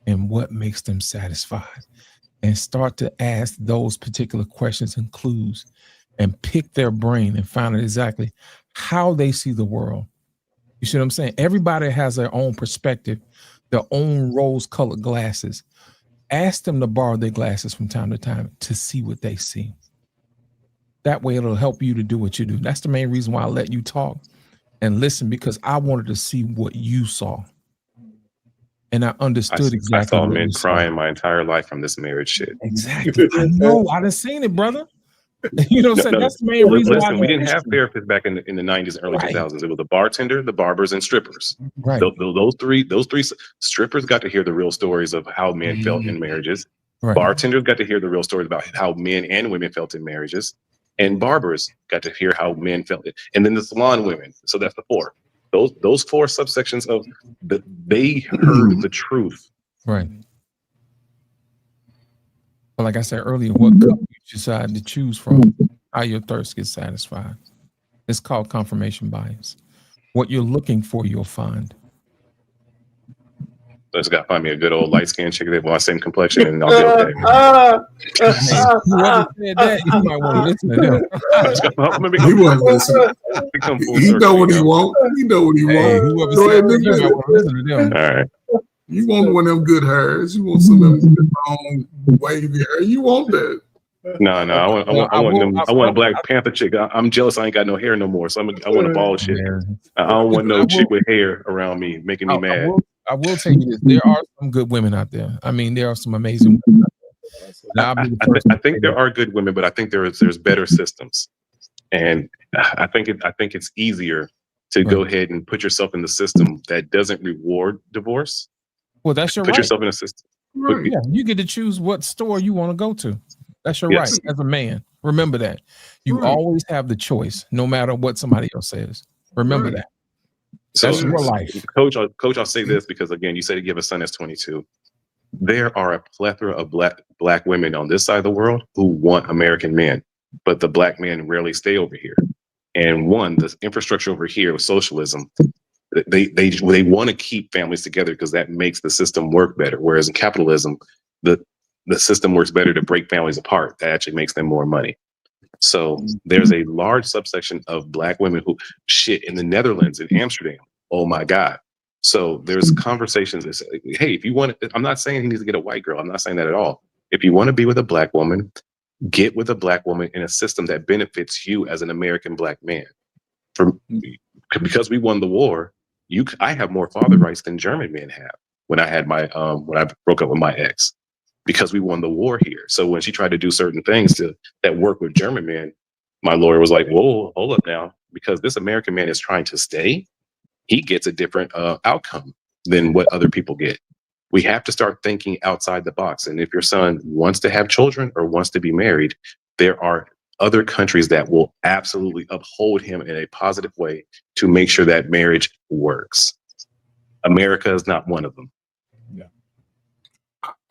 and what makes them satisfied, and start to ask those particular questions and clues and pick their brain and find out exactly how they see the world. You see what I'm saying? Everybody has their own perspective, their own rose-colored glasses. Ask them to borrow their glasses from time to time to see what they see. That way it'll help you to do what you do. That's the main reason why I let you talk and listen, because I wanted to see what you saw. And I understood exactly. I saw what men you saw. crying my entire life from this marriage shit. Exactly. I know. I done seen it, brother. You know what I'm saying? That's the main reason why. Listen, we didn't have therapists back in the 90s and early 2000s. It was the bartender, the barbers, and strippers. Right. Those three strippers got to hear the real stories of how men felt in marriages. Right. Bartenders got to hear the real stories about how men and women felt in marriages. And barbers got to hear how men felt it. And then the salon women. So that's the four. Those four subsections of they heard the truth. Right. But like I said earlier, what cup you decide to choose from, how your thirst gets satisfied. It's called confirmation bias. What you're looking for, you'll find. So I just got to find me a good old light skinned chick that wants the same complexion, and I'll be okay. Whoever said that, you might want to listen to them. He wasn't listening. He know what he want. He know what he want. Whoever said that, you might want to listen to them. All right. You want one of them good hairs. You want some of them long wavy hair. You want that. No, I want a Black Panther chick. I'm jealous I ain't got no hair no more. So I want a bald chick. I don't want no chick with hair around me making me mad. I will tell you this. There are some good women out there. I mean, there are some amazing women out there. I think there are good women, but I think there's better systems. And I think it's easier to go ahead and put yourself in the system that doesn't reward divorce. Well, that's your right. Put yourself in a system. Right. Yeah, you get to choose what store you want to go to. That's your right as a man. Remember that. You always have the choice, no matter what somebody else says. Remember that. That's your life. Coach, I'll say this because, again, you said you have a son that's 22. There are a plethora of black women on this side of the world who want American men, but the black men rarely stay over here. And the infrastructure over here with socialism, they want to keep families together because that makes the system work better. Whereas in capitalism, the system works better to break families apart. That actually makes them more money. So there's a large subsection of black women who in the Netherlands, in Amsterdam. Oh my God. So there's conversations that say, hey, if you want to, I'm not saying he needs to get a white girl. I'm not saying that at all. If you want to be with a black woman, get with a black woman in a system that benefits you as an American black man. Because we won the war, I have more father rights than German men have when I had when I broke up with my ex. Because we won the war here. So when she tried to do certain things that work with German men, my lawyer was like, whoa, hold up now. Because this American man is trying to stay, he gets a different outcome than what other people get. We have to start thinking outside the box. And if your son wants to have children or wants to be married, there are other countries that will absolutely uphold him in a positive way to make sure that marriage works. America is not one of them.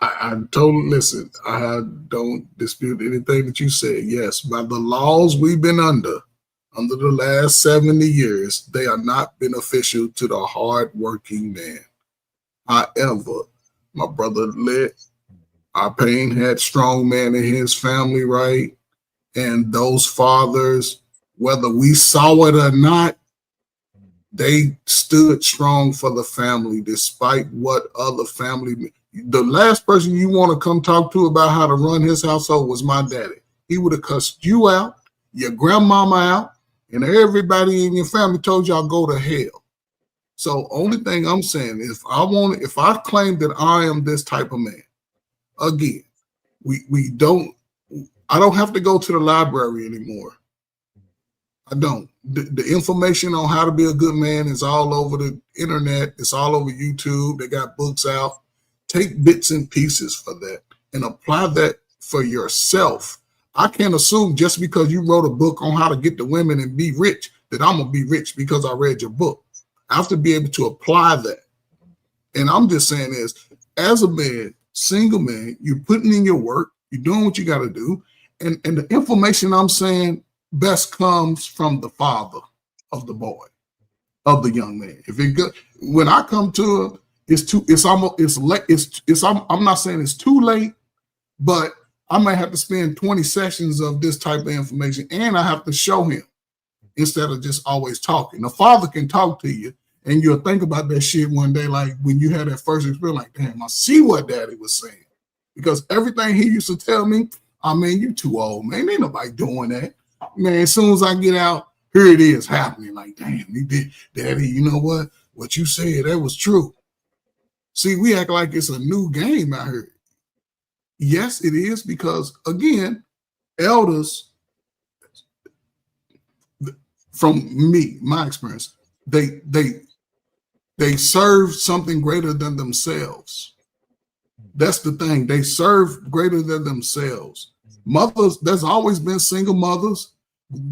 I totally listen. I don't dispute anything that you said. Yes, by the laws we've been under the last 70 years, they are not beneficial to the hardworking man. However, my brother our pain had strong men in his family, right? And those fathers, whether we saw it or not, they stood strong for the family despite what other family. The last person you want to come talk to about how to run his household was my daddy. He would have cussed you out, your grandmama out, and everybody in your family told y'all go to hell. So only thing I'm saying is if I claim that I am this type of man, again, I don't have to go to the library anymore. I don't. The information on how to be a good man is all over the internet. It's all over YouTube. They got books out. Take bits and pieces for that and apply that for yourself. I can't assume just because you wrote a book on how to get the women and be rich that I'm going to be rich because I read your book. I have to be able to apply that. And I'm just saying is, as a man, single man, you're putting in your work, you're doing what you got to do. And the information I'm saying best comes from the father of the boy, of the young man. When I come to it's too. It's almost. It's late. It's. I'm not saying it's too late, but I might have to spend 20 sessions of this type of information, and I have to show him instead of just always talking. The father can talk to you, and you'll think about that shit one day, like when you had that first experience, like, damn, I see what daddy was saying. Because everything he used to tell me, I mean, you too old, man. Ain't nobody doing that. Man, as soon as I get out, here it is happening. Like, damn, he did, daddy, you know what? What you said, that was true. See, we act like it's a new game out here. Yes, it is, because again, elders, from me, my experience, they serve something greater than themselves. That's the thing. They serve greater than themselves. Mothers, there's always been single mothers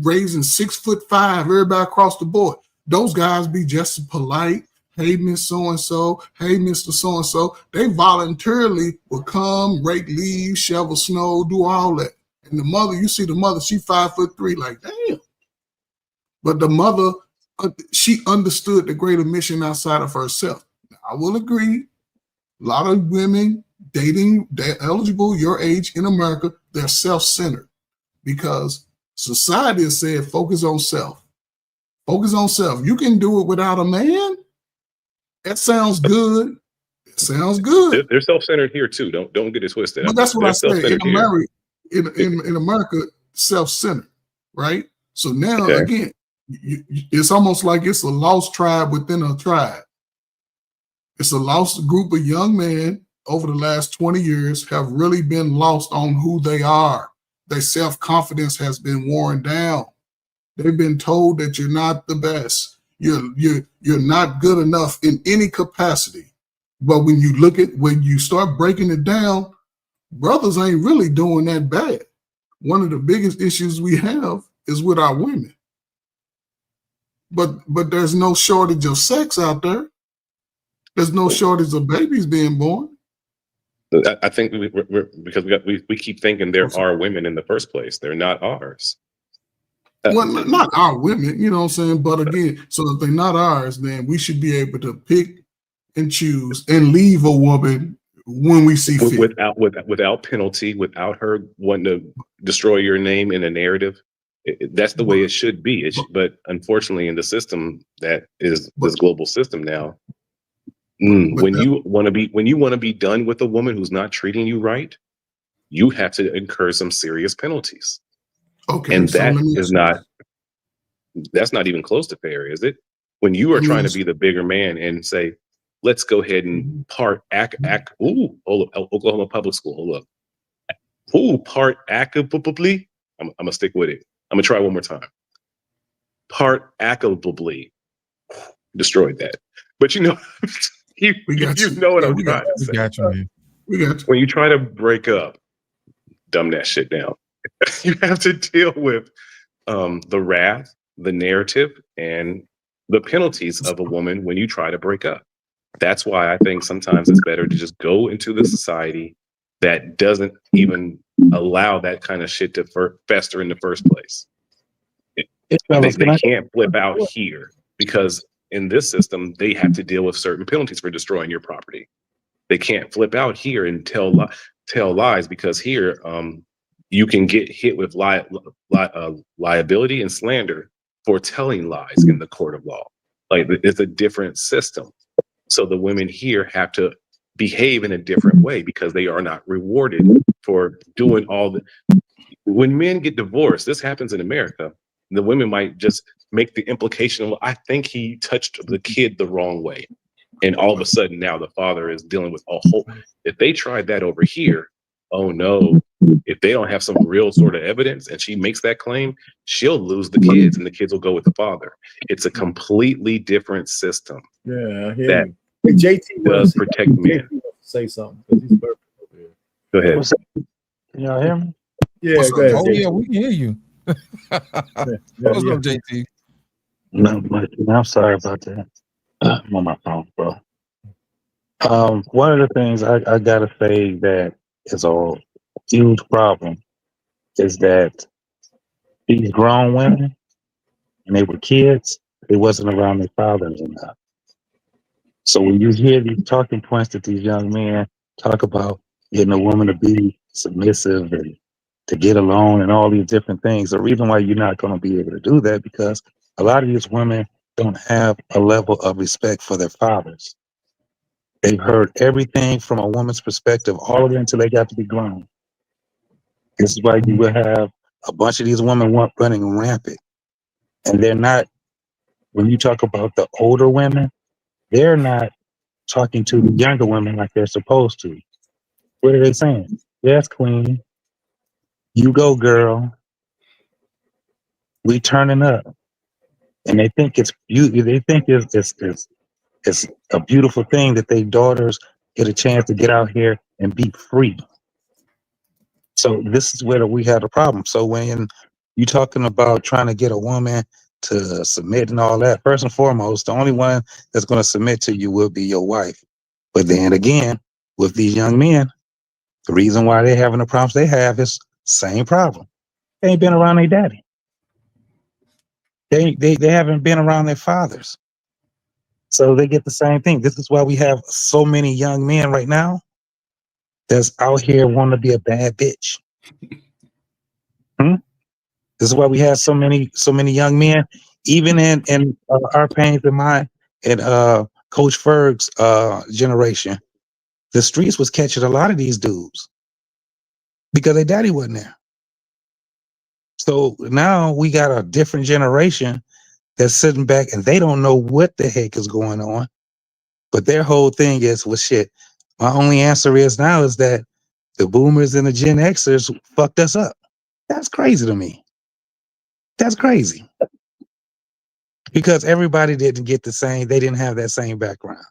raising 6'5", everybody across the board. Those guys be just polite. Hey, Miss So-and-so. Hey, Mr. So-and-so. They voluntarily will come, rake leaves, shovel snow, do all that. And the mother, you see the mother, she 5'3", like, damn. But the mother, she understood the greater mission outside of herself. Now, I will agree, a lot of women dating, they're eligible your age in America, they're self-centered because society has said, focus on self. Focus on self. You can do it without a man. That sounds good. It sounds good. They're self-centered here too. Don't get it twisted. But that's what They're I said. self-centered In America, self-centered, right? So now, Okay. again, it's almost like it's a lost tribe within a tribe. It's a lost group of young men over the last 20 years have really been lost on who they are. Their self-confidence has been worn down. They've been told that you're not the best. You're not good enough in any capacity. But when you start breaking it down, brothers ain't really doing that bad. One of the biggest issues we have is with our women. But there's no shortage of sex out there. There's no shortage of babies being born. I think because we keep thinking there are women in the first place. They're not ours. Well, not our women, you know what I'm saying? But again, so if they're not ours, then we should be able to pick and choose and leave a woman when we see fit. Without penalty, without her wanting to destroy your name in a narrative. That's the way it should be. But unfortunately, in the system that is this global system now, when you want to be done with a woman who's not treating you right, you have to incur some serious penalties. Okay, and so that's not even close to fair, is it? When you are trying to be the bigger man and say, let's go ahead and Oklahoma Public School, hold up. Part equitably. I'm gonna stick with it. I'm gonna try one more time. Part equitably destroyed that. But you know, you know what I'm trying to say. We got you, man. We got you. When you try to break up, dumb that shit down. You have to deal with the wrath, the narrative, and the penalties of a woman when you try to break up. That's why I think sometimes it's better to just go into the society that doesn't even allow that kind of shit to fester in the first place. They can't flip out here because in this system, they have to deal with certain penalties for destroying your property. They can't flip out here and tell lies because here you can get hit with liability and slander for telling lies in the court of law. Like, it's a different system. So the women here have to behave in a different way because they are not rewarded for doing all the. When men get divorced, this happens in America. The women might just make the implication, well, I think he touched the kid the wrong way. And all of a sudden now the father is dealing with a whole. If they tried that over here, oh no, if they don't have some real sort of evidence and she makes that claim, she'll lose the kids and the kids will go with the father. It's a completely different system. Yeah, I hear that you. JT does protect men. Say something because he's perfect over here. Go ahead. Can y'all hear me? Yeah, go ahead. Oh, yeah, we can hear you. What's up, JT? Not much. I'm sorry about that. I'm on my phone, bro. One of the things I gotta say that is a huge problem is that these grown women, when they were kids, they wasn't around their fathers enough. So when you hear these talking points that these young men talk about getting a woman to be submissive and to get along and all these different things, the reason why you're not going to be able to do that because a lot of these women don't have a level of respect for their fathers. They've heard everything from a woman's perspective all the way until they got to be grown. This is why you will have a bunch of these women running rampant. And they're not, when you talk about the older women, they're not talking to the younger women like they're supposed to. What are they saying? Yes, queen. You go, girl. We turning up. And they think it's beauty. They think it's a beautiful thing that their daughters get a chance to get out here and be free. So this is where we have a problem. So when you're talking about trying to get a woman to submit and all that, first and foremost, the only one that's going to submit to you will be your wife. But then again, with these young men, the reason why they're having the problems they have is same problem. They ain't been around their daddy. They haven't been around their fathers. So they get the same thing. This is why we have so many young men right now that's out here wanting to be a bad bitch. This is why we have so many young men, even in our pains and mine and Coach Ferg's generation. The streets was catching a lot of these dudes because their daddy wasn't there. So now we got a different generation that's sitting back and they don't know what the heck is going on. But their whole thing is, well, shit, my only answer is now is that the boomers and the Gen Xers fucked us up. That's crazy to me. That's crazy. Because everybody didn't get the same, they didn't have that same background.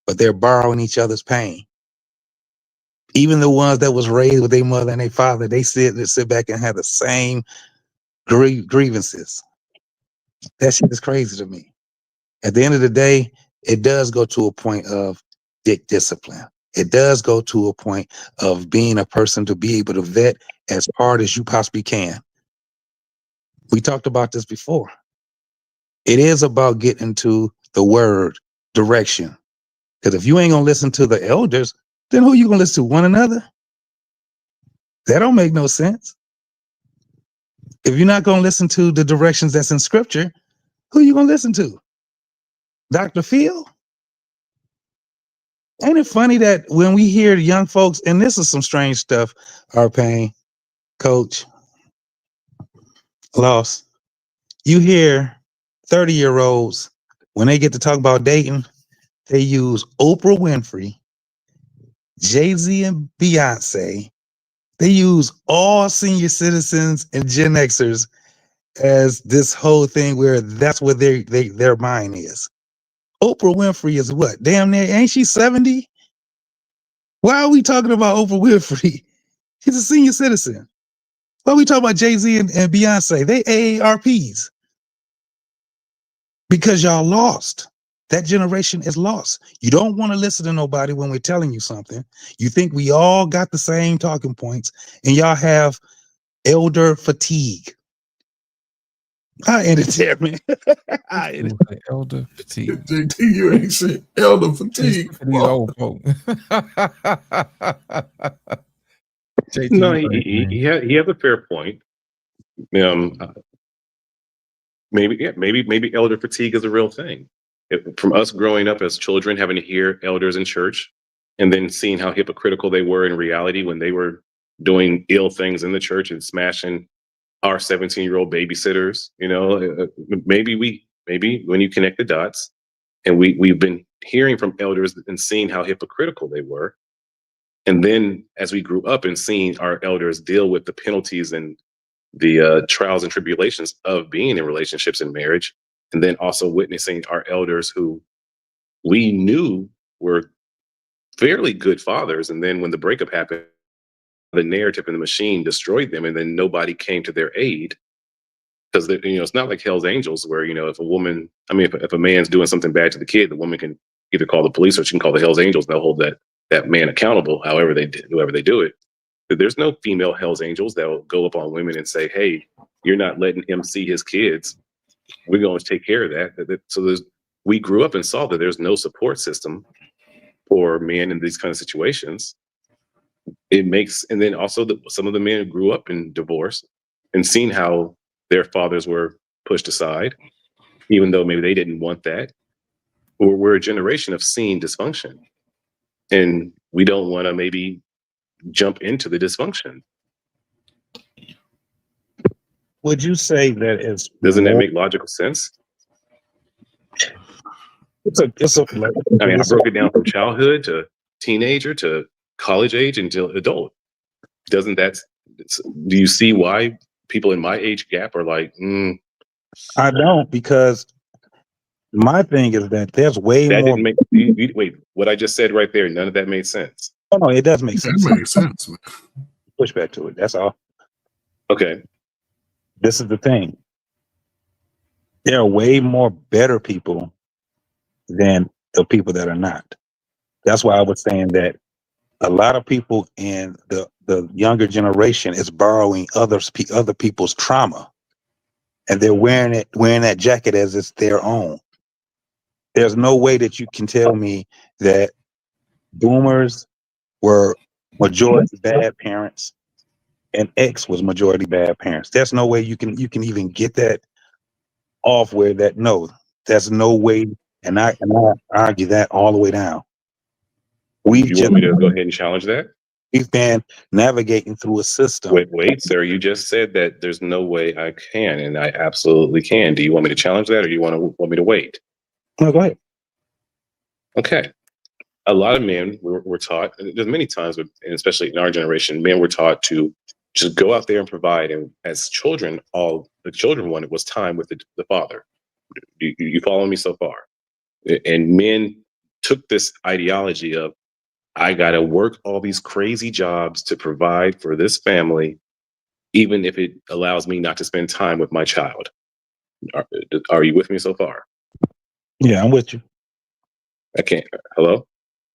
But they're borrowing each other's pain. Even the ones that was raised with their mother and their father, they sit back and have the same grievances. That shit is crazy to me. At the end of the day, it does go to a point of dick discipline. It does go to a point of being a person to be able to vet as hard as you possibly can. We talked about this before. It is about getting to the word direction. Because if you ain't gonna listen to the elders, then who you gonna listen to? One another? That don't make no sense. If you're not gonna listen to the directions that's in scripture, who you gonna listen to? Dr. Phil? Ain't it funny that when we hear young folks, and this is some strange stuff, Arpain, Coach, Loss, you hear 30-year-olds, when they get to talk about dating, they use Oprah Winfrey, Jay-Z and Beyonce. They use all senior citizens and Gen Xers as this whole thing where that's where their mind is. Oprah Winfrey is what? Damn near, ain't she 70? Why are we talking about Oprah Winfrey? She's a senior citizen. Why are we talking about Jay-Z and Beyonce? They AARPs. Because y'all lost. That generation is lost. You don't want to listen to nobody when we're telling you something. You think we all got the same talking points, and y'all have elder fatigue. I ended there, man. Elder fatigue. JT, you ain't shit. Elder fatigue. These old folk. JT, No, he has a fair point. Maybe elder fatigue is a real thing. From us growing up as children, having to hear elders in church, and then seeing how hypocritical they were in reality when they were doing ill things in the church and smashing our 17-year-old babysitters. Maybe when you connect the dots, and we've been hearing from elders and seeing how hypocritical they were, and then as we grew up and seeing our elders deal with the penalties and the trials and tribulations of being in relationships and marriage, and then also witnessing our elders who we knew were fairly good fathers, and then when the breakup happened, the narrative and the machine destroyed them, and then nobody came to their aid. Because it's not like Hell's Angels where if if a man's doing something bad to the kid, the woman can either call the police or she can call the Hell's Angels. They'll hold that man accountable, whoever they do it. But there's no female Hell's Angels that will go up on women and say, "Hey, you're not letting him see his kids. We're going to take care of that." So we grew up and saw that there's no support system for men in these kind of situations. It makes, and then also some of the men grew up in divorce and seen how their fathers were pushed aside, even though maybe they didn't want that. Or we're a generation of seeing dysfunction, and we don't want to maybe jump into the dysfunction. Would you say that it's Doesn't that make logical sense? it's a I mean, I broke it down from childhood to teenager to college age until adult. Doesn't that? Do you see why people in my age gap are like? I don't, because my thing is that there's way That more. didn't make. Wait, what I just said right there, none of that made sense. Oh no, it does make sense. It makes sense, man. Push back to it. That's all. Okay. This is the thing. There are way more better people than the people that are not. That's why I was saying that a lot of people in the younger generation is borrowing other people's trauma, and they're wearing that jacket as it's their own. There's no way that you can tell me that boomers were majority bad parents and X was majority bad parents. There's no way you can even get that off where that no, there's no way, and I argue that all the way down. You want me to go ahead and challenge that? We've been navigating through a system. Wait, sir. You just said that there's no way I can, and I absolutely can. Do you want me to challenge that, or do you want me to wait? No, go ahead. Okay. A lot of men were taught, and there's many times, and especially in our generation, men were taught to just go out there and provide. And as children, all the children wanted was time with the father. You follow me so far? And men took this ideology of, I got to work all these crazy jobs to provide for this family, even if it allows me not to spend time with my child. Are you with me so far? Yeah, I'm with you. I can't. Hello?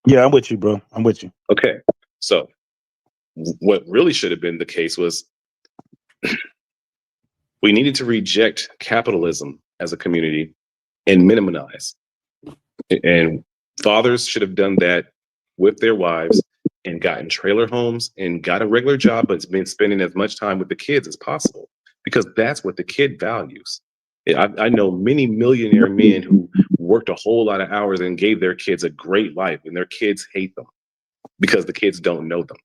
Yeah, I'm with you, bro. I'm with you. Okay. So what really should have been the case was we needed to reject capitalism as a community and minimize. And fathers should have done that with their wives and gotten trailer homes and got a regular job, but been spending as much time with the kids as possible, because that's what the kid values. I know many millionaire men who worked a whole lot of hours and gave their kids a great life, and their kids hate them because the kids don't know them.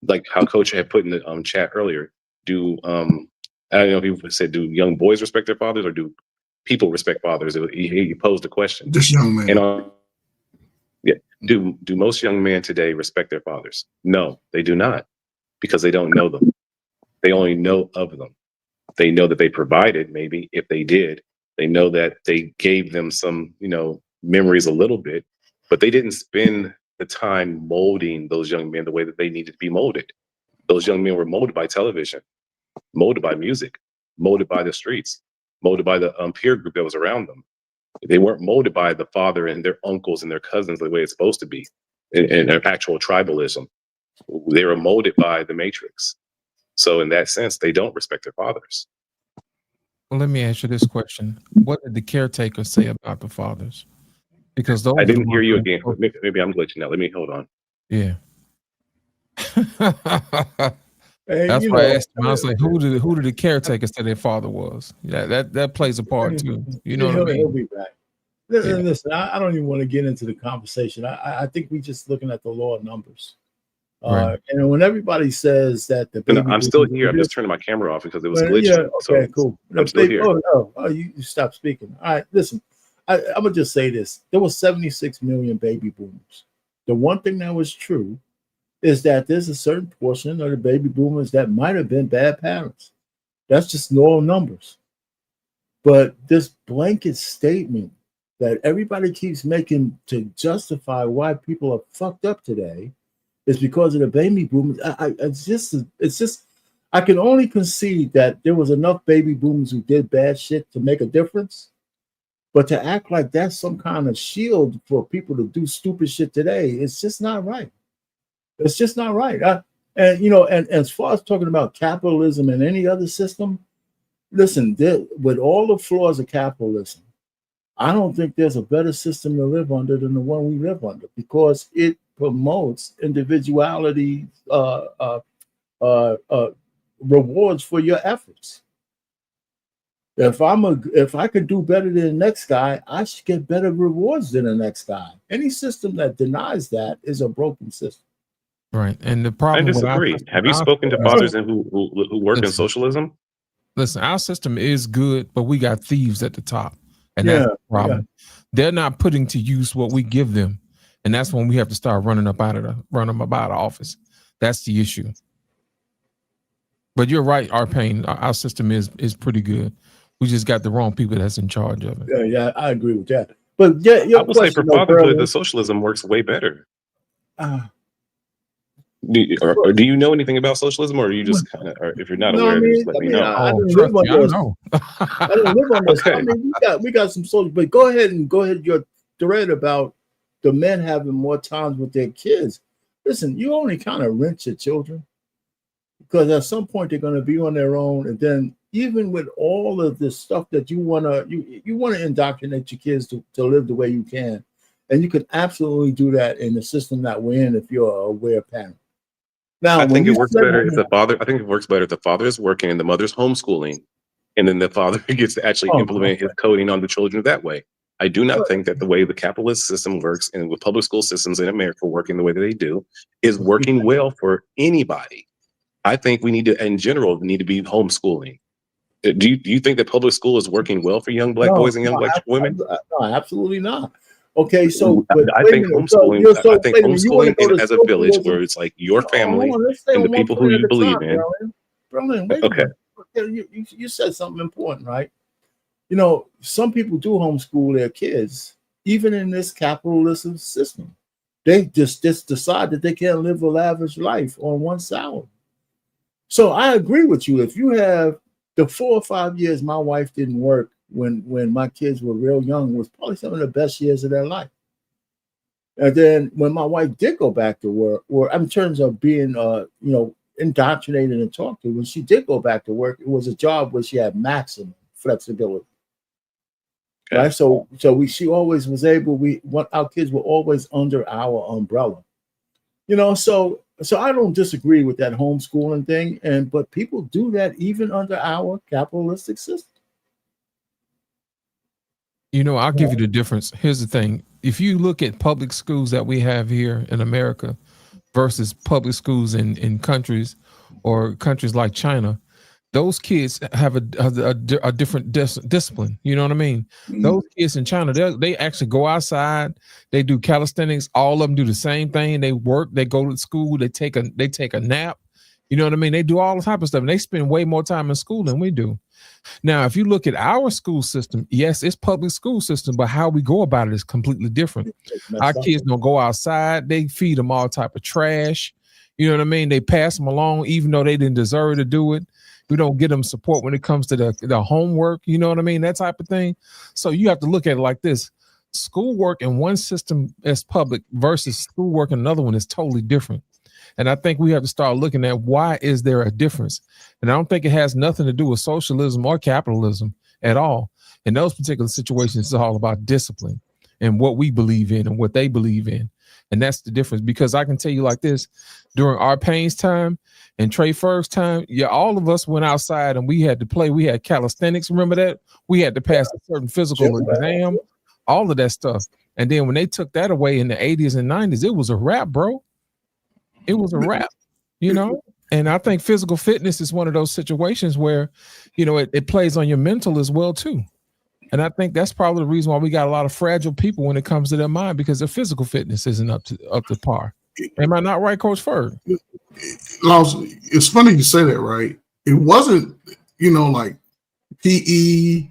Like how Coach had put in the chat earlier, I don't know if he said, do young boys respect their fathers, or do people respect fathers? He posed a question. This young man. And yeah, do most young men today respect their fathers? No, they do not, because they don't know them. They only know of them. They know that they provided, maybe, if they did. They know that they gave them some, memories a little bit, but they didn't spend the time molding those young men the way that they needed to be molded. Those young men were molded by television, molded by music, molded by the streets, molded by the peer group that was around them. They weren't molded by the father and their uncles and their cousins the way it's supposed to be in actual tribalism. They were molded by the Matrix. So in that sense, they don't respect their fathers. Well, let me ask you this question. What did the caretaker say about the fathers? Because those I didn't hear you again. Maybe I'm glitching out. Let me hold on. Yeah. Hey, That's why I asked him. I was like, who did the caretaker say their father was? Yeah, that plays a part too. You know what I mean? He'll be back. Listen, I don't even want to get into the conversation. I think we're just looking at the law of numbers. Right. And when everybody says that the baby I'm still here. I'm just turning my camera off because it was glitching. Yeah, okay, cool. I'm still here. Oh, you stopped speaking. All right, listen. I'm gonna just say this: there was 76 million baby boomers. The one thing that was true is that there's a certain portion of the baby boomers that might have been bad parents. That's just law of numbers. But this blanket statement that everybody keeps making to justify why people are fucked up today is because of the baby boomers. It's just. I can only concede that there was enough baby boomers who did bad shit to make a difference, but to act like that's some kind of shield for people to do stupid shit today, it's just not right. It's just not right. And as far as talking about capitalism and any other system, listen, with all the flaws of capitalism, I don't think there's a better system to live under than the one we live under because it promotes individuality, rewards for your efforts. If I could do better than the next guy, I should get better rewards than the next guy. Any system that denies that is a broken system. Right. And the I problem with disagree. Have you spoken to fathers who work in socialism? Listen, our system is good, but we got thieves at the top. And that's the problem. They're not putting to use what we give them. And that's when we have to start running them out of office. That's the issue. But you're right, our system is pretty good. We just got the wrong people that's in charge of it. Yeah, I agree with that. But yeah, I would say for fatherhood, the socialism works way better. Do you know anything about socialism, or are you just kind of, or if you're not aware, just let me know. I don't live on this. I don't live on this. Okay. I mean, we got some social, but go ahead your thread about the men having more times with their kids. Listen, you only kind of rent your children because at some point they're going to be on their own, and then even with all of this stuff that you want to indoctrinate your kids to live the way you can, and you can absolutely do that in the system that we're in if you're a aware parent. Now, I think it works better if the father. I think it works better if the father is working and the mother's homeschooling, and then the father gets to actually implement his coding on the children that way. I do not think that the way the capitalist system works and with public school systems in America working the way that they do is working well for anybody. I think we need to, in general, be homeschooling. Do you think that public school is working well for young black boys and young black women? No, absolutely not. Okay, so I think homeschooling. I think homeschooling as a village where it's like your family and the people who you believe in. Berlin, wait a minute. You said something important, right? You know, some people do homeschool their kids, even in this capitalist system. They just decide that they can't live a lavish life on one salary. So I agree with you. If you have the 4 or 5 years my wife didn't work when my kids were real young was probably some of the best years of their life. And then when my wife did go back to work, or in terms of being, indoctrinated and talked to, when she did go back to work, it was a job where she had maximum flexibility. Okay. Right. So she always was able. Our kids were always under our umbrella. You know, so I don't disagree with that homeschooling thing, but people do that even under our capitalistic system. You know, I'll give you the difference. Here's the thing. If you look at public schools that we have here in America versus public schools in countries or countries like China, those kids have a different discipline. You know what I mean? Mm-hmm. Those kids in China, they actually go outside. They do calisthenics. All of them do the same thing. They work. They go to school. They take a nap. You know what I mean? They do all the type of stuff. And they spend way more time in school than we do. Now, if you look at our school system, yes, it's public school system, but how we go about it is completely different. Our kids don't go outside. They feed them all type of trash. You know what I mean? They pass them along, even though they didn't deserve to do it. We don't get them support when it comes to the homework. You know what I mean? That type of thing. So you have to look at it like this. Schoolwork in one system is public versus schoolwork in another one is totally different. And I think we have to start looking at why is there a difference? And I don't think it has nothing to do with socialism or capitalism at all. In those particular situations, it's all about discipline and what we believe in and what they believe in. And that's the difference, because I can tell you like this, during our Payne's time and Trey Ferg's time, all of us went outside and we had to play. We had calisthenics. Remember that? We had to pass a certain physical exam, all of that stuff. And then when they took that away in the 80s and 90s, it was a wrap, bro. It was a wrap, you know? And I think physical fitness is one of those situations where, you know, it plays on your mental as well, too. And I think that's probably the reason why we got a lot of fragile people when it comes to their mind, because their physical fitness isn't up to par. Am I not right, Coach Ferg? It's funny you say that, right? It wasn't, like PE,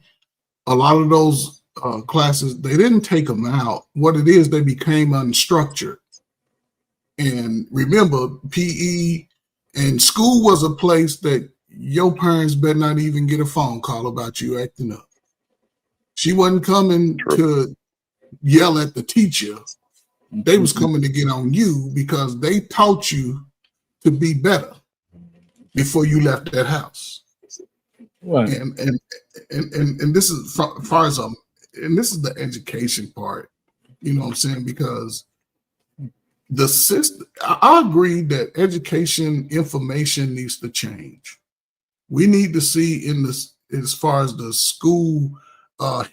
a lot of those classes, they didn't take them out. What it is, they became unstructured. And remember, PE and school was a place that your parents better not even get a phone call about you acting up. She wasn't coming to yell at the teacher. They was coming to get on you because they taught you to be better before you left that house. Right. And this is as far as and this is the education part, you know what I'm saying? Because the system, I agree that education information needs to change. We need to see in this, as far as the school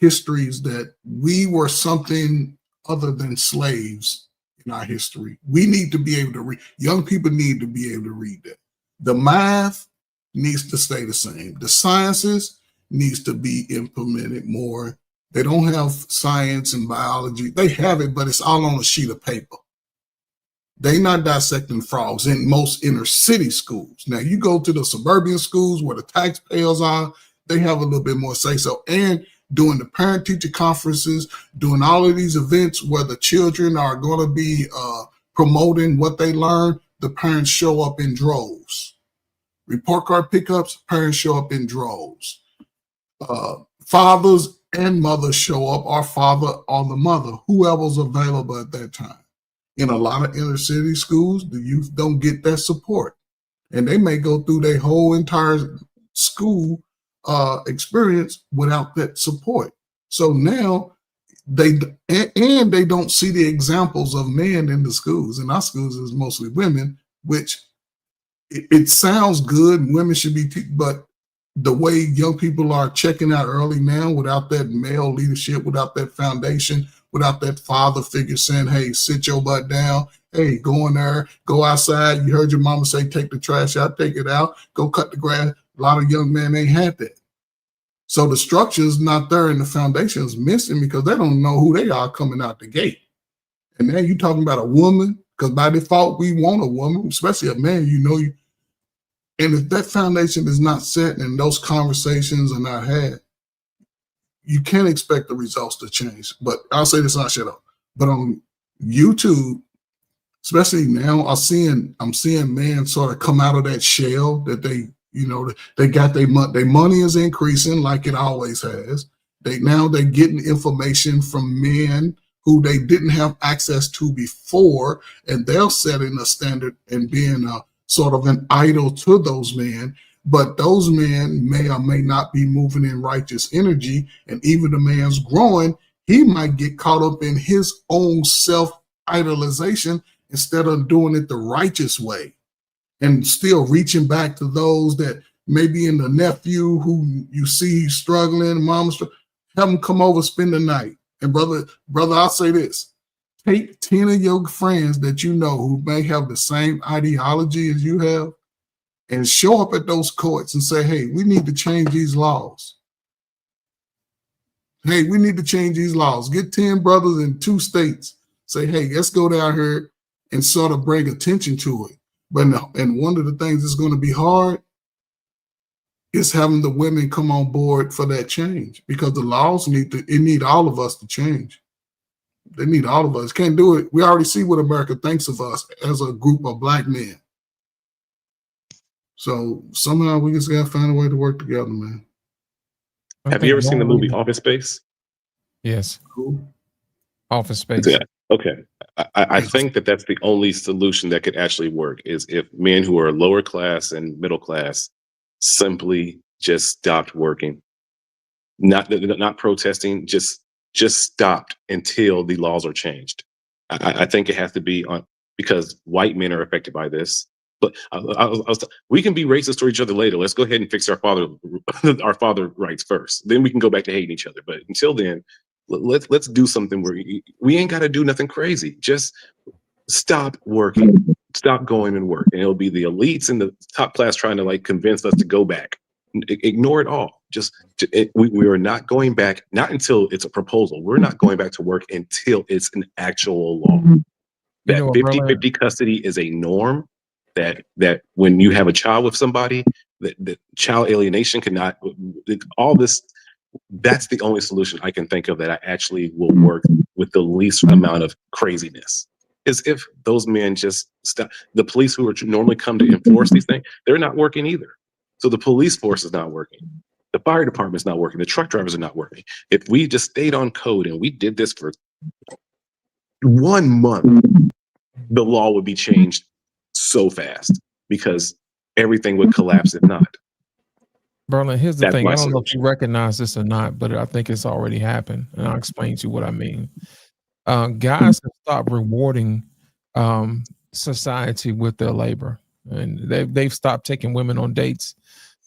histories, that we were something other than slaves in our history. We need to be able to read. Young people need to be able to read that. The math needs to stay the same. The sciences needs to be implemented more. They don't have science and biology. They have it, but it's all on a sheet of paper. They're not dissecting frogs in most inner city schools. Now, you go to the suburban schools where the taxpayers are, they have a little bit more say so. And doing the parent teacher conferences, doing all of these events where the children are going to be promoting what they learn, the parents show up in droves. Report card pickups, parents show up in droves. Fathers and mothers show up, or father or the mother, whoever's available at that time. In a lot of inner city schools, the youth don't get that support. And they may go through their whole entire school experience without that support. So now they don't see the examples of men in the schools. In our schools, it's mostly women, which it sounds good. Women should be, but the way young people are checking out early now, without that male leadership, without that foundation, without that father figure saying, hey, sit your butt down. Hey, go in there, go outside. You heard your mama say, take the trash out, take it out, go cut the grass. A lot of young men ain't had that. So the structure is not there and the foundation is missing because they don't know who they are coming out the gate. And now you're talking about a woman, because by default, we want a woman, especially a man, you know. And if that foundation is not set and those conversations are not had, you can't expect the results to change. But I'll say this and I'll shut up. But on YouTube, especially now, I'm seeing men sort of come out of that shell that they got their money is increasing like it always has. They're getting information from men who they didn't have access to before, and they're setting a standard and being a sort of an idol to those men. But those men may or may not be moving in righteous energy. And even the man's growing, he might get caught up in his own self-idolization instead of doing it the righteous way. And still reaching back to those that maybe in the nephew who you see struggling, mom, have them come over, spend the night. And brother, I'll say this. Take 10 of your friends that you know who may have the same ideology as you have, and show up at those courts and say, hey, we need to change these laws. Hey, we need to change these laws. Get 10 brothers in 2 states. Say, hey, let's go down here and sort of bring attention to it. And one of the things that's going to be hard is having the women come on board for that change, because the laws need all of us to change. They need all of us. Can't do it. We already see what America thinks of us as a group of black men. So somehow we just got to find a way to work together, man. Have you ever seen the movie Office Space? Yes. Cool. Office Space. Yeah. Okay. I think that's the only solution that could actually work, is if men who are lower class and middle class simply just stopped working, not protesting, just stopped until the laws are changed. I think it has to be on, because white men are affected by this. But we can be racist to each other later. Let's go ahead and fix our father rights first. Then we can go back to hating each other. But until then, let's do something where we ain't got to do nothing crazy. Just stop working, stop going and work, and it'll be the elites and the top class trying to like convince us to go back. Ignore it all. We are not going back. Not until it's a proposal. We're not going back to work until it's an actual law. That 50-50 custody is a norm. That when you have a child with somebody, that child alienation cannot, all this, that's the only solution I can think of that I actually will work with the least amount of craziness, is if those men just stop. The police who are normally come to enforce these things, they're not working either. So the police force is not working. The fire department is not working. The truck drivers are not working. If we just stayed on code and we did this for 1 month, the law would be changed so fast, because everything would collapse if not. Berlin, here's the That's thing. my I don't know if solution. you recognize this or not, but I think it's already happened. And I'll explain to you what I mean. Guys have stopped rewarding society with their labor. And they've stopped taking women on dates.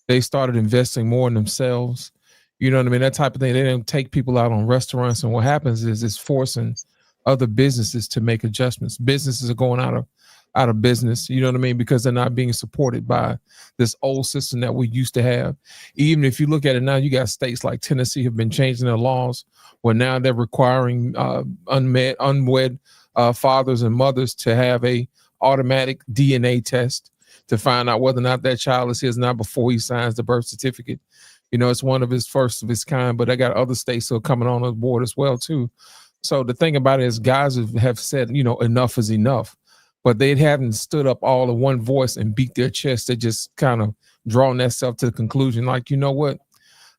They started investing more in themselves. You know what I mean? That type of thing. They didn't take people out on restaurants. And what happens is it's forcing other businesses to make adjustments. Businesses are going out of business, you know what I mean? Because they're not being supported by this old system that we used to have. Even if you look at it now, you got states like Tennessee have been changing their laws where now they're requiring unwed fathers and mothers to have a automatic DNA test to find out whether or not that child is his or not before he signs the birth certificate. You know, it's one of his first of its kind, but I got other states that are coming on board as well too. So the thing about it is guys have said, you know, enough is enough, but they haven't stood up all in one voice and beat their chest. They just kind of drawn themselves to the conclusion, like, you know what,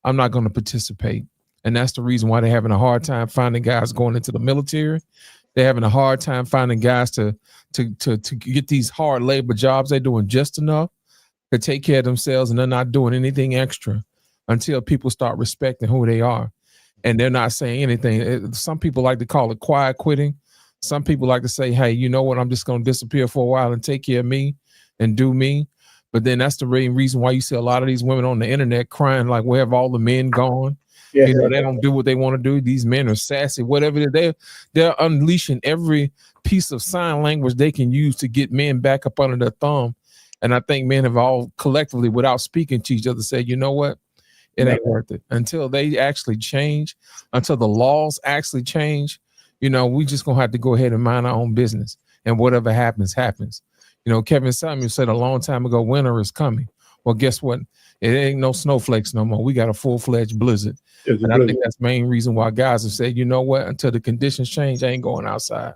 I'm not going to participate. And that's the reason why they're having a hard time finding guys going into the military. They're having a hard time finding guys to get these hard labor jobs. They're doing just enough to take care of themselves, and they're not doing anything extra until people start respecting who they are. And they're not saying anything. Some people like to call it quiet quitting. Some people like to say, hey, you know what? I'm just going to disappear for a while and take care of me and do me. But then that's the main reason why you see a lot of these women on the internet crying like, where have all the men gone? Yeah. You know, they don't do what they want to do. These men are sassy, whatever. They're unleashing every piece of sign language they can use to get men back up under their thumb. And I think men have all collectively, without speaking to each other, said, you know what? It ain't worth it. Until they actually change, until the laws actually change, you know, we just gonna have to go ahead and mind our own business. And whatever happens, happens. You know, Kevin Samuel said a long time ago, winter is coming. Well, guess what? It ain't no snowflakes no more. We got a full-fledged blizzard. And I think that's the main reason why guys have said, you know what, until the conditions change, I ain't going outside.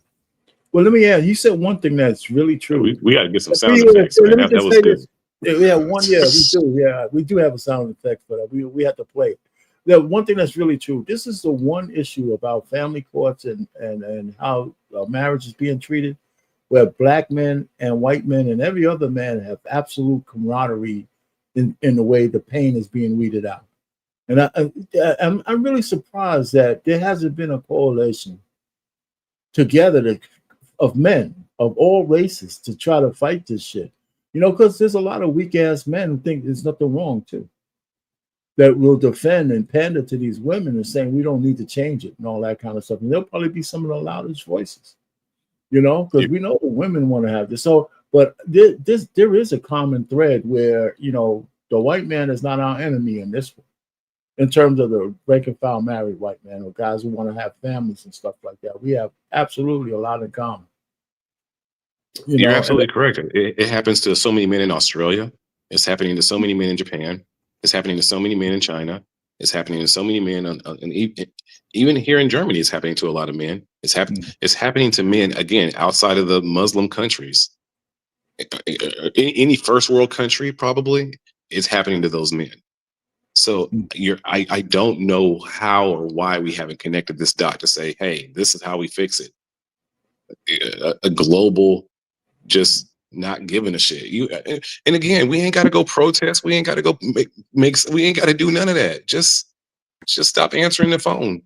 Well, let me add, you said one thing that's really true. We got to get some sound effects. Man. That was good. Yeah, we do have a sound effect, but we have to play it. The one thing that's really true. This is the one issue about family courts and how marriage is being treated, where black men and white men and every other man have absolute camaraderie in the way the pain is being weeded out. And I'm really surprised that there hasn't been a coalition together of men of all races to try to fight this shit. You know, because there's a lot of weak ass men who think there's nothing wrong too, that will defend and pander to these women and saying we don't need to change it and all that kind of stuff. And they'll probably be some of the loudest voices, you know, because we know the women want to have this. So, but there is a common thread where, you know, the white man is not our enemy in this one, in terms of the rank and file married white man or guys who want to have families and stuff like that. We have absolutely a lot in common. You're absolutely correct. It happens to so many men in Australia. It's happening to so many men in Japan. It's happening to so many men in China. It's happening to so many men, and even here in Germany, it's happening to a lot of men. It's happening to men, again, outside of the Muslim countries. Any first world country, probably, it's happening to those men. So I don't know how or why we haven't connected this dot to say, hey, this is how we fix it. A global, just not giving a shit. And again, we ain't got to go protest. We ain't got to go we ain't got to do none of that. Just stop answering the phone.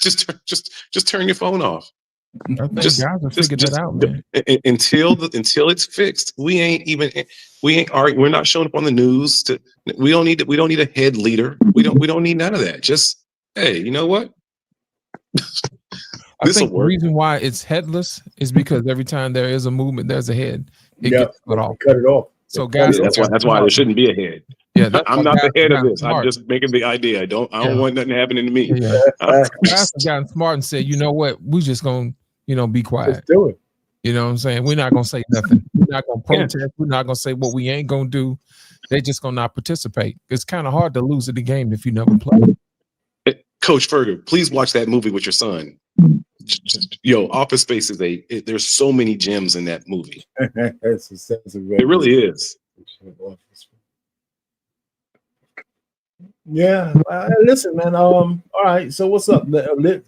just turn your phone off. I think guys have figured that out, man. Until it's fixed, we're not showing up on the news. We don't need a head leader. We don't need none of that. Just, hey, you know what? I think the reason why it's headless is because every time there is a movement, there's a head. It gets cut off. Cut it off. So guys, that's why there shouldn't be a head. Yeah, I'm not the head of this. I'm just making the idea. I don't want nothing happening to me. Yeah. Guys have gotten smart and said, you know what? We just gonna, be quiet. Let's do it. You know what I'm saying? We're not gonna say nothing. We're not gonna protest. Yeah. We're not gonna say what we ain't gonna do. They're just gonna not participate. It's kind of hard to lose at the game if you never play. Coach Ferger, please watch that movie with your son. Office Space is there's so many gems in that movie. It really is. Yeah. Listen, man. All right. So what's up?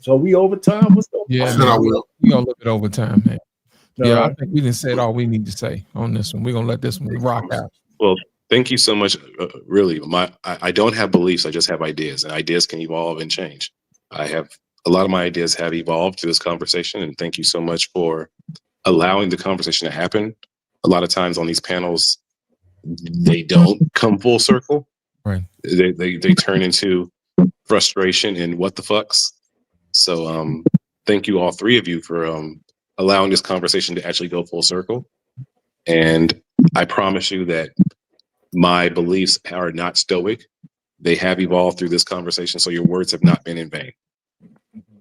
So we overtime? What's up? Yeah, we gonna look at overtime, man. I think we didn't say all we need to say on this one. We're gonna let this one rock out. Well, Thank you so much. Really, I don't have beliefs. I just have ideas, and ideas can evolve and change. I have a lot of my ideas have evolved through this conversation, and thank you so much for allowing the conversation to happen. A lot of times on these panels, they don't come full circle. Right. They turn into frustration and what the fucks. So thank you all three of you for allowing this conversation to actually go full circle. And I promise you that my beliefs are not stoic. They have evolved through this conversation, so your words have not been in vain.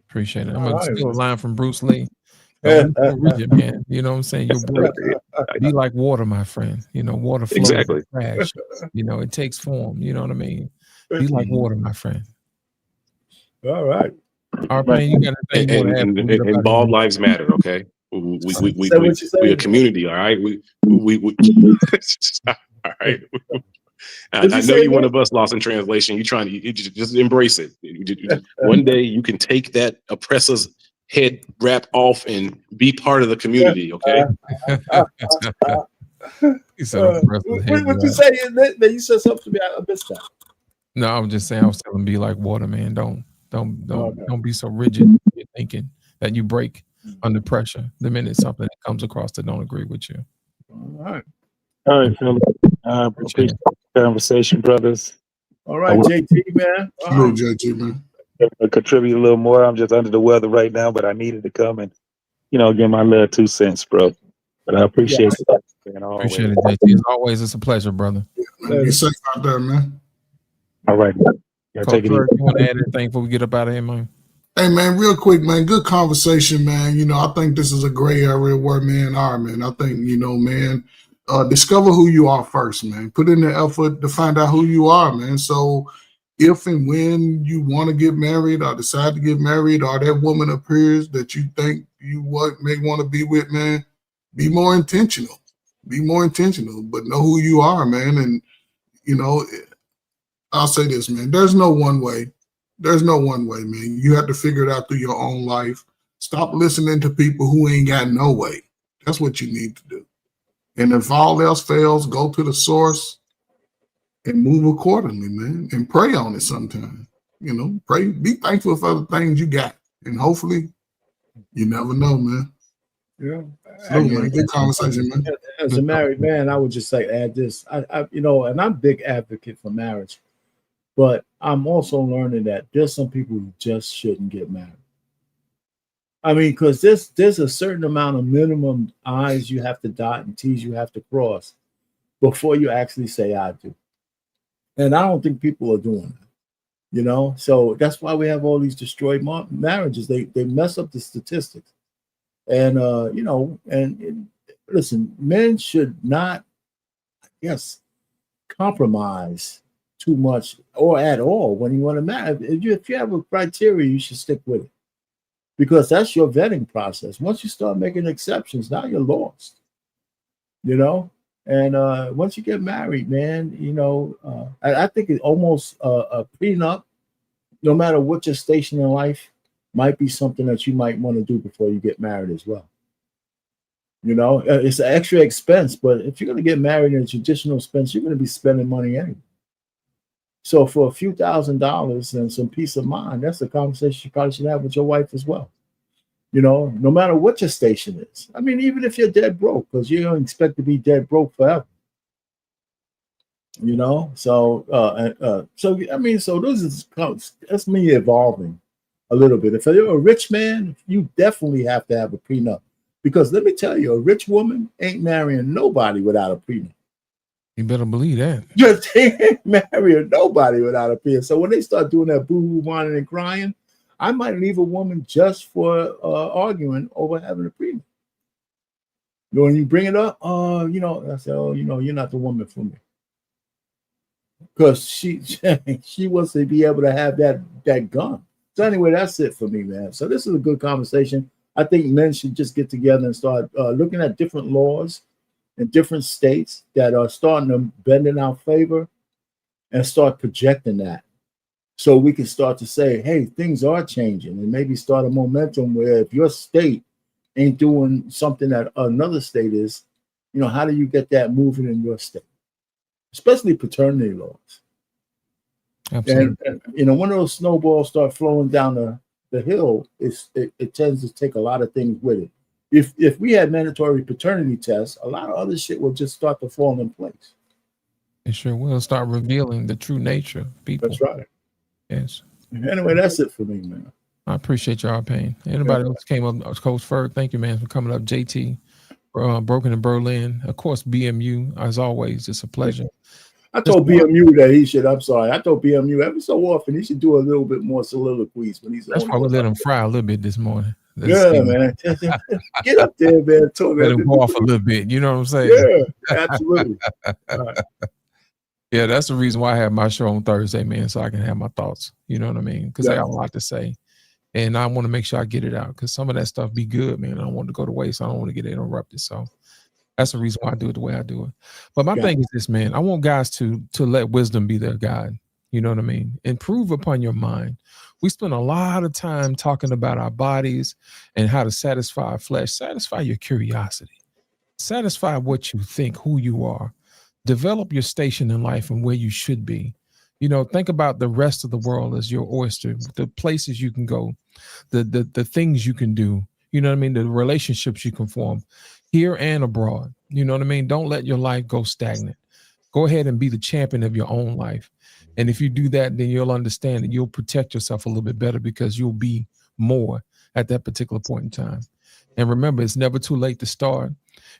Appreciate it. I'm gonna steal a line from Bruce Lee. Don't be so rigid, man. You know what I'm saying? You'll break. Be like water, my friend. You know, water flows. Exactly. Crash. You know, it takes form. You know what I mean? Be like water, my friend. All right. All right, man. You got anything you want to add? And bald lives matter. Okay, we a community. All right, we all right. I know you want to bust lost in translation. You trying to just embrace it. One day you can take that oppressor's head wrap off and be part of the community. Okay. What you say? You said something to me. I missed that. No, I was just saying. I was telling be like water, man. Don't be so rigid in your thinking that you break under pressure the minute something that comes across that don't agree with you. All right, Philip. Appreciate the conversation, brothers. All right, JT, man. JT, man. I contribute a little more. I'm just under the weather right now, but I needed to come and, give my little 2 cents, bro. But I appreciate it. Appreciate it, JT. As always, it's a pleasure, brother. Be safe out there, man. All right. Take it easy. You want to add anything before we get up out of here, man? Hey, man, real quick, man, good conversation, man. I think this is a gray area where men are, man. I think, man, discover who you are first, man. Put in the effort to find out who you are, man. So if and when you want to get married or decide to get married, or that woman appears that you think you may want to be with, man, be more intentional. Be more intentional, but know who you are, man. And, I'll say this, man, there's no one way. There's no one way, man. You have to figure it out through your own life. Stop listening to people who ain't got no way. That's what you need to do. And if all else fails, go to the source and move accordingly, man. And pray on it sometime. Pray, be thankful for the things you got. And hopefully, you never know, man. Yeah. Man. Good conversation, man. As a married man, I would just say add this. I and I'm a big advocate for marriage. But I'm also learning that there's some people who just shouldn't get married. I mean, because there's a certain amount of minimum I's you have to dot and T's you have to cross before you actually say I do. And I don't think people are doing that, So that's why we have all these destroyed marriages. They mess up the statistics. And, and listen, men should not, compromise too much or at all when you want to marry. If you have a criteria, you should stick with it, because that's your vetting process. Once you start making exceptions, now you're lost, and once you get married, man, I think it almost a prenup, no matter what your station in life, might be something that you might want to do before you get married as well. It's an extra expense, but if you're going to get married in a traditional expense, you're going to be spending money anyway. So for a few $1,000s and some peace of mind, that's a conversation you probably should have with your wife as well. No matter what your station is. I mean, even if you're dead broke, because you don't expect to be dead broke forever. So that's me evolving a little bit. If you're a rich man, you definitely have to have a prenup, because let me tell you, a rich woman ain't marrying nobody without a prenup. You better believe that. Just ain't marrying nobody without a prenup. So when they start doing that boo-hoo whining and crying, I might leave a woman just for arguing over having a prenup. When you bring it up, I say, you're not the woman for me. Because she wants to be able to have that gun. So anyway, that's it for me, man. So this is a good conversation. I think men should just get together and start looking at different laws in different states that are starting to bend in our favor, and start projecting that. So we can start to say, hey, things are changing, and maybe start a momentum where if your state ain't doing something that another state is, how do you get that moving in your state? especially paternity laws. Absolutely. And you know, when those snowballs start flowing down the hill, it tends to take a lot of things with it. If we had mandatory paternity tests, a lot of other shit will just start to fall in place. It sure will start revealing the true nature of people. That's right. Yes. Anyway, that's it for me, man. I appreciate y'all pain. Anybody else came up? Coach Ferg, thank you, man, for coming up. JT, Broken in Berlin. Of course, BMU, as always, it's a pleasure. I told BMU that he should. I'm sorry. I told BMU every so often he should do a little bit more soliloquies when he's. That's why we let him fry a little bit this morning. Yeah, man. Get up there, man. Talk. Let him go off a little bit. You know what I'm saying? Yeah, absolutely. Yeah, that's the reason why I have my show on Thursday, man, so I can have my thoughts. You know what I mean? Because I got a lot to say. And I want to make sure I get it out because some of that stuff be good, man. I don't want to go to waste. I don't want to get interrupted. So that's the reason why I do it the way I do it. But my thing is this, man. I want guys to let wisdom be their guide. You know what I mean? Improve upon your mind. We spend a lot of time talking about our bodies and how to satisfy our flesh. Satisfy your curiosity. Satisfy what you think, who you are. Develop your station in life and where you should be. You know, think about the rest of the world as your oyster, the places you can go, the things you can do, you know what I mean? The relationships you can form here and abroad. You know what I mean? Don't let your life go stagnant. Go ahead and be the champion of your own life. And if you do that, then you'll understand that you'll protect yourself a little bit better because you'll be more at that particular point in time. And remember, it's never too late to start.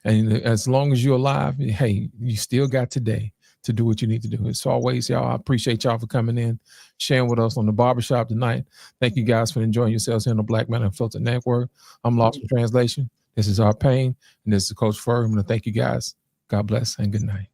And as long as you're alive, hey, you still got today to do what you need to do. As always, y'all, I appreciate y'all for coming in, sharing with us on the Barbershop tonight. Thank you guys for enjoying yourselves here on the Black Man Unfiltered Network. I'm Lost in Translation. This is our pain, and this is Coach Ferg. I'm going to thank you guys. God bless and good night.